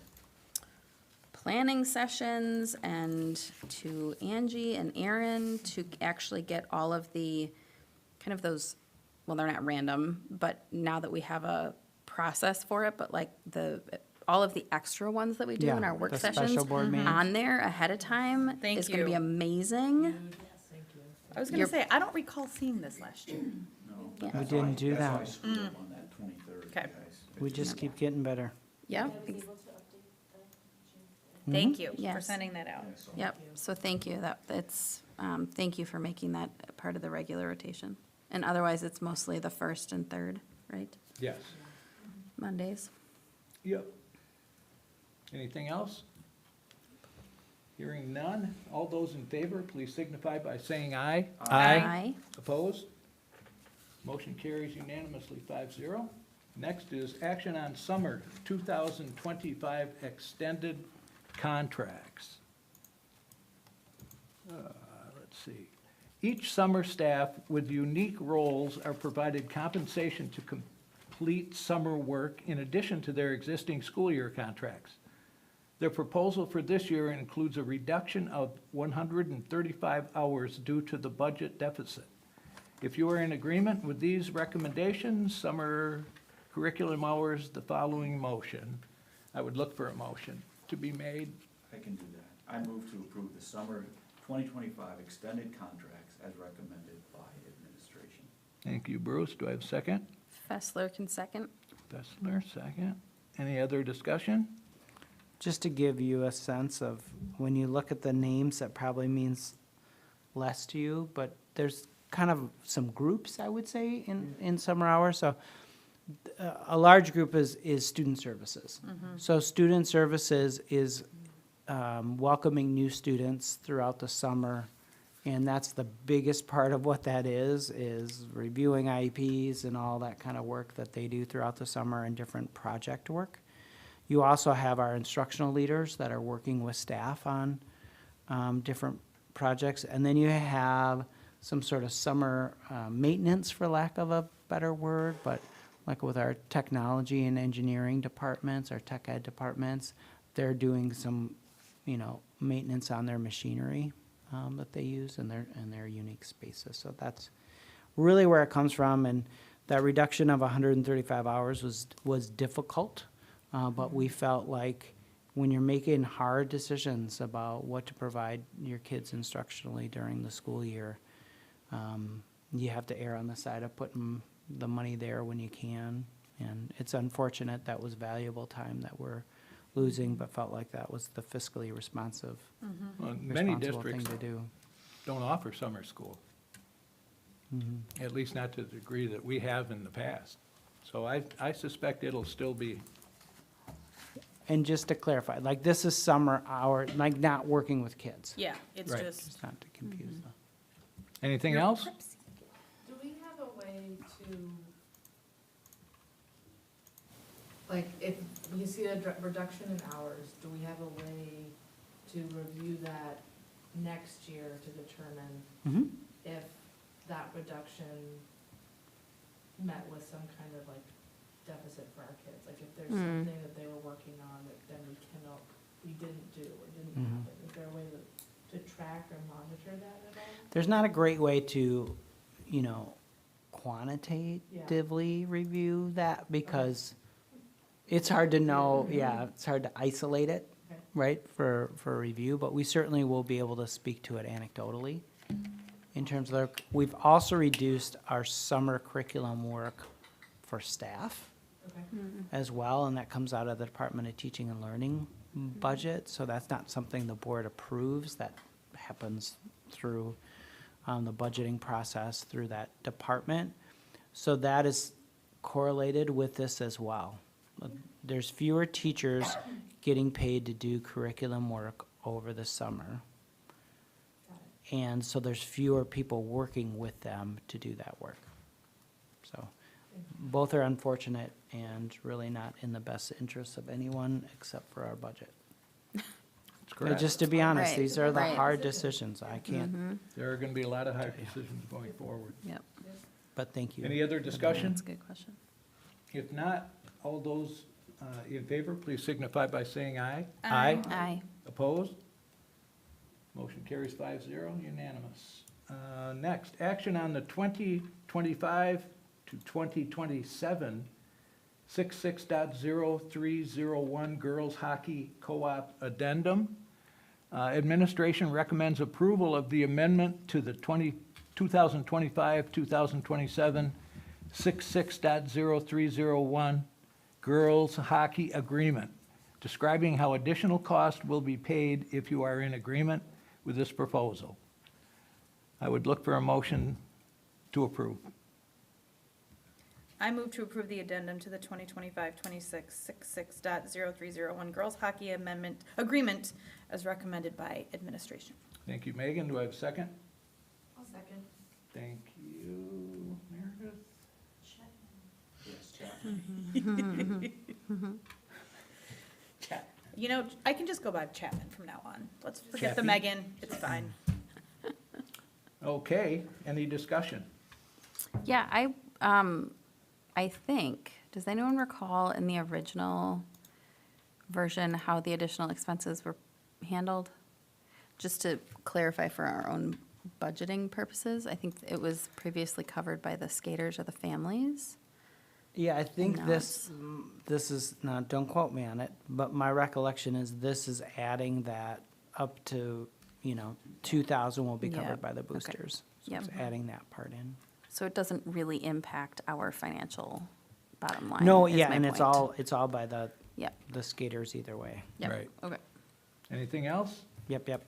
planning sessions, and to Angie and Aaron to actually get all of the, kind of those, well, they're not random, but now that we have a process for it, but like all of the extra ones that we do in Yeah, our work the sessions special board meetings. on there ahead of time Thank is gonna be you. amazing. Yes, thank you. I was gonna You're- say, I don't recall seeing this last year. No, Yeah. that's We why- didn't do That's why I that. screwed up on that 23rd, Okay. guys. We just keep getting better. Yep, Thank you for Yes. sending that out. Yeah, so- yep, so thank you, thank you for making that a part of the regular rotation. And otherwise, it's mostly the first and third, right, Yes. Mondays. Yep. Anything else? Hearing none, all those in favor, please signify by saying aye. Aye. Opposed? Motion carries unanimously 5-0. Next is action on summer 2025 extended contracts. Let's see. Each summer staff with unique roles are provided compensation to complete summer work in addition to their existing school year contracts. Their proposal for this year includes a reduction of 135 hours due to the budget deficit. If you are in agreement with these recommendations, summer curriculum hours, the following motion. I would look for a motion to be made. I can do that. I move to approve the summer 2025 extended contracts as recommended by administration. Thank you, Bruce. Do I have a second? Fessler can second. Fessler, second. Any other discussion? Just to give you a sense of, when you look at the names, that probably means less to you, but there's kind of some groups, I would say, in summer hours. So a large group is student services. So student services is welcoming new students throughout the summer. And that's the biggest part of what that is reviewing IEPs and all that kind of work that they do throughout the summer and different project work. You also have our instructional leaders that are working with staff on different projects. And then you have some sort of summer maintenance, for lack of a better word, but like with our technology and engineering departments, our tech ed departments, they're doing some, maintenance on their machinery that they use in their unique spaces. So that's really where it comes from. And that reduction of 135 hours was difficult. But we felt like when you're making hard decisions about what to provide your kids instructionally during the school year, you have to err on the side of putting the money there when you can. And it's unfortunate that was valuable time that we're losing, but felt like that was the fiscally responsible Many thing districts to do. don't offer summer school, at least not to the degree that we have in the past. So I suspect it'll still be. And just to clarify, like, this is summer hour, like, not working with kids. Yeah, it's Right. just, Just not to confuse them. Anything else? Do we have a way to, like, if we see a reduction in hours, do we have a way to review that next year to determine if that reduction met with some kind of like deficit for our kids? Like, if there's something that they were working on that then we didn't do or didn't happen, is there a way to track or monitor that at all? There's not a great way to, quantitatively review that, because it's hard to know, it's hard to isolate it, Okay. right, for review, but we certainly will be able to speak to it anecdotally. In terms of, we've also reduced our summer curriculum work for staff Okay. as well, and that comes out of the Department of Teaching and Learning budget, so that's not something the board approves, that happens through the budgeting process through that department. So that is correlated with this as well. There's fewer teachers getting paid to do curriculum work over the summer. Got it. And so there's fewer people working with them to do that work. So both are unfortunate and really not in the best interest of anyone except for our budget. That's But correct. just to be honest, Right. these are the Right. hard decisions. I can't, There are going to be a lot of hard decisions going forward. Yep, but thank you. Any other discussion? that's a good question. If not, all those in favor, please signify by saying aye. Aye. Aye. Opposed? Motion carries 5-0, unanimous. Next, action on the 2025 to 2027 66.0301 Girls Hockey Co-op Addendum. Administration recommends approval of the amendment to the 2025-2027 66.0301 Girls Hockey Agreement, describing how additional cost will be paid if you are in agreement with this proposal. I would look for a motion to approve. I move to approve the addendum to the 2025-26 66.0301 Girls Hockey Agreement as recommended by administration. Thank you, Megan. Do I have a second? I'll second. Thank you, Meredith. Yes, Chapman. You know, I can just go by Chapman from now on. Let's forget the Chappie? Megan, it's fine. Okay, any discussion? Yeah, I think, does anyone recall in the original version how the additional expenses were handled? Just to clarify for our own budgeting purposes, I think it was previously covered by the skaters or the families. Yeah, I think now this, this is, now, don't quote me on it, but my recollection is this is adding that up to, 2,000 will be Yep, covered by the okay. boosters. So it's Yep. adding that part in. So it doesn't really impact our financial bottom line. No, is yeah, my and it's point. it's all by the Yep, skaters either way. yep, Right. okay. Anything else? Yep, yep.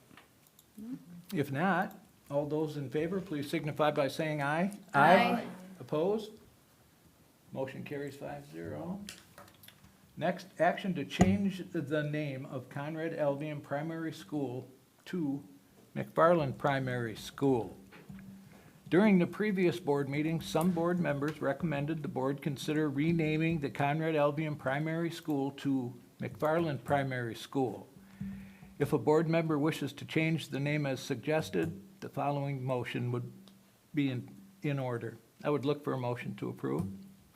If not, all those in favor, please signify by saying aye. Aye. Opposed? Motion carries 5-0. Next, action to change the name of Conrad Albion Primary School to McFarland Primary School. During the previous board meeting, some board members recommended the board consider renaming the Conrad Albion Primary School to McFarland Primary School. If a board member wishes to change the name as suggested, the following motion would be in order. I would look for a motion to approve.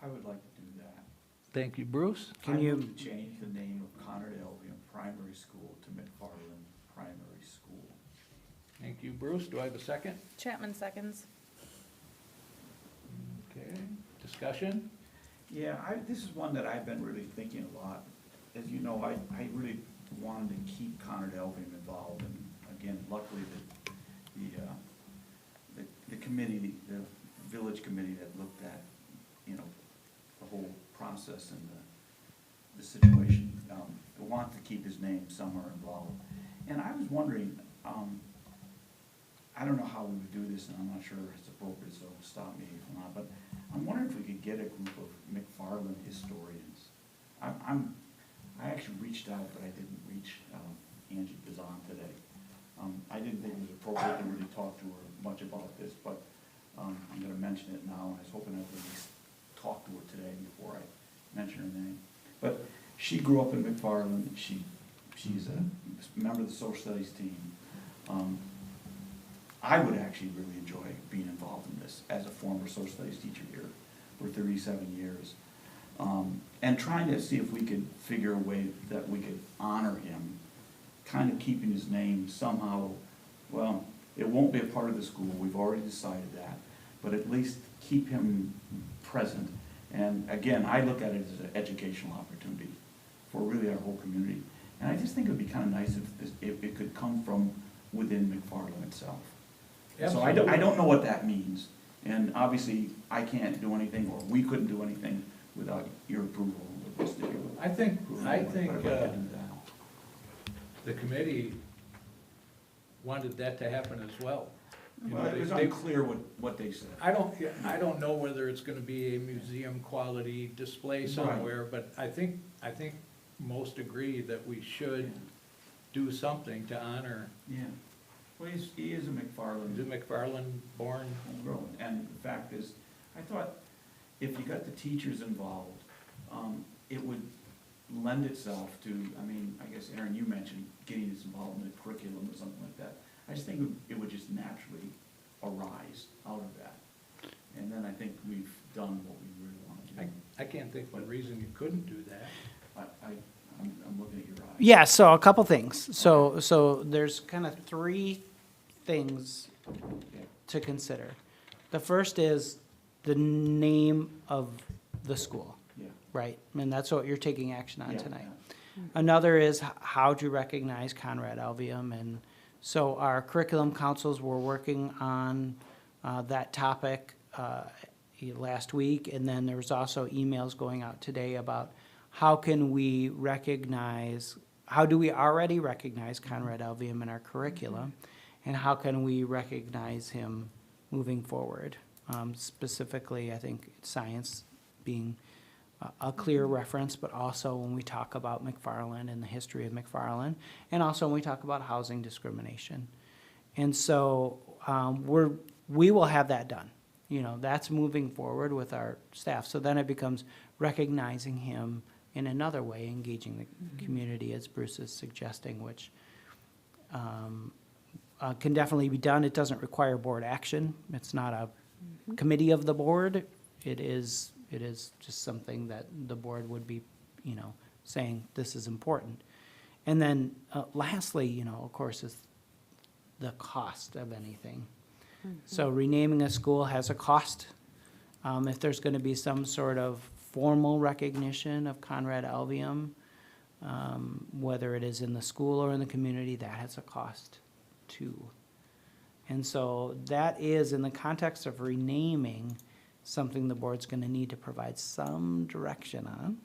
I would like to do that. Thank you, Bruce. Can I you- move to change the name of Conrad Albion Primary School to McFarland Primary School. Thank you, Bruce. Do I have a second? Chapman seconds. Okay, discussion? Yeah, this is one that I've been really thinking a lot. As you know, I really wanted to keep Conrad Albion involved, and again, luckily the committee, the village committee that looked at, the whole process and the situation, want to keep his name somewhere involved. And I was wondering, I don't know how we would do this, and I'm not sure it's appropriate, so stop me if not, but I'm wondering if we could get a group of McFarland historians. I actually reached out, but I didn't reach Angie Bazan today. I didn't think it was appropriate to really talk to her much about this, but I'm gonna mention it now, and I was hoping I'd at least talk to her today before I mention her name. But she grew up in McFarland, she's a member of the social studies team. I would actually really enjoy being involved in this as a former social studies teacher here for 37 years. And trying to see if we could figure a way that we could honor him, kind of keeping his name somehow, well, it won't be a part of the school, we've already decided that, but at least keep him present. And again, I look at it as an educational opportunity for really our whole community. And I just think it would be kind of nice if it could come from within McFarland itself. So I don't know what that means, and obviously I can't do anything, or we couldn't do anything without your approval. I think, But I'd like to do that. the committee wanted that to happen as well. You know, Well, it was they- unclear what they said. I don't know whether it's gonna be a museum quality display somewhere, but I think most agree that we should do something to honor Yeah, well, he is a McFarland. the McFarland born. Homegrown, and the fact is, I thought if you got the teachers involved, it would lend itself to, I mean, I guess, Aaron, you mentioned getting us involved in the curriculum or something like that. I just think it would just naturally arise out of that. And then I think we've done what we really want to do. I can't think of a reason you couldn't do that. I'm looking at your eyes. Yeah, so a couple things. So there's kind of three things to consider. The first is the name of the school, Yeah. right? And that's what you're taking action on Yeah, tonight. yeah. Another is how to recognize Conrad Albion, and so our curriculum councils were working on that topic last week, and then there was also emails going out today about how can we recognize, how do we already recognize Conrad Albion in our curriculum, and how can we recognize him moving forward? Specifically, I think science being a clear reference, but also when we talk about McFarland and the history of McFarland, and also when we talk about housing discrimination. And so we will have that done. You know, that's moving forward with our staff. So then it becomes recognizing him in another way, engaging the community, as Bruce is suggesting, which can definitely be done. It doesn't require board action. It's not a committee of the board. It is just something that the board would be, saying this is important. And then lastly, of course, is the cost of anything. So renaming a school has a cost. If there's going to be some sort of formal recognition of Conrad Albium, whether it is in the school or in the community, that has a cost too. And so that is, in the context of renaming, something the board's going to need to provide some direction on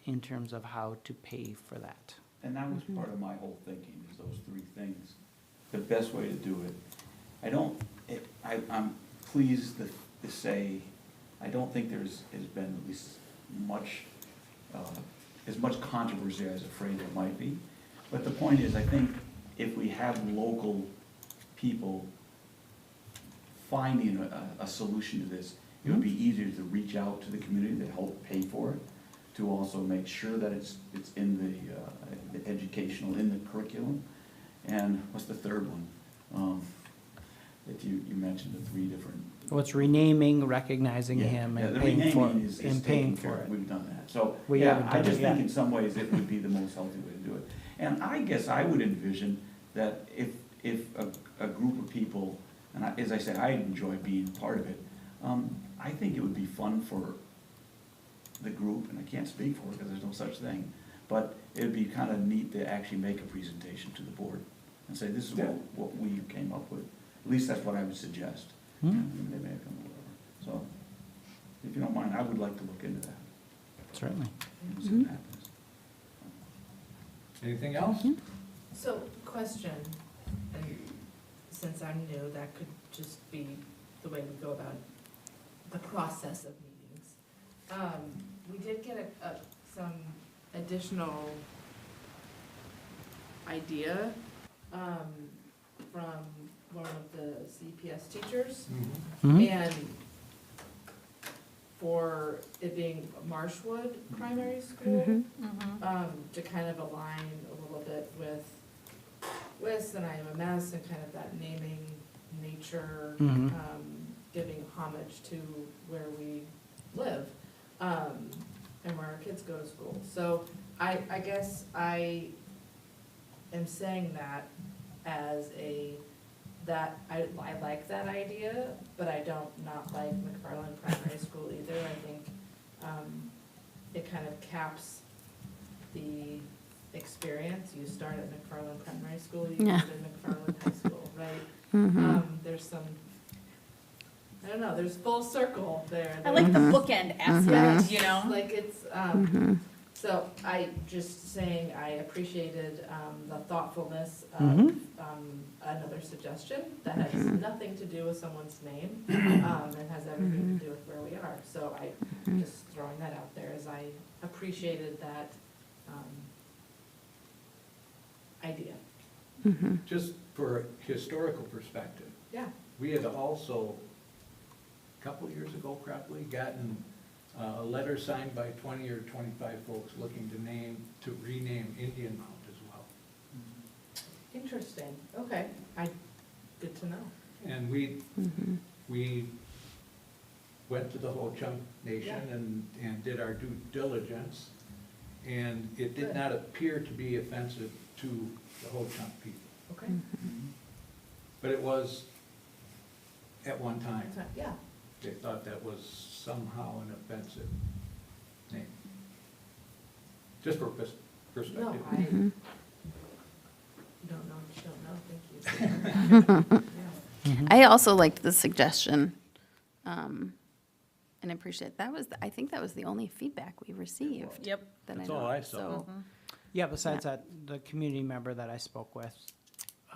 in terms of how to pay for that. And that was part of my whole thinking, is those three things. The best way to do it. I'm pleased to say, I don't think has been at least as much controversy as I was afraid there might be. But the point is, I think if we have local people finding a solution to this, it would be easier to reach out to the community to help pay for it, to also make sure that it's in the educational, in the curriculum. And what's the third one? That you mentioned, the three different. Well, it's renaming, recognizing him, Yeah, and the paying for renaming it. is And taken paying care for of. it. We've done that. So, We yeah, haven't I done just it yet. think in some ways it would be the most healthy way to do it. And I guess I would envision that if a group of people, and as I said, I enjoy being part of it, I think it would be fun for the group, and I can't speak for it because there's no such thing, but it would be kind of neat to actually make a presentation to the board and say, this is what we came up with. At least that's what I would suggest. And they may have come or whatever. So, if you don't mind, I would like to look into that. Certainly. And see what happens. Anything else? So, question, and since I'm new, that could just be the way we go about the process of meetings. We did get some additional idea from one of the CPS teachers. And for it being Marshwood Primary School, to kind of align a little bit with WIS and IMMS and kind of that naming nature, giving homage to where we live, and where our kids go to school. So I guess I am saying that as that I like that idea, but I don't not like McFarland Primary School either. I think it kind of caps the experience. You start at McFarland Primary School, you go to McFarland High School, right? There's some, I don't know, there's full circle there. I like the bookend aspect, Yes, like it's, so I just saying I appreciated the thoughtfulness of another suggestion that has nothing to do with someone's name and has everything to do with where we are. So I just throwing that out there as I appreciated that idea. Just for historical perspective, Yeah. we had also, a couple of years ago probably, gotten a letter signed by 20 or 25 folks looking to rename Indian Mount as well. Interesting. Okay. Good to know. And we went to the Ho Chunk Nation and did our due diligence, and it did Good. not appear to be offensive to the Ho Chunk people. Okay. But it was, at one time, Yeah. they thought that was somehow an offensive name. Just for perspective. No, I don't know what you don't know. Thank you. Yeah. I also liked the suggestion, and I appreciate, I think that was the only feedback we received. Yep. that That's know all of. I saw. So, Yeah, besides that, the community member that I spoke with,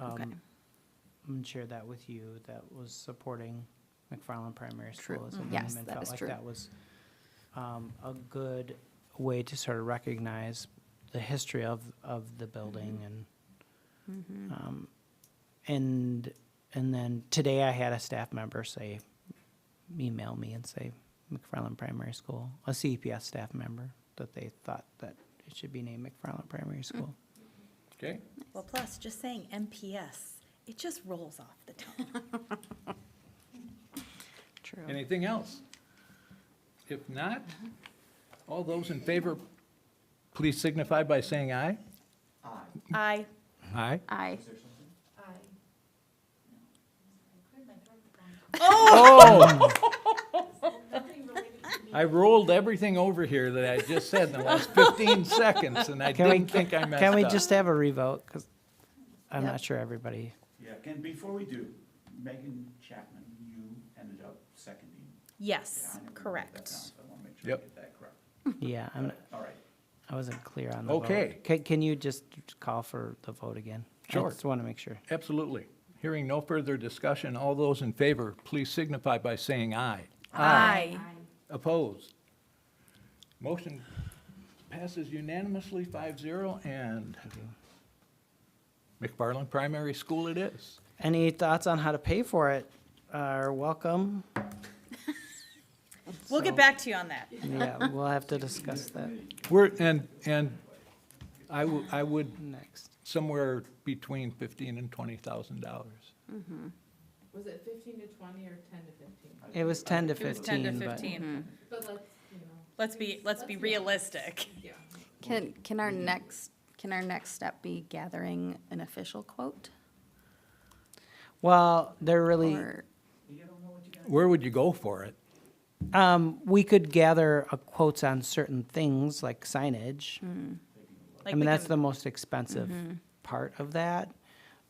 Okay. and shared that with you, that was supporting McFarland Primary True. School as a name, Yes, and that felt is like true. that was a good way to sort of recognize the history of the building and then today I had a staff member email me and say, McFarland Primary School, a CEPS staff member, that they thought that it should be named McFarland Primary School. Okay, Well, plus, just saying MPS, it just rolls off the tongue. True. anything else? If not, all those in favor, please signify by saying aye. Aye. Aye. Aye. Is there something? Oh! Nothing related to me. I rolled everything over here that I just said in the last 15 seconds, and I Can we- didn't think I messed up. Can we just have a revote? Because I'm Yep. not sure everybody, Yeah, and before we do, Megan Chapman, you ended up seconding. Yeah, Yes, I never wrote that down, correct. so I want to make sure I Yep. get that correct. yeah, All right. I wasn't clear on the vote. Okay. Can you just call for the vote again? Sure. I just want to make sure. Absolutely. Hearing no further discussion, all those in favor, please signify by saying aye. Aye. Opposed? Motion passes unanimously 5-0, and McFarland Primary School it is. Any thoughts on how to pay for it are welcome. We'll get back to you on that. Yeah, we'll have to discuss that And I would next. somewhere between $15,000 and $20,000. Was it 15 to 20 or 10 to 15? It was 10 to It was 10 to 15, but 15. But let's, Let's be realistic. yeah. Can our next step be gathering an official quote? well, they're really, Or, Where would you go for it? we could gather quotes on certain things like signage. I mean, that's the most expensive part of that.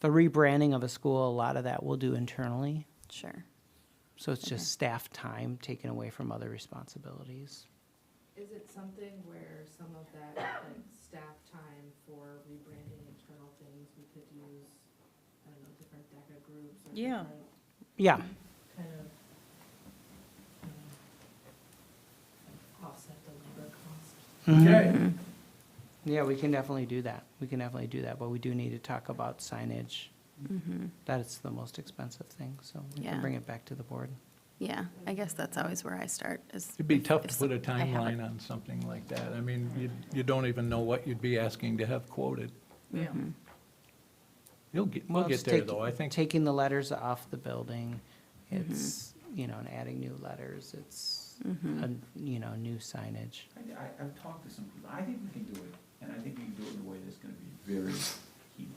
The rebranding of a school, a lot of that we'll do internally. sure. So it's just staff time taken away from other responsibilities. Is it something where some of that, like, staff time for rebranding internal things, we could use, I don't know, different DECA groups or Yeah. different Yeah, kind of, offset the labor cost? Okay. yeah, we can definitely do that. We can definitely do that, but we do need to talk about signage. That is the most expensive thing, so we Yeah. can bring it back to the board. Yeah, I guess that's always where I start is. It'd be if- tough if to put a some- I have timeline on something like that. I mean, you don't even know what you'd be asking to have quoted. Yeah. We'll Well, get it's there, take- though. I think, Taking the letters off the building, it's, and adding new letters, it's, new signage. I've talked to some people, I think we can do it, and I think we can do it in a way that's gonna be very heated.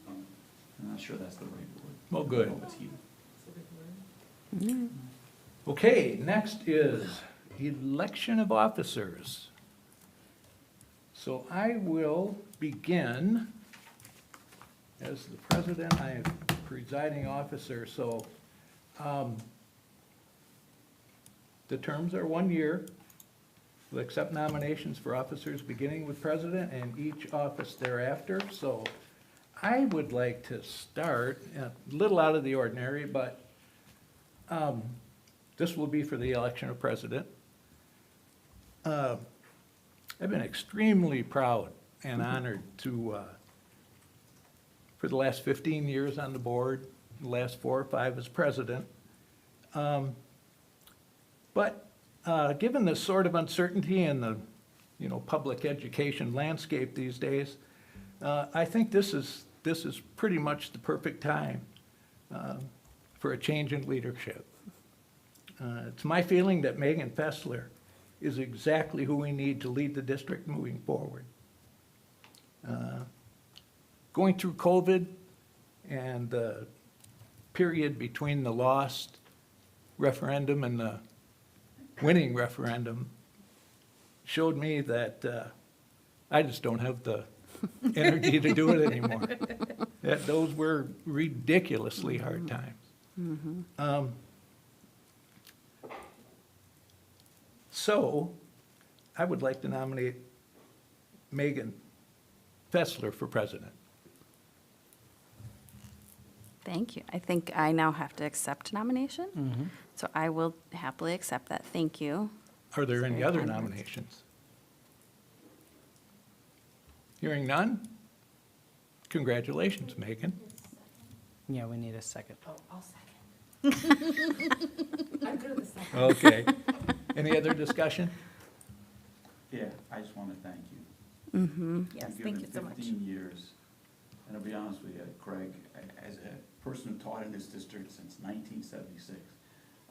I'm not sure that's the right word. Well, good. I don't know if it's heated. That's a good word. okay, next is election of officers. So I will begin as the president, I am presiding officer, so the terms are 1 year. We'll accept nominations for officers beginning with president and each office thereafter. So I would like to start, a little out of the ordinary, but this will be for the election of president. I've been extremely proud and honored to, for the last 15 years on the board, the last 4 or 5 as president. But given the sort of uncertainty in the, public education landscape these days, I think this is pretty much the perfect time for a change in leadership. It's my feeling that Megan Fessler is exactly who we need to lead the district moving forward. Going through COVID and the period between the lost referendum and the winning referendum showed me that I just don't have the energy to do it anymore. That those were ridiculously hard times. So, I would like to nominate Megan Fessler for president. Thank you. I think I now have to accept nomination. So I will happily accept that. Thank you. Are there any Very other kind words. nominations? Hearing none? Congratulations, Megan. Yeah, we need a second. Oh, I'll second. I'm good at the second. Okay. Any other discussion? Yeah, I just want to thank you. Yes, You've thank you given so much. 15 years, and I'll be honest with you, Craig, as a person who taught in this district since 1976,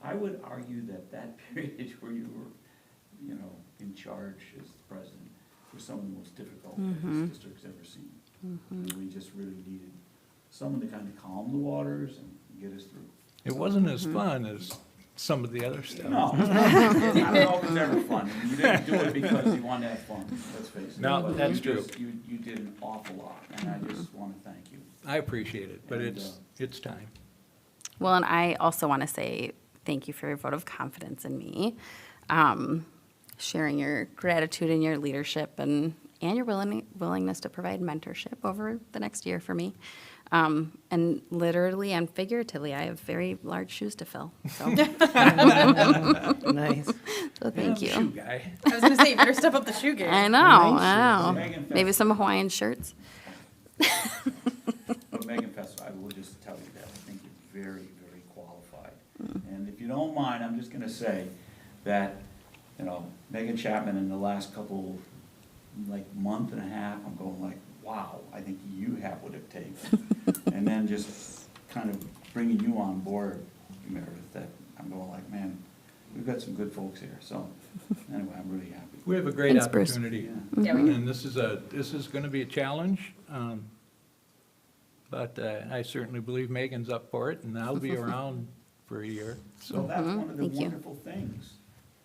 I would argue that that period where you were, you know, in charge as the president was some of the most difficult that this district's ever seen. And we just really needed someone to kind of calm the waters and get us through. It wasn't as fun as some of the other stuff. No, I don't know if it was ever fun. You didn't do it because you wanted to have fun, let's face it. No, But that's you true. just- You did an awful lot, and I just want to thank you. I appreciate it, but And, it's time. Well, and I also want to say thank you for your vote of confidence in me, sharing your gratitude and your leadership and your willingness to provide mentorship over the next year for me. And literally and figuratively, I have very large shoes to fill. So, Nice. so thank Yeah, you. Shoe guy. I was gonna say, you better step up the shoe game. I know, Nice I know. Megan Maybe Fest- some Hawaiian shirts. But Megan Fest, I will just tell you that, I think you're very, very qualified. And if you don't mind, I'm just gonna say that, you know, Megan Chapman in the last couple, like, month and a half, I'm going like, wow, I think you have what it takes. And then just kind of bringing you on board, Meredith, that I'm going like, man, we've got some good folks here, so, anyway, I'm really happy. We have a great Thanks, Bruce. opportunity. Yeah. Yeah, we do. And this is gonna be a challenge, but I certainly believe Megan's up for it, and I'll be around for a year, So so. that's one of the Thank you. wonderful things.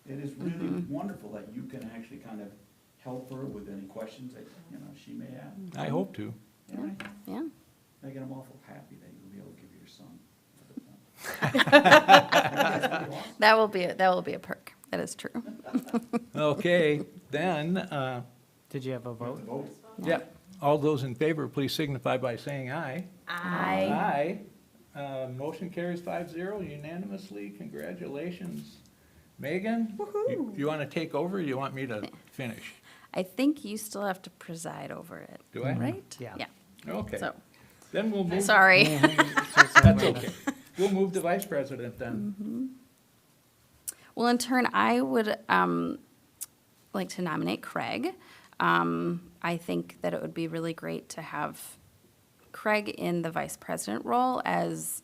It is really wonderful that you can actually kind of help her with any questions that, you know, she may have. I hope to. And Yeah. Megan, I'm awful happy that you'll be able to give your son. That will be a perk. That is true. Okay, then, Did you have a vote? Vote. yeah, all those in favor, please signify by saying aye. I, Aye. Motion carries 5-0 unanimously. Congratulations. Megan, you want to take over, or you want me to finish? I think you still have to preside over it. Do I? Right? Yeah. Yeah. Okay, So, then we'll move. sorry. That's okay. We'll move to vice president then. Well, in turn, I would like to nominate Craig. I think that it would be really great to have Craig in the vice president role as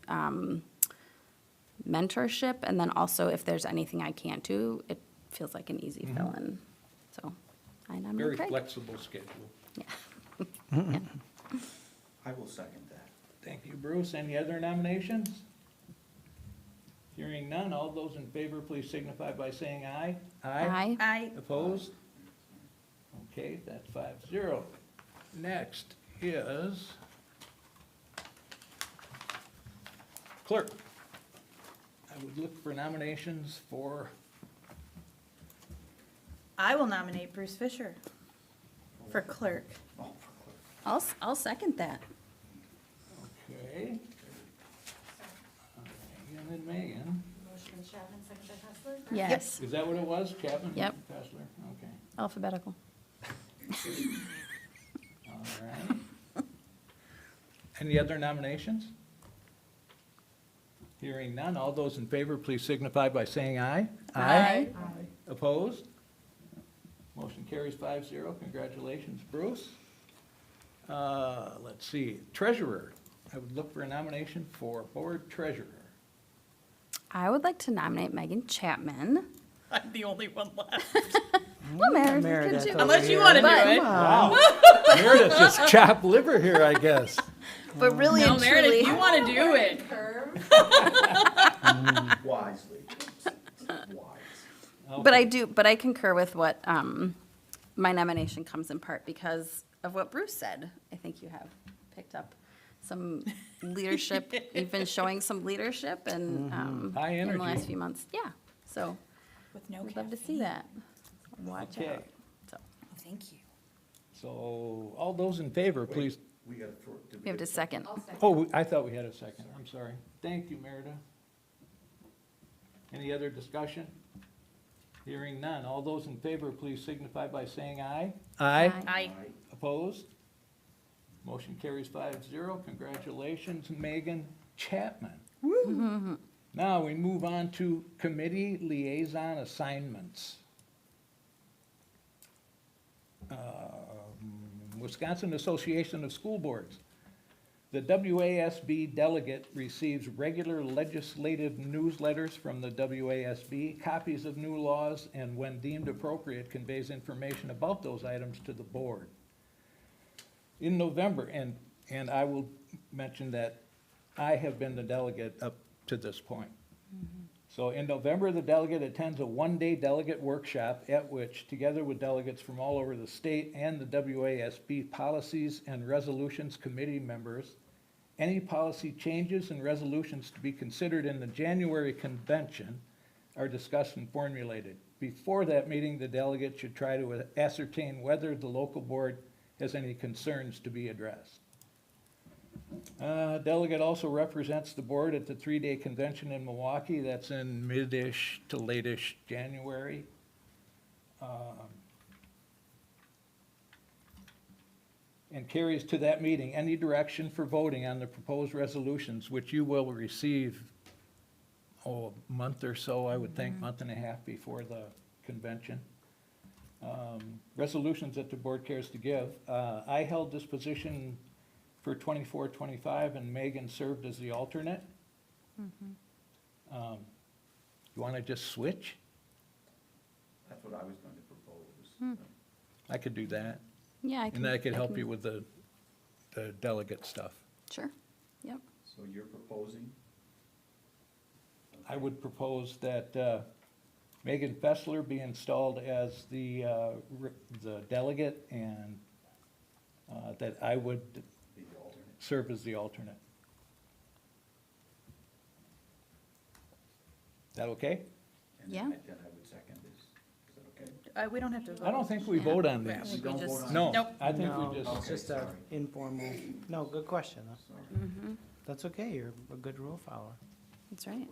mentorship, and then also if there's anything I can't do, it feels like an easy fill-in. So I Very nominate Craig. flexible schedule. I will second that. Thank you, Bruce. Any other nominations? Hearing none, all those in favor, please signify by saying aye. Aye. I, Opposed? Okay, that's 5-0. Next is clerk. I would look for nominations for, I will nominate Bruce Fisher for clerk. Oh, I'll second that. okay. Megan and Megan. Motion Chapman, second by Hustler? Yes, Is that what it was, Chapman? Yep. Fessler? Okay, alphabetical. all right. Any other nominations? Hearing none, all those in favor, please signify by saying aye. Aye. Opposed? Motion carries 5-0. Congratulations, Bruce. Let's see, treasurer. I would look for a nomination for board treasurer. I would like to nominate Megan Chapman. I'm the only one left. Well, Meredith, Meredith could you- over Unless you here. wanna do But- it. Wow. Meredith just chopped liver here, I guess. But really No, and Meredith, truly, you wanna do it. Wisely. Wise. but I concur with what, my nomination comes in part because of what Bruce said. I think you have picked up some leadership, you've been showing some leadership and, High in the energy. last few months. Yeah, so With no we'd love to see that. Watch Okay. out. So, Thank you. So all those in favor, please. We got to. we have to second. I'll second. Oh, I thought we had a second. I'm sorry. Thank you, Meredith. Any other discussion? Hearing none. All those in favor, please signify by saying aye. I, Opposed? Motion carries 5-0. Congratulations, Megan Chapman. Now we move on to committee liaison assignments. Wisconsin Association of School Boards. The WASB delegate receives regular legislative newsletters from the WASB, copies of new laws, and when deemed appropriate, conveys information about those items to the board. In November, and I will mention that I have been the delegate up to this point. So in November, the delegate attends a one-day delegate workshop at which, together with delegates from all over the state and the WASB Policies and Resolutions Committee members, any policy changes and resolutions to be considered in the January convention are discussed and formulated. Before that meeting, the delegate should try to ascertain whether the local board has any concerns to be addressed. Delegate also represents the board at the three-day convention in Milwaukee. That's in mid-ish to late-ish January. And carries to that meeting any direction for voting on the proposed resolutions, which you will receive, a month or so, I would think, month and a half before the convention. Resolutions that the board cares to give. I held this position for 24-25, and Megan served as the alternate. You want to just switch? That's what I was going to propose. I could do that, Yeah, I can. and I could help can- you with the delegate stuff. Sure, yep. So you're proposing? I would propose that Megan Fessler be installed as the delegate, and that I would Be the alternate. serve as the alternate. That okay? And Yeah. then I would second this. Is that okay? We don't have to vote. I don't think we Yeah. vote on Yeah, these. we don't just- vote on No, Nope. I think No, we just, it's Okay, just a sorry. informal, no, good question, though. Sorry. That's okay, you're a good rule follower. That's right.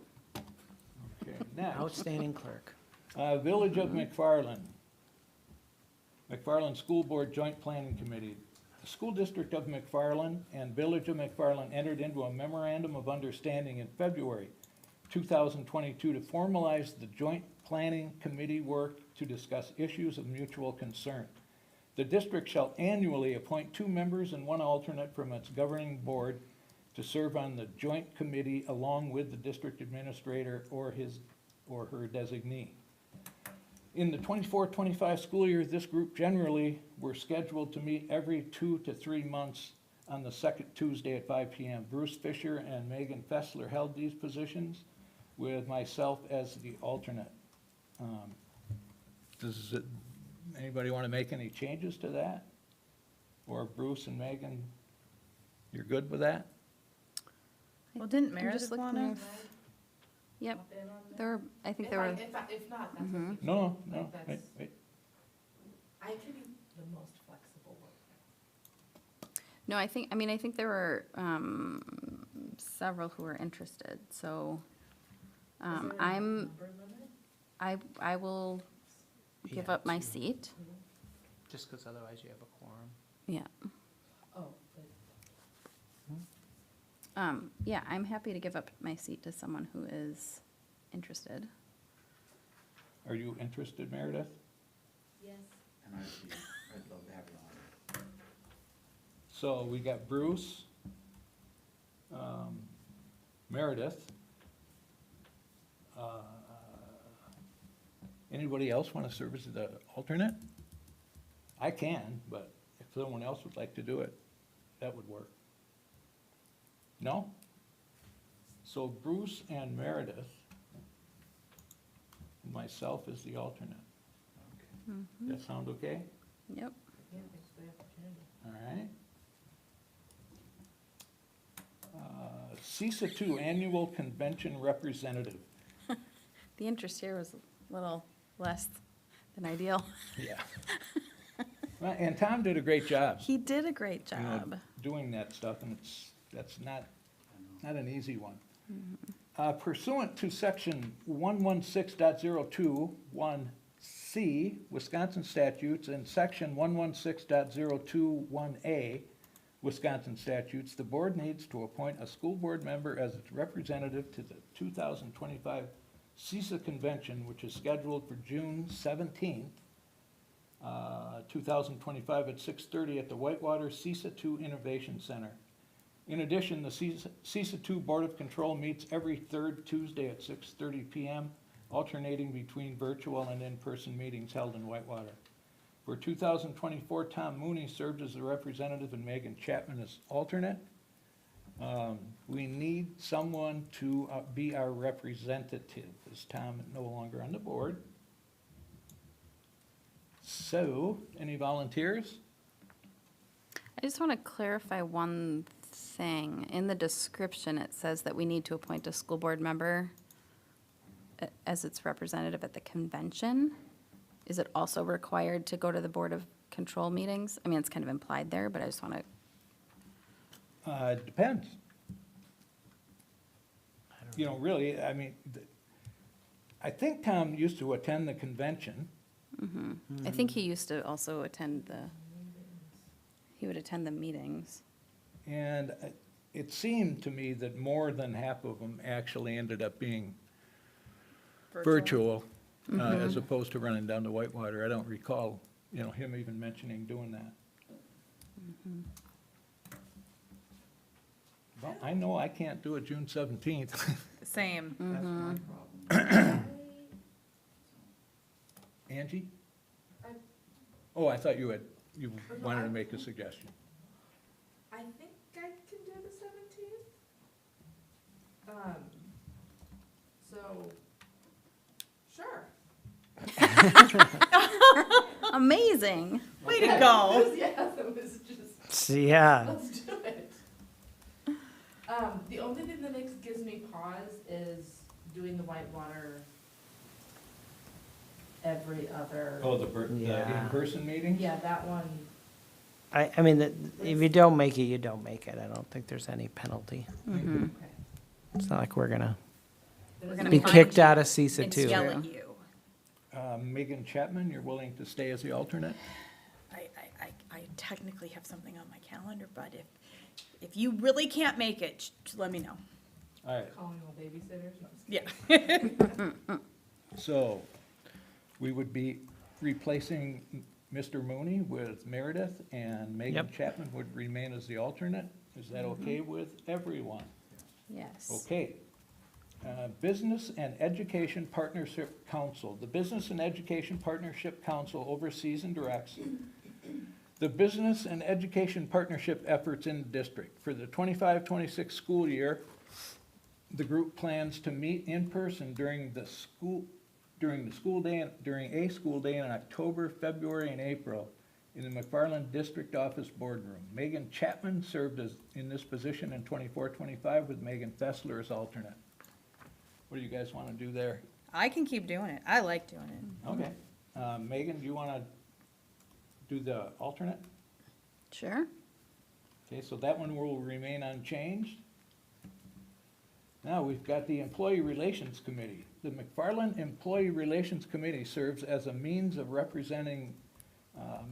okay, next. Outstanding clerk. Village of McFarland. McFarland School Board Joint Planning Committee. The School District of McFarland and Village of McFarland entered into a memorandum of understanding in February 2022 to formalize the joint planning committee work to discuss issues of mutual concern. The district shall annually appoint 2 members and 1 alternate from its governing board to serve on the joint committee along with the district administrator or his or her designee. In the 24-25 school year, this group generally were scheduled to meet every 2 to 3 months on the second Tuesday at 5 p.m. Bruce Fisher and Megan Fessler held these positions, with myself as the alternate. Does anybody want to make any changes to that? Or Bruce and Megan, you're good with that? Well, didn't I'm Meredith just looking want to? Yep, Hop in on that? there were, I think there were, If not, that's Mhm. okay. No, no, Like, wait, that's- wait. I can be the most flexible one. no, I think there were, several who were interested, so, Is there a I'm, number limit? I will give Yeah, up my 2. seat, Just because otherwise you have a quorum. yeah. Oh, but Yeah, I'm happy to give up my seat to someone who is interested. Are you interested, Meredith? Yes. And I'd love to have you on. So we got Bruce, Meredith. Anybody else want to serve as the alternate? I can, but if someone else would like to do it, that would work. No? So Bruce and Meredith, and myself as the alternate. Okay. That sound okay? Yep. yeah, thanks for the opportunity. All right. CISA 2 Annual Convention Representative. The interest here was a little less than ideal. Yeah. Well, and Tom did a great job, He did a great you know, job. doing that stuff, and that's not an easy one. Pursuant to section 116.021C, Wisconsin statutes, and section 116.021A, Wisconsin statutes, the board needs to appoint a school board member as its representative to the 2025 CISA convention, which is scheduled for June 17th, 2025 at 6:30 at the Whitewater CISA 2 Innovation Center. In addition, the CISA 2 Board of Control meets every third Tuesday at 6:30 PM, alternating between virtual and in-person meetings held in Whitewater. For 2024, Tom Mooney served as the representative and Megan Chapman as alternate. We need someone to be our representative, as Tom is no longer on the board. So, any volunteers? I just want to clarify one thing. In the description, it says that we need to appoint a school board member as its representative at the convention. Is it also required to go to the Board of Control meetings? I mean, it's kind of implied there, but I just want to, It depends. You know, really, I mean, I think Tom used to attend the convention. I think he used to also attend he would attend the meetings. And it seemed to me that more than half of them actually ended up being virtual, as opposed to running down to Whitewater. I don't recall, you know, him even mentioning doing that. Well, I know I can't do it June 17th. Same. That's my problem. Angie? I- Oh, I thought you wanted to make a suggestion. I think I can do the 17th. So, sure. Amazing. Way to go. Enthusiasm is just, Yeah. let's do it. The only thing that gives me pause is doing the Whitewater every other. Oh, the Yeah. in-person meetings? Yeah, that one. I mean, if you don't make it, you don't make it. I don't think there's any penalty. Okay. It's not like we're gonna We're gonna be find kicked you out of CISA and too. yell at you. Megan Chapman, you're willing to stay as the alternate? I technically have something on my calendar, but if you really can't make it, just let me know. All right, Calling all babysitters? No, I'm just kidding. Yeah. so we would be replacing Mr. Mooney with Meredith, and Megan Yep. Chapman would remain as the alternate. Is that okay with everyone? Yes. Okay. Business and Education Partnership Council. The Business and Education Partnership Council oversees and directs the business and education partnership efforts in the district. For the 25-26 school year, the group plans to meet in person during a school day in October, February, and April in the McFarland District Office Boardroom. Megan Chapman served in this position in 24-25 with Megan Fessler as alternate. What do you guys want to do there? I can keep doing it. I like doing it. Okay. Megan, do you want to do the alternate? Sure. Okay, so that one will remain unchanged. Now, we've got the Employee Relations Committee. The McFarland Employee Relations Committee serves as a means of representing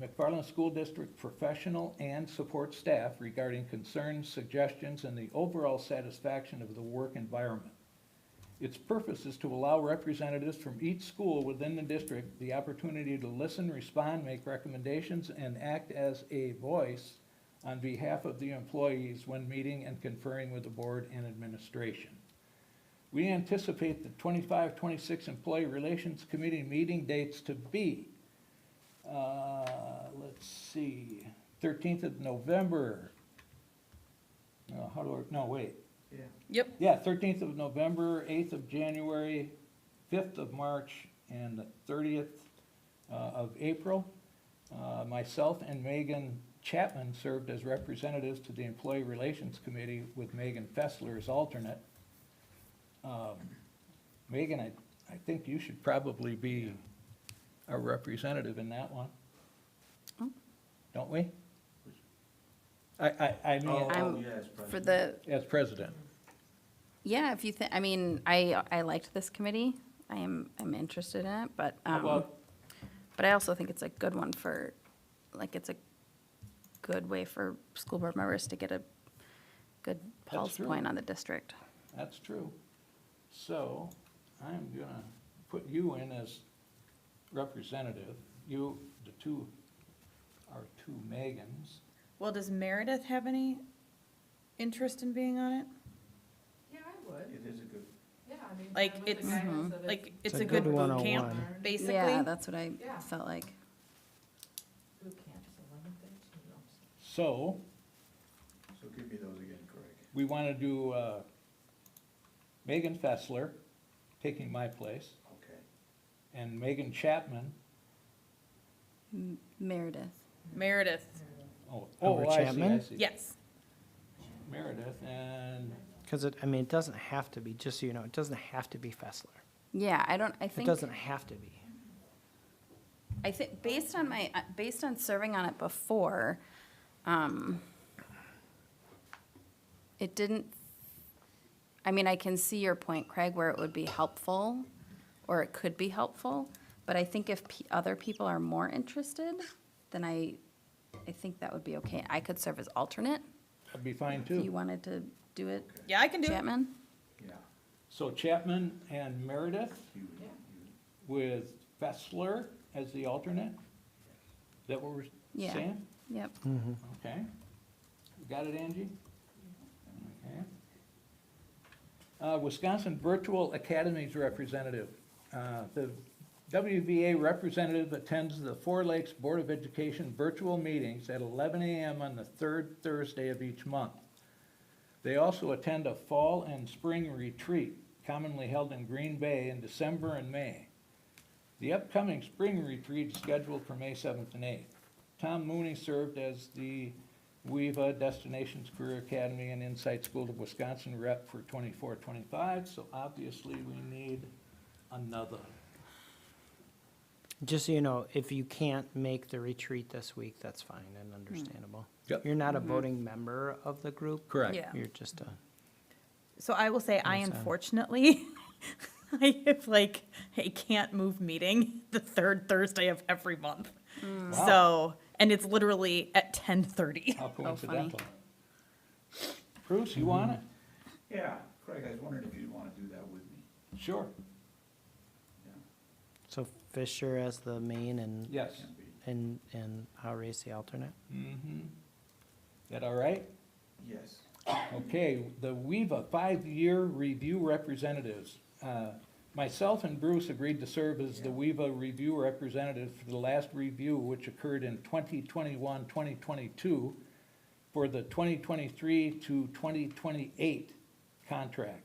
McFarland School District professional and support staff regarding concerns, suggestions, and the overall satisfaction of the work environment. Its purpose is to allow representatives from each school within the district the opportunity to listen, respond, make recommendations, and act as a voice on behalf of the employees when meeting and conferring with the board and administration. We anticipate the 25-26 Employee Relations Committee meeting dates to be, let's see, 13th of November. Yeah. Yep. Yeah, 13th of November, 8th of January, 5th of March, and the 30th of April. Myself and Megan Chapman served as representatives to the Employee Relations Committee with Megan Fessler as alternate. Megan, I think you should probably be a representative in that one. Oh. Don't we? I mean, I'm yes, For the, as president. yeah, if you think, I mean, I liked this committee. I'm interested in it, but, How about but I also think it's a good one for, like, it's a good way for school board members to get a good pulse true. point on the district. That's true. So I'm gonna put you in as representative. You, the two, are two Megans. Well, does Meredith have any interest in being on it? Yeah, I would, It is a good, yeah, I mean. Like, with the it's- guidance of Like, it's It's a a good good boot camp, 101. basically? Yeah, that's what I Yeah. felt like. Boot camps, 11, 13, So so give me those again, Craig. we wanna do, Megan Fessler, taking my place, Okay. and Megan Chapman. Meredith. Meredith, Over I see, I Chapman? see. yes. Meredith, and Because it, I mean, it doesn't have to be, just so you know, it doesn't have to be Fessler. Yeah, I It think, doesn't have to be. I think based on serving on it before, it didn't, I mean, I can see your point, Craig, where it would be helpful, or it could be helpful, but I think if other people are more interested, then I think that would be okay. I could serve as alternate, that'd be fine if you too. wanted to do it, Yeah, I can do it. Chapman? Yeah. So Chapman and Meredith You, Yeah. with Fessler as the alternate? Is that what we're Yeah. saying? Yep. Okay. You got it, Angie? Okay. Wisconsin Virtual Academies representative. The WVA representative attends the Four Lakes Board of Education virtual meetings at 11 a.m. on the third Thursday of each month. They also attend a fall and spring retreat, commonly held in Green Bay in December and May. The upcoming spring retreat is scheduled for May 7th and 8th. Tom Mooney served as the WEVA Destinations Career Academy and Insight School of Wisconsin rep for 24-25, so obviously we need another. Just so you know, if you can't make the retreat this week, that's fine and understandable. Yep. You're not a voting member of the group. Correct. Yeah. You're just a, So I will say, I Yes, unfortunately, I can't move meeting the third Thursday of every month. Wow. So, and it's literally at 10:30. How coincidental. Bruce, you want it? Yeah, Craig, I was wondering if you'd wanna do that with me. Sure. Yeah. so Fisher as the main and, Yes. Can be. and Howry's the alternate. Mm-hmm. That all right? Yes. Okay, the WEVA 5-year review representatives. Myself and Bruce agreed to serve as the WEVA review representative for the last review, which occurred in 2021, 2022, for the 2023 to 2028 contract.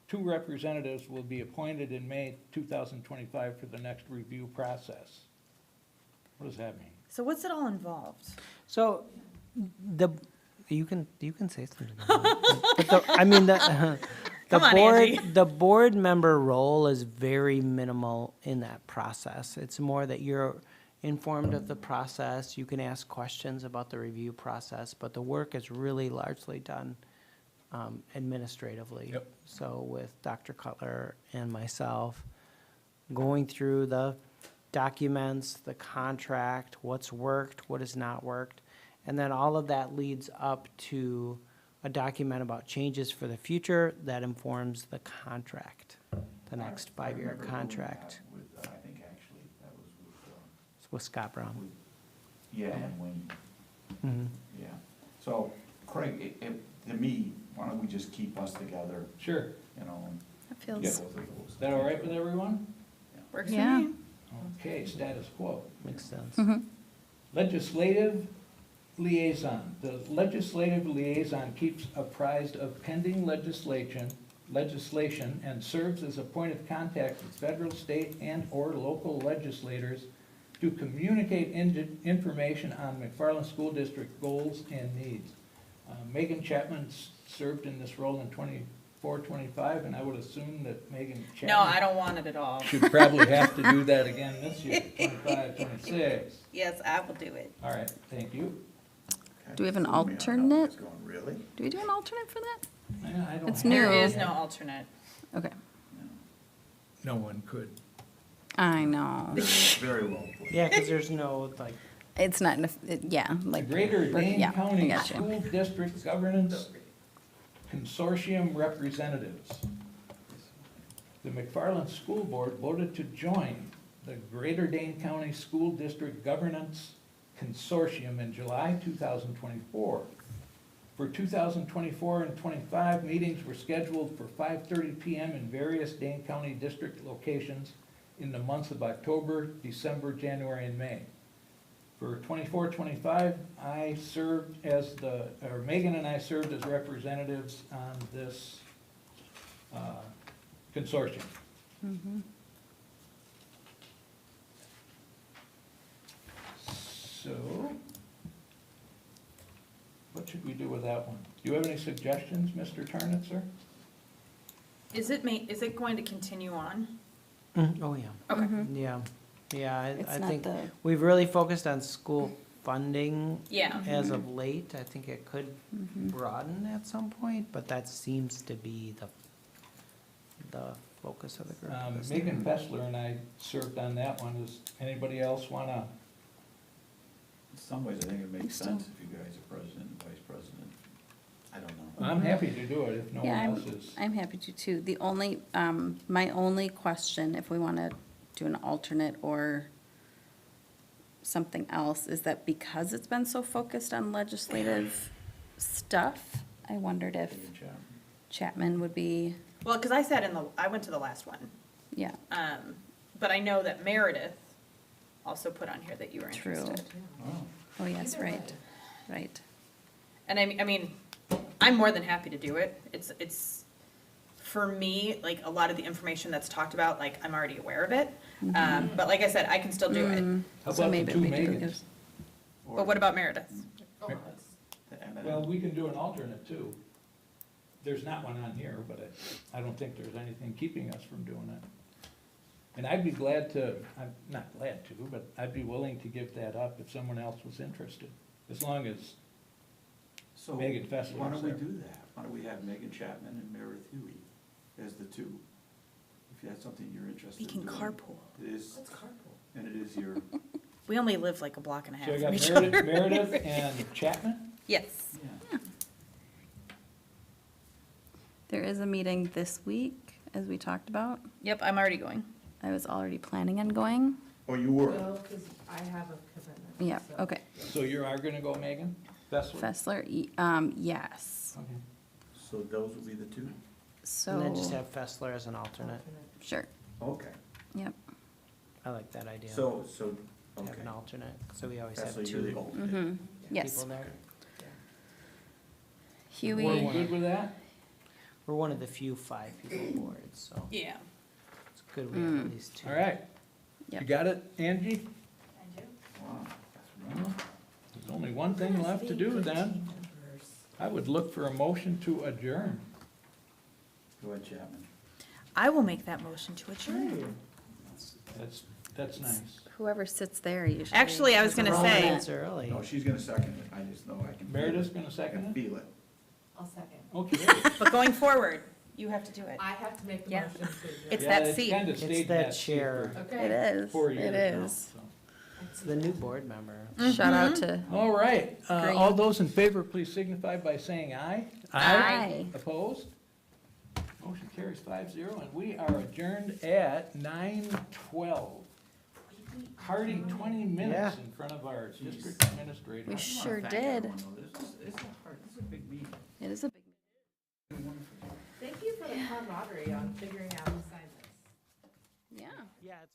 2 representatives will be appointed in May 2025 for the next review process. What does that mean? So what's it all involved? So, you can say something. But I mean, Come on, Angie. the board member role is very minimal in that process. It's more that you're informed of the process, you can ask questions about the review process, but the work is really largely done administratively. Yep. So with Dr. Cutler and myself, going through the documents, the contract, what's worked, what has not worked, and then all of that leads up to a document about changes for the future that informs the contract, the next I 5-year remember doing contract. that with, I think actually, that was It's with Scott Brown. with, yeah, and Wayne, Mhm. yeah. So, Craig, to me, why don't we just keep us together, Sure. you know, and That get feels, both of those. Is that all right with everyone? Works for Yeah. me. Okay, status quo. Makes sense. mhm. Legislative liaison. The legislative liaison keeps apprised of pending legislation and serves as a point of contact with federal, state, and/or local legislators to communicate information on McFarland School District goals and needs. Megan Chapman served in this role in 24-25, and I would assume that Megan Chapman No, I don't want it at all. should probably have to do that again this year, 25-26. Yes, I will do it. All right, thank you. Do we have an Fooled me on how alternate? it's going, really? Do we do an alternate for that? Yeah, I don't It's have- new. There is no alternate. Okay, No one could. I know. Very well put. Yeah, because there's no, like, It's not, yeah, The like. Greater yeah, Dane I County got you. School District Governance Consortium Representatives. The McFarland School Board voted to join the Greater Dane County School District Governance Consortium in July 2024. For 2024 and 25, meetings were scheduled for 5:30 PM in various Dane County district locations in the months of October, December, January, and May. For 24-25, I served as Megan and I served as representatives on this consortium. Mhm. So, what should we do with that one? Do you have any suggestions, Mr. Tarnitzer? Is it going to continue on? Oh, yeah. Okay. Mhm. Yeah, yeah, It's I not think the, we've really focused on school funding Yeah. as of late. I think it could mhm. broaden at some point, but that seems to be the focus of the group. this Megan time. Fessler and I served on that one. Does anybody else wanna? In some ways, I think it makes so. sense if you guys are president and vice president. I don't know. I'm happy to do it if no one Yeah, else is. I'm happy to too. The only, my only question, if we want to do an alternate or something else, is that because it's been so focused on legislative stuff, I wondered if Good job. Chapman would be, Well, because I went to the last one. yeah, But I know that Meredith also put on here that you were True. interested. Oh, oh, yes, Either right, way. right. And I mean, I'm more than happy to do it. It's, for me, like, a lot of the information that's talked about, like, I'm already aware of it. But like I said, I can still do it. Mm, How so about the maybe two we do Megans? this. or But what about Meredith? Oh, that's- the M&M. Well, we can do an alternate too. There's not one on here, but I don't think there's anything keeping us from doing it. And I'd be glad to, I'm not glad to, but I'd be willing to give that up if someone else was interested, as long as So, Megan Fessler why was don't we there. do that? Why don't we have Megan Chapman and Meredith Huey as the two? If that's something you're interested We in can doing. carpool. It is, Let's carpool. and it is your, We only live like a block and a half So I from got each Meredith, other. Meredith and Chapman? Yes. yeah. There is a meeting this week, as we talked about. Yep, I'm already going. I was already planning on going. Oh, you were? No, because I have a commitment. Yeah, so- okay. So you are gonna go, Megan? Fessler? Fessler, yes. Okay. So those will be the two? So. And then just have Fessler as an alternate. Sure, Okay. yep. I like that idea. So, Have okay. an alternate, so we always That's have so you're the two alternate. Mm-hmm, yes. people there. Were Huey, you good with that? We're one of the few 5-people boards, so Yeah. it's good we have at least two. All right. You Yep. got it, Angie? Wow. Well, there's only one thing left to do then. I would look for a motion to adjourn. Go ahead, Chapman. I will make that motion to adjourn. That's nice. whoever sits there usually. Actually, I was gonna Wrong say, minutes early. No, she's gonna second it. I just know I can. feel Meredith's it. gonna I second can it? feel it. I'll second. Okay. but going forward, you have to do it. I have to make the Yeah. motion to adjourn. It's Yeah, that seat. kinda It's stayed in that seat chair. for Okay. It is, 4 it years now, is. so. It's the new board member. Shout out to, All right, Green. all those in favor, please signify by saying aye. Aye. Opposed? Motion carries 5-0, and we are adjourned at 9:12. Hearty 20 minutes Yeah. in front of our district administrator. We I wanna sure thank did. everyone, though. This is a hard, this is a big meeting. it is a big. Thank you for the camaraderie on figuring out who signed this. Yeah. Yeah, it's.